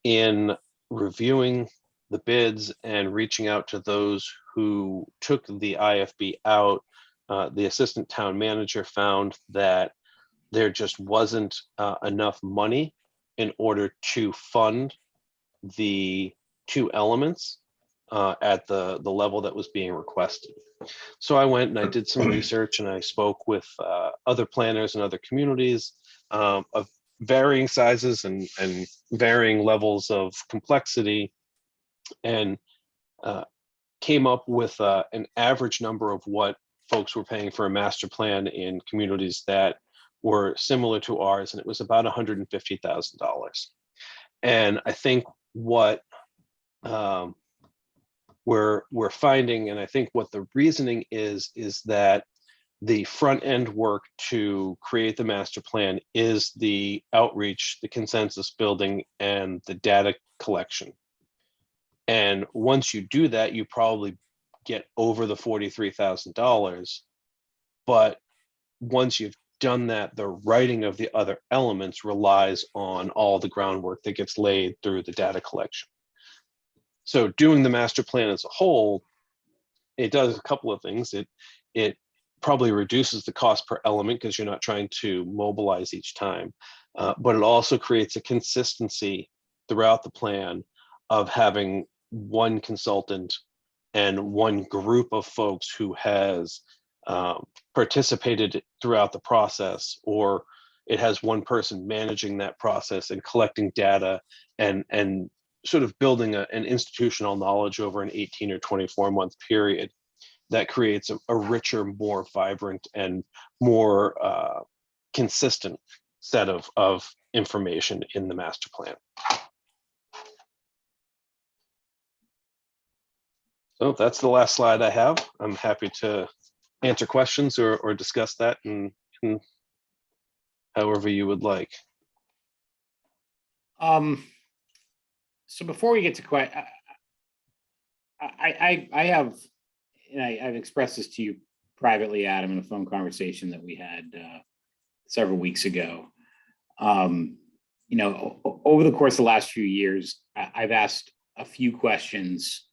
In reviewing the bids and reaching out to those who took the IFB out, the assistant town manager found that there just wasn't enough money in order to fund the 2 elements at the level that was being requested. So I went and I did some research, and I spoke with other planners and other communities of varying sizes and varying levels of complexity, and came up with an average number of what folks were paying for a master plan in communities that were similar to ours, and it was about $150,000. And I think what we're finding, and I think what the reasoning is that the front end work to create the master plan is the outreach, the consensus building, and the data collection. And once you do that, you probably get over the $43,000. But once you've done that, the writing of the other elements relies on all the groundwork that gets laid through the data collection. So doing the master plan as a whole, it does a couple of things. It probably reduces the cost per element because you're not trying to mobilize each time, but it also creates a consistency throughout the plan of having one consultant and one group of folks who has participated throughout the process, or it has one person managing that process and collecting data and sort of building an institutional knowledge over an 18 or 24 month period that creates a richer, more vibrant, and more consistent set of information in the master plan. So that's the last slide I have. I'm happy to answer questions or discuss that in in however you would like. So before we get to I have, and I've expressed this to you privately, Adam, in a phone conversation that we had several weeks ago. You know, over the course of the last few years, I've asked a few questions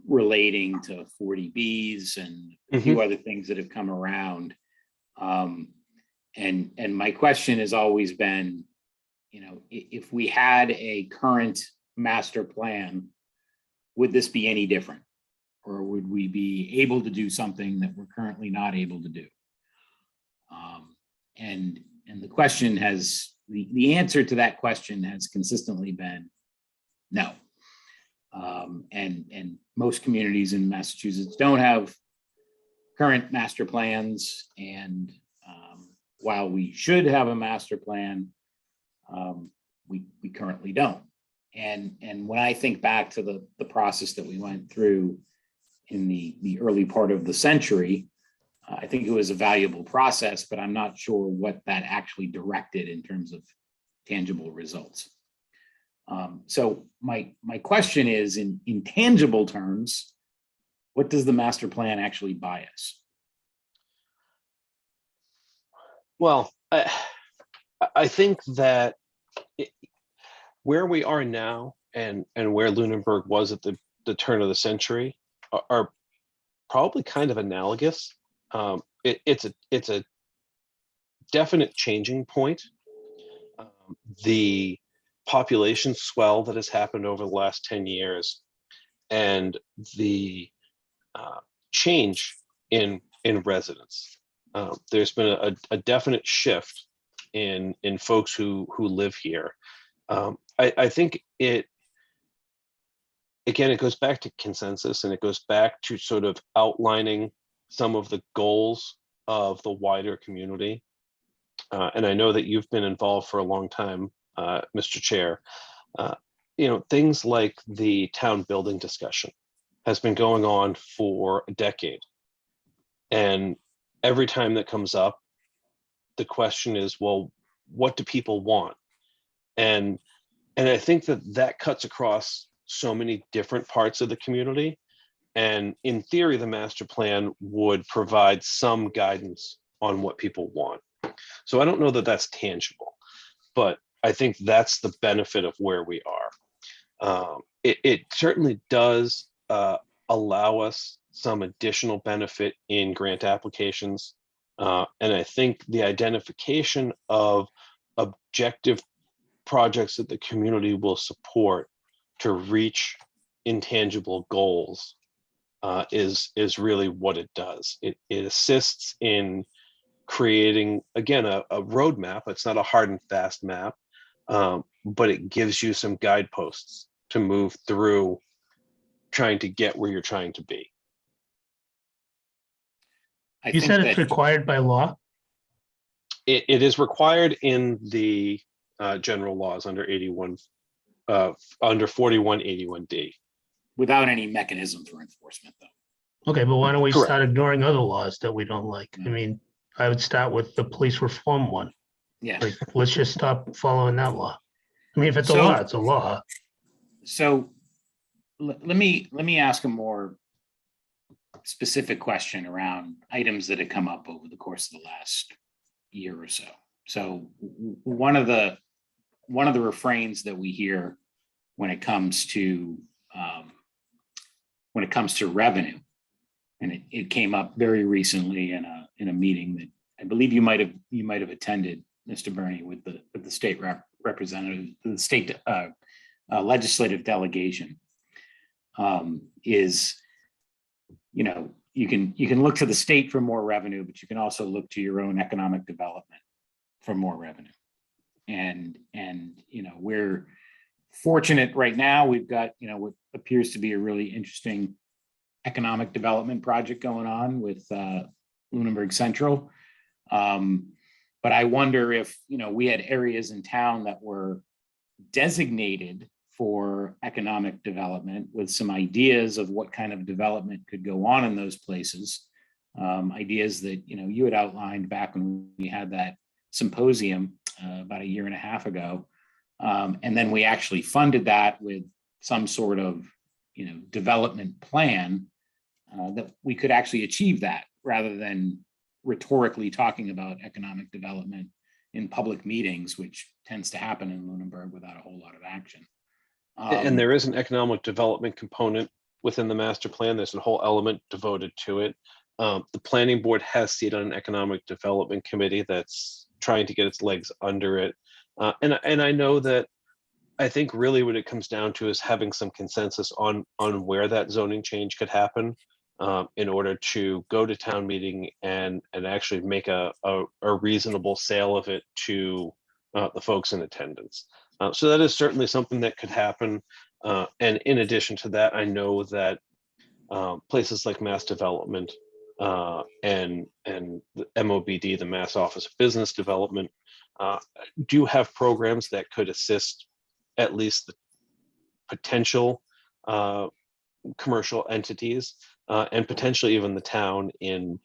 relating to 40Bs and a few other things that have come around. And my question has always been, you know, if we had a current master plan, would this be any different? Or would we be able to do something that we're currently not able to do? And the question has, the answer to that question has consistently been no. And most communities in Massachusetts don't have current master plans. And while we should have a master plan, we currently don't. And when I think back to the process that we went through in the early part of the century, I think it was a valuable process, but I'm not sure what that actually directed in terms of tangible results. So my question is, in tangible terms, what does the master plan actually buy us? Well, I think that where we are now and where Lunenburg was at the turn of the century are probably kind of analogous. It's a definite changing point. The population swell that has happened over the last 10 years and the change in residents. There's been a definite shift in folks who live here. I think it goes back to consensus, and it goes back to sort of outlining some of the goals of the wider community. And I know that you've been involved for a long time, Mr. Chair. You know, things like the town building discussion has been going on for a decade. And every time that comes up, the question is, well, what do people want? And I think that cuts across so many different parts of the community. And in theory, the master plan would provide some guidance on what people want. So I don't know that that's tangible, but I think that's the benefit of where we are. It certainly does allow us some additional benefit in grant applications. And I think the identification of objective projects that the community will support to reach intangible goals is really what it does. It assists in creating, again, a roadmap. It's not a hard and fast map, but it gives you some guideposts to move through trying to get where you're trying to be. You said it's required by law? It is required in the general laws under 81, under 4181D. Without any mechanism for enforcement, though. Okay, but why don't we Correct. start ignoring other laws that we don't like? I mean, I would start with the police reform one. Yeah. Like, let's just stop following that law. I mean, if it's a So- law, it's a law. So let me ask a more specific question around items that have come up over the course of the last year or so. So one of the refrains that we hear when it comes to revenue, and it came up very recently in a meeting that I believe you might have attended, Mr. Bernie, with the state representative, the state legislative delegation, is, you know, you can look to the state for more revenue, but you can also look to your own economic development for more revenue. And you know, we're fortunate right now. We've got, you know, what appears to be a really interesting economic development project going on with Lunenburg Central. But I wonder if, you know, we had areas in town that were designated for economic development with some ideas of what kind of development could go on in those places. ideas that, you had outlined back when we had that symposium about a year and a half ago. And then we actually funded that with some sort of, development plan that we could actually achieve that rather than rhetorically talking about economic development in public meetings, which tends to happen in Lunenburg without a whole lot of action. And there is an economic development component within the master plan. There's a whole element devoted to it. The planning board has seated on an economic development committee that's trying to get its legs under it. And I know that I think really what it comes down to is having some consensus on where that zoning change could happen in order to go to town meeting and actually make a reasonable sale of it to the folks in attendance. So that is certainly something that could happen. And in addition to that, I know that places like Mass Development and the MOBD, the Mass Office of Business Development, do have programs that could assist at least the potential commercial entities and potentially even the town in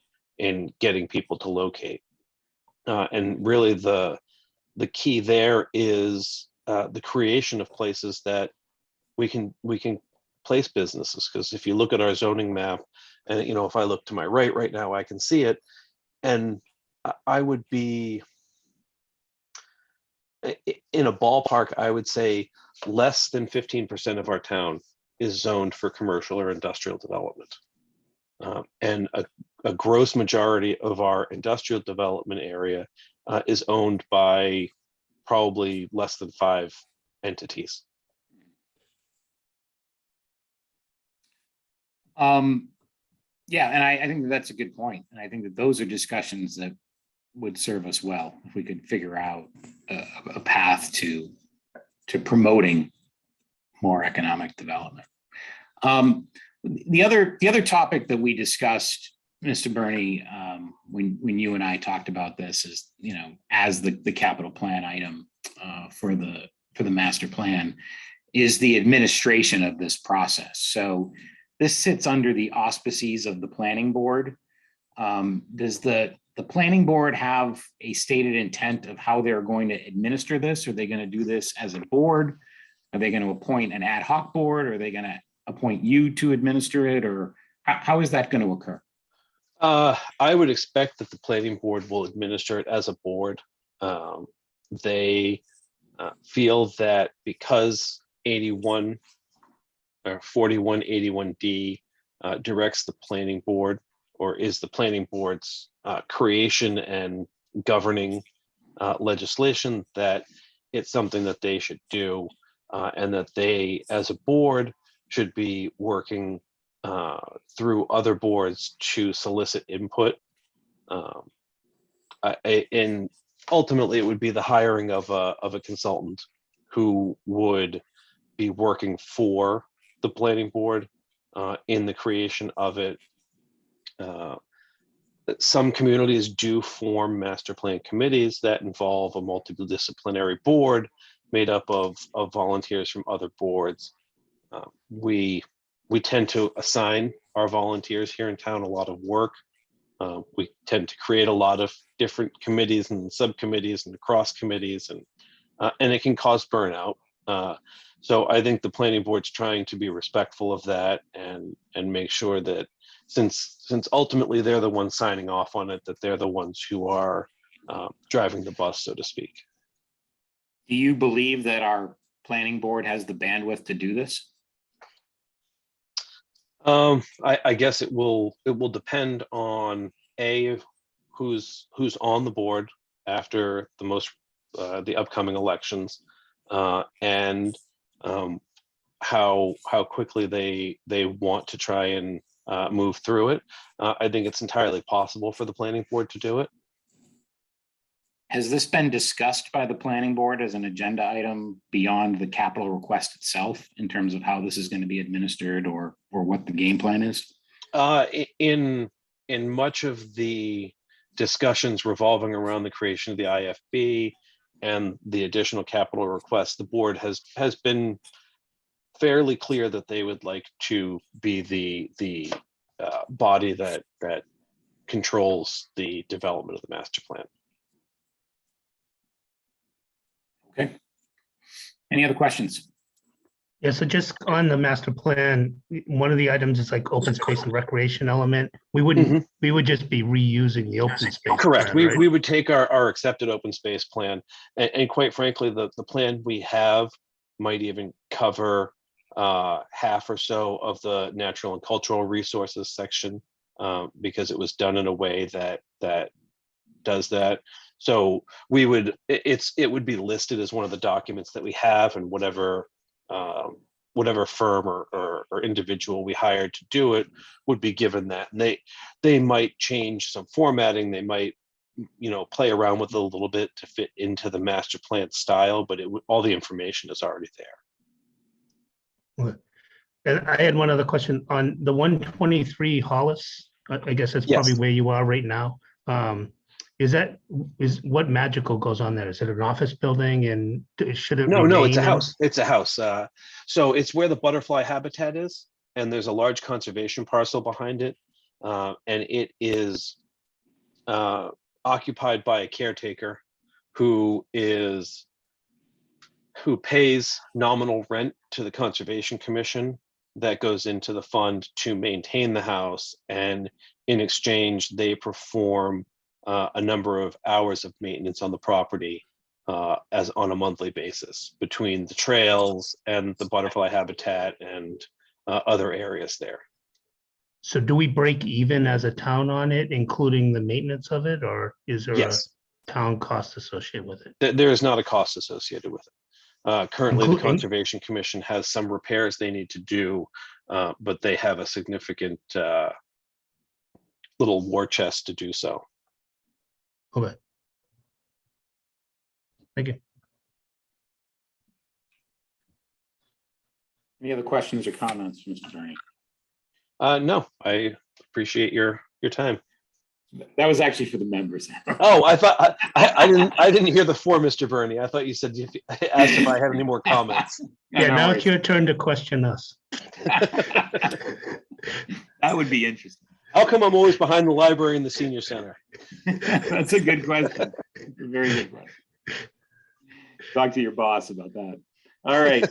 getting people to locate. And really the key there is the creation of places that we can place businesses. Because if you look at our zoning map, and if I look to my right now, I can see it, and I would be in a ballpark, I would say less than 15% of our town is zoned for commercial or industrial development. And a gross majority of our industrial development area is owned by probably less than 5 entities. Yeah, and I think that's a good point. And I think that those are discussions that would serve us well if we could figure out a path to promoting more economic development. The other topic that we discussed, Mr. Bernie, when you and I talked about this is, as the capital plan item for the master plan, is the administration of this process. So this sits under the auspices of the planning board. Does the planning board have a stated intent of how they're going to administer this? Are they going to do this as a board? Are they going to appoint an ad hoc board? Are they going to appoint you to administer it? Or how is that going to occur? I would expect that the planning board will administer it as a board. They feel that because 81 or 4181D directs the planning board, or is the planning board's creation and governing legislation, that it's something that they should do, and that they, as a board, should be working through other boards to solicit input. And ultimately, it would be the hiring of a consultant who would be working for the planning board in the creation of it. Some communities do form master plan committees that involve a multidisciplinary board made up of volunteers from other boards. We tend to assign our volunteers here in town a lot of work. We tend to create a lot of different committees and subcommittees and cross committees, and it can cause burnout. So I think the planning board's trying to be respectful of that and make sure that since ultimately they're the ones signing off on it, that they're the ones who are driving the bus, so to speak. Do you believe that our planning board has the bandwidth to do this? I guess it will depend on who's on the board after the upcoming elections, and how quickly they want to try and move through it. I think it's entirely possible for the planning board to do it. Has this been discussed by the planning board as an agenda item beyond the capital request itself in terms of how this is going to be administered or what the game plan is? In much of the discussions revolving around the creation of the IFB and the additional capital requests, the board has been fairly clear that they would like to be the body that controls the development of the master plan. Okay. Any other questions? Yeah, so just on the master plan, one of the items is like open space and recreation element. We wouldn't, we would just be reusing the open space. Correct. plan, right? We would take our accepted open space plan, and quite frankly, the plan we have might even cover half or so of the natural and cultural resources section, because it was done in a way that does that. So we would, it would be listed as one of the documents that we have, and whatever firm or individual we hired to do it would be given that. And they might change some formatting, they might, play around with it a little bit to fit into the master plan style, but all the information is already there. Okay. And I had one other question on the 123 Hollis. I guess that's probably Yes. where you are right now. Is what magical goes on there? Is it an office building, and should it? No, it's a remain in- house. It's a house. So it's where the butterfly habitat is, and there's a large conservation parcel behind it, and it is occupied by a caretaker who pays nominal rent to the Conservation Commission that goes into the fund to maintain the house, and in exchange they perform a number of hours of maintenance on the property as on a monthly basis between the trails and the butterfly habitat and other areas there. So do we break even as a town on it, including the maintenance of it, or is there Yes, a town cost associated with it? there is not a cost associated with it. Currently, the Including- Conservation Commission has some repairs they need to do, but they have a significant little war chest to do so. Okay. Thank you. Any other questions or comments, Mr. Bernie? No, I appreciate your time. That was actually for the members. Oh, I thought I didn't hear the for Mr. Bernie. I thought you said asked if I had any more comments. Yeah, no now worries. it's your turn to question us. That would be interesting. How come I'm always behind the library and the senior center? That's a good question. A very good question. Talk to your boss about that. All right.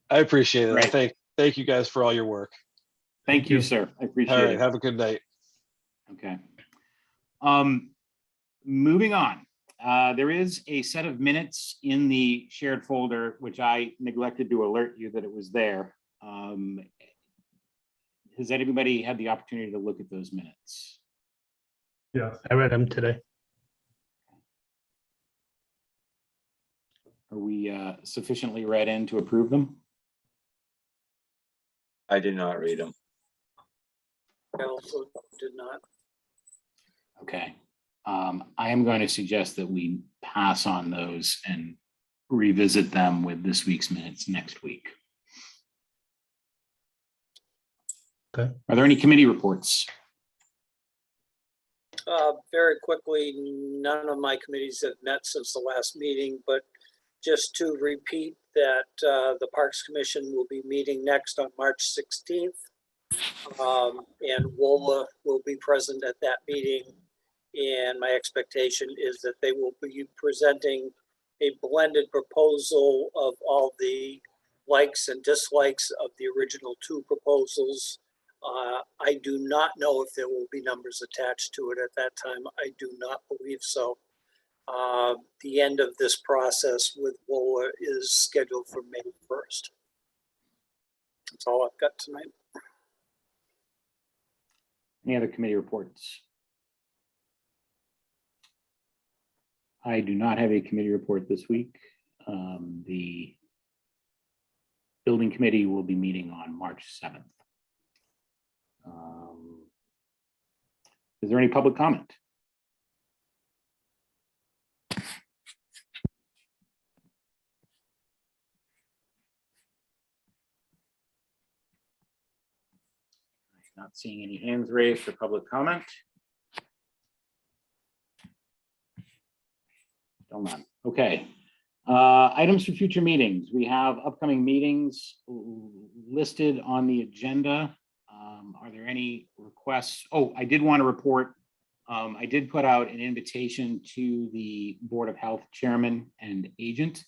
I appreciate it. Right. Thank you guys for all your work. Thank you, sir. I appreciate All right, it. have a good night. Okay. Moving on. There is a set of minutes in the shared folder, which I neglected to alert you that it was there. Has anybody had the opportunity to look at those minutes? Yes. I read them today. Are we sufficiently read in to approve them? I did not read them. I also did not. Okay. I am going to suggest that we pass on those and revisit them with this week's minutes next week. Okay. Are there any committee reports? Very quickly, none of my committees have met since the last meeting, but just to repeat that the Parks Commission will be meeting next on March 16th. And WOLA will be present at that meeting. And my expectation is that they will be presenting a blended proposal of all the likes and dislikes of the original two proposals. I do not know if there will be numbers attached to it at that time. I do not believe so. The end of this process with WOLA is scheduled for May 1st. That's all I've got tonight. Any other committee reports? I do not have a committee report this week. The building committee will be meeting on March 7th. Is there any public comment? Not seeing any hands raised for public comment. Still none. Okay. Items for future meetings. We have upcoming meetings listed on the agenda. Are there any requests requests. Oh, I did want to report. I did put out an invitation to the Board of Health Chairman and agent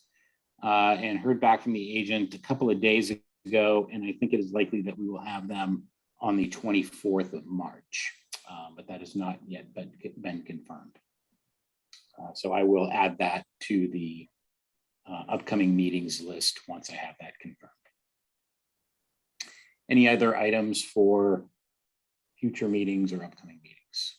and heard back from the agent a couple of days ago. And I think it is likely that we will have them on the 24th of March, but that has not yet been confirmed. So I will add that to the upcoming meetings list once I have that confirmed. Any other items for future meetings or upcoming meetings?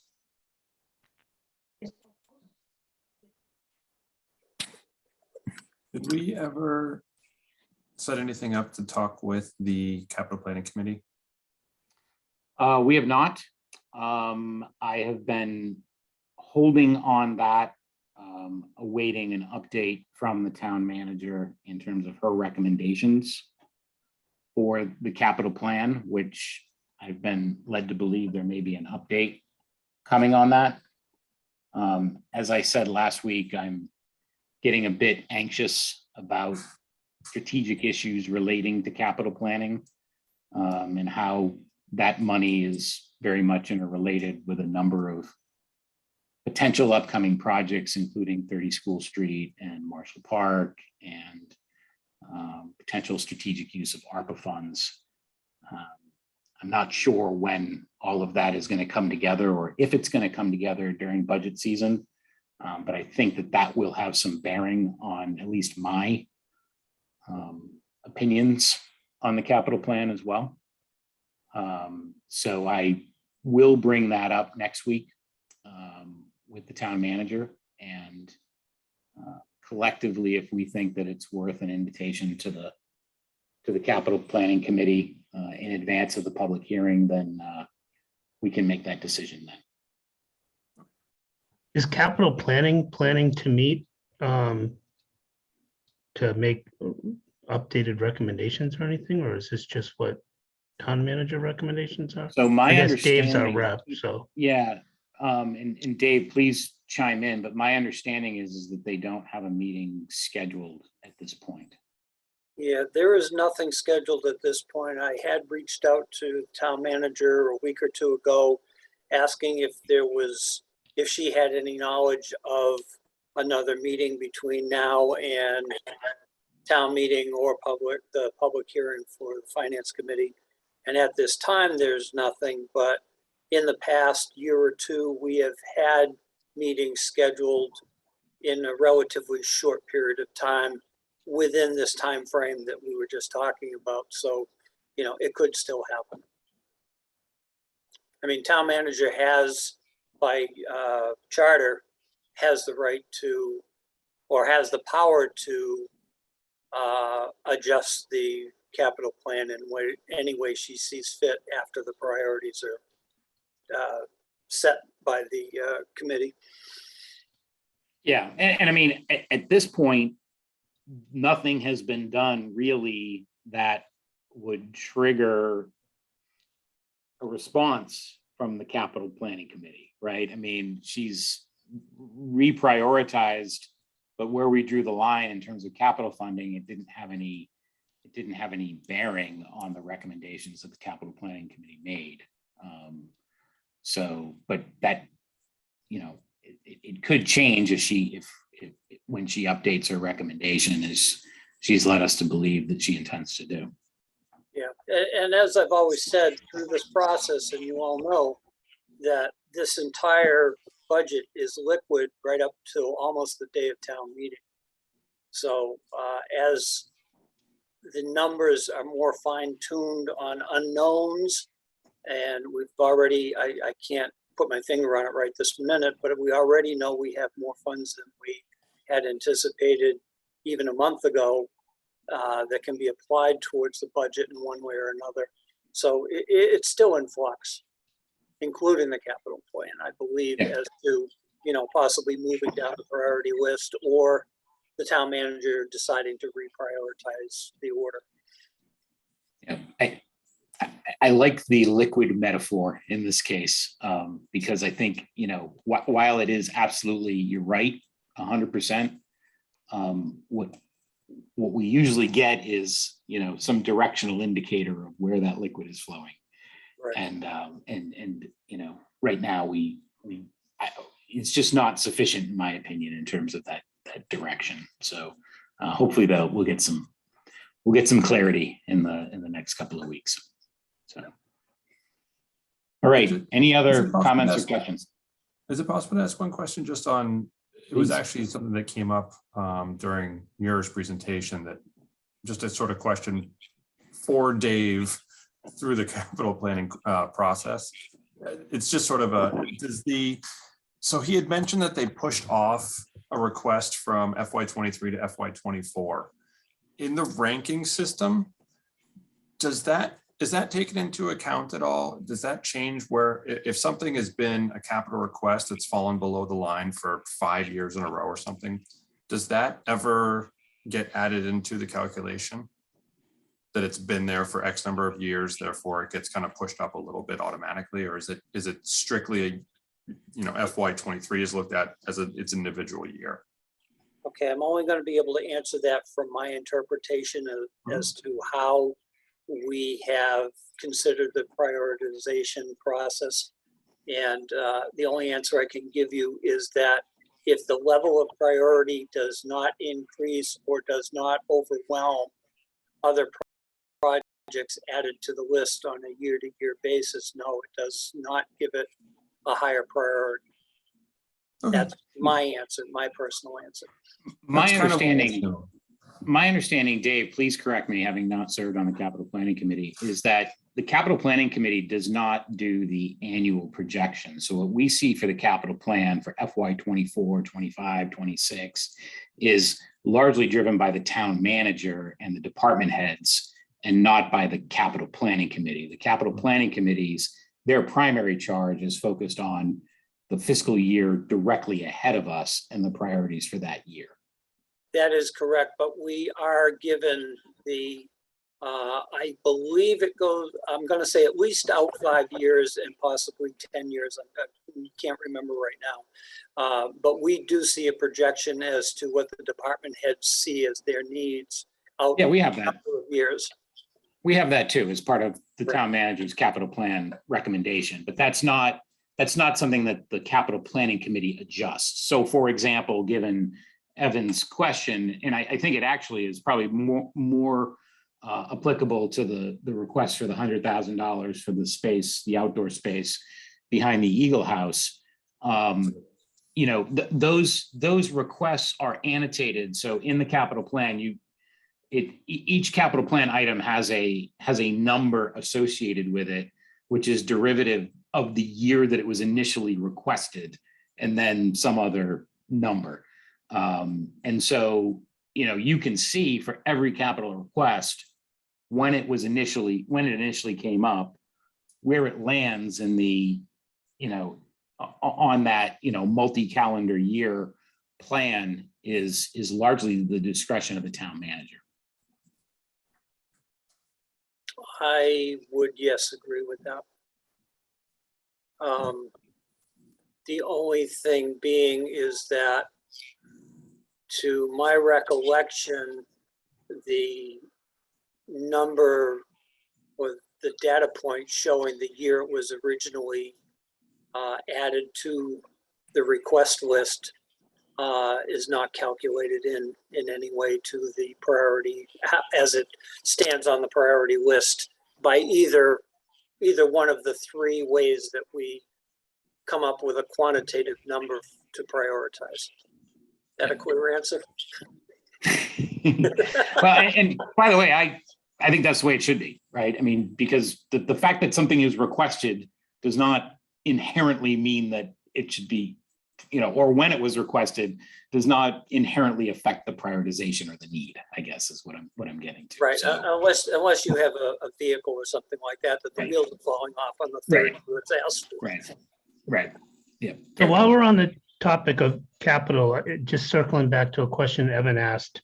Did we ever set anything up to talk with the capital planning committee? We have not. I have been holding on that, awaiting an update from the town manager in terms of her recommendations for the capital plan, which I've been led to believe there may be an update coming on that. As I said last week, I'm getting a bit anxious about strategic issues relating to capital planning and how that money is very much interrelated with a number of potential upcoming projects, including 30 School Street and Marshall Park, and potential strategic use of ARPA funds. I'm not sure when all of that is going to come together or if it's going to come together during budget season. But I think that that will have some bearing on at least my opinions on the capital plan as well. So I will bring that up next week with the town manager, and collectively, if we think that it's worth an invitation to the capital planning committee in advance of the public hearing, then we can make that decision then. Is capital planning planning to meet to make updated recommendations or anything, or is this just what town manager recommendations are? So my I guess Dave's our understanding, rep, so. yeah, and Dave, please chime in, but my understanding is that they don't have a meeting scheduled at this point. Yeah, there is nothing scheduled at this point. I had reached out to town manager a week or two ago, asking if she had any knowledge of another meeting between now and town meeting or the public hearing for the finance committee. And at this time, there's nothing, but in the past year or two, we have had meetings scheduled in a relatively short period of time within this time frame that we were just talking about. So, you know, it could still happen. I mean, town manager has, by charter, has the right to, or has the power to adjust the capital plan in any way she sees fit after the priorities are set by the committee. Yeah, and I mean, at this point, nothing has been done really that would trigger a response from the capital planning committee, right? I mean, she's reprioritized, but where we drew the line in terms of capital funding, it didn't have any bearing on the recommendations that the capital planning committee made. So, but that, you know, it could change if when she updates her recommendation, as she's led us to believe that she intends to do. Yeah, and as I've always said through this process, and you all know that this entire budget is liquid right up to almost the day of town meeting. So as the numbers are more fine-tuned on unknowns, and we've already, I can't put my finger on it right this minute, but we already know we have more funds than we had anticipated even a month ago that can be applied towards the budget in one way or another. So it's still in flux, including the capital plan, I believe, as to, you know, possibly moving down the priority list or the town manager deciding to reprioritize the order. Yeah, I like the liquid metaphor in this case, because I think, you know, while it is absolutely, you're right, 100%, what we usually get is, you know, some directional indicator of where that liquid is flowing. Right. And right now it's just not sufficient, in my opinion, in terms of that direction. So hopefully we'll get some clarity in the next couple of weeks. So, all right. Any other comments or questions? Is it possible to ask one question just on, it was actually something that came up during Muir's presentation, that just a sort of question for Dave through the capital planning process. It's just sort of so he had mentioned that they pushed off a request from FY23 to FY24. In the ranking system, is that taken into account at all? Does that change where if something has been a capital request that's fallen below the line for 5 years in a row or something, does that ever get added into the calculation? That it's been there for X number of years, therefore it gets kind of pushed up a little bit automatically, or is it strictly FY23 is looked at as its individual year? Okay, I'm only going to be able to answer that from my interpretation as to how we have considered the prioritization process. And the only answer I can give you is that if the level of priority does not increase or does not overwhelm other projects added to the list on a year-to-year basis, no, it does not give it a higher priority. Okay. That's my answer, my personal answer. My understanding, Dave, please correct me, having not served on the capital planning committee, is that the capital planning committee does not do the annual projection. So what we see for the capital plan for FY24, 25, 26 is largely driven by the town manager and the department heads, and not by the capital planning committee. The capital planning committees, their primary charge is focused on the fiscal year directly ahead of us and the priorities for that year. That is correct, but we are given the, I believe it goes, I'm going to say at least out 5 years and possibly 10 years. I can't remember right now. But we do see a projection as to what the department heads see as their needs out. Yeah, we have that. A couple of years. We have that too, as part of the town manager's capital plan recommendation, but that's not something that the capital planning committee adjusts. So for example, given Evan's question, and I think it actually is probably more applicable to the request for the $100,000 for the space, the outdoor space behind the Eagle House. Those requests are annotated. So in the capital plan, each capital plan item has a number associated with it, which is derivative of the year that it was initially requested, and then some other number. And so, you can see for every capital request when it initially came up, where it lands in the, on that, multi-calendar year plan is largely the discretion of the town manager. I would, yes, agree with that. The only thing being is that, to my recollection, the number or the data point showing the year it was originally added to the request list is not calculated in any way to the priority as it stands on the priority list by either one of the three ways that we come up with a quantitative number to prioritize. That a clear answer? Well, and by the way, I think that's the way it should be, right? I mean, because the fact that something is requested does not inherently mean that it should be, or when it was requested does not inherently affect the prioritization or the need, I guess is what I'm getting to. Right, So, unless you have a vehicle or something like that the Right. wheels are falling off on the third Right. it's asked for. right. Yeah. So while we're on the topic of capital, just circling back to a question Evan asked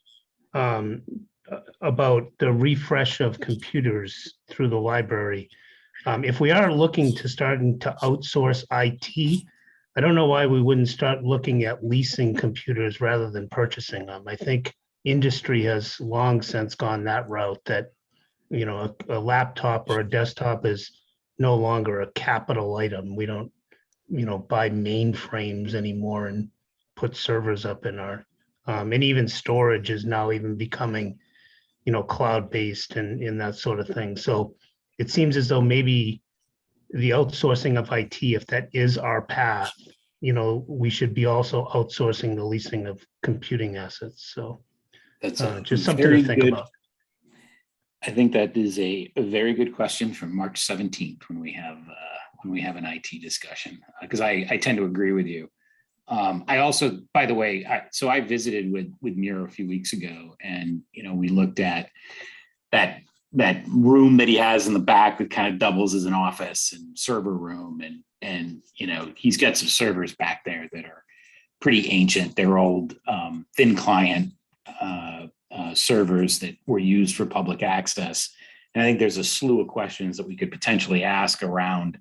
about the refresh of computers through the library. If we are looking to starting to outsource IT, I don't know why we wouldn't start looking at leasing computers rather than purchasing them. I think industry has long since gone that route, that a laptop or a desktop is no longer a capital item. We don't, buy mainframes anymore and put servers up in our, and even storage is now even becoming, cloud-based and that sort of thing. So it seems as though maybe the outsourcing of IT, if that is our path, we should be also outsourcing the leasing of computing assets. So That's a just something very to think good- about. I think that is a very good question from March 17th when we have an IT discussion, because I tend to agree with you. I also, by the way, I visited with Miro a few weeks ago, and we looked at that room that he has in the back that kind of doubles as an office and server room, and he's got some servers back there that are pretty ancient. They're old thin client servers that were used for public access. And I think there's a slew of questions that we could potentially ask around,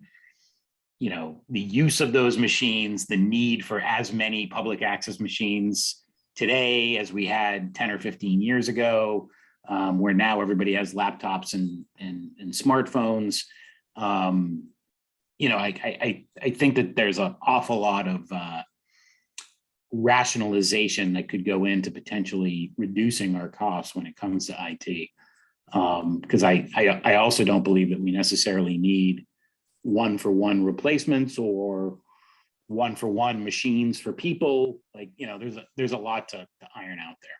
the use of those machines, the need for as many public access machines today as we had 10 or 15 years ago, where now everybody has laptops and smartphones. I think that there's an awful lot of rationalization that could go into potentially reducing our costs when it comes to IT. Because I also don't believe that we necessarily need one-for-one replacements or one-for-one machines for people. There's a lot to iron out there.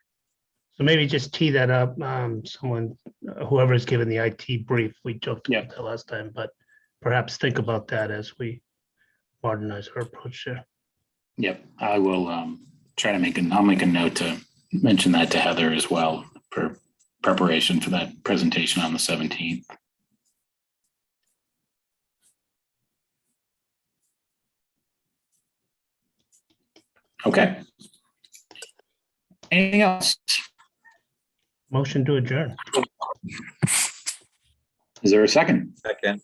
So maybe just tee that up. Whoever's given the IT brief, we joked about that last time, but perhaps think about that as we modernize our approach there. Yep, I will try to I'll make a note to mention that to Heather as well for preparation for that presentation on the 17th. Okay. Anything else? Motion to adjourn. Is there a second? Second.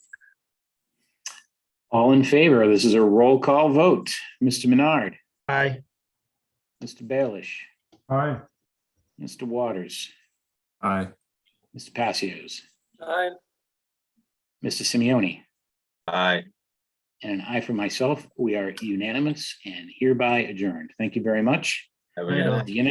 All in favor? This is a roll call vote. Mr. Menard, Aye. Mr. Baelish, Aye. Mr. Waters, Aye. Mr. Passios, Aye. Mr. Simeoni, Aye. and an aye for myself. We are unanimous and hereby adjourned. Thank you very much. Have a Aye. good night. See you next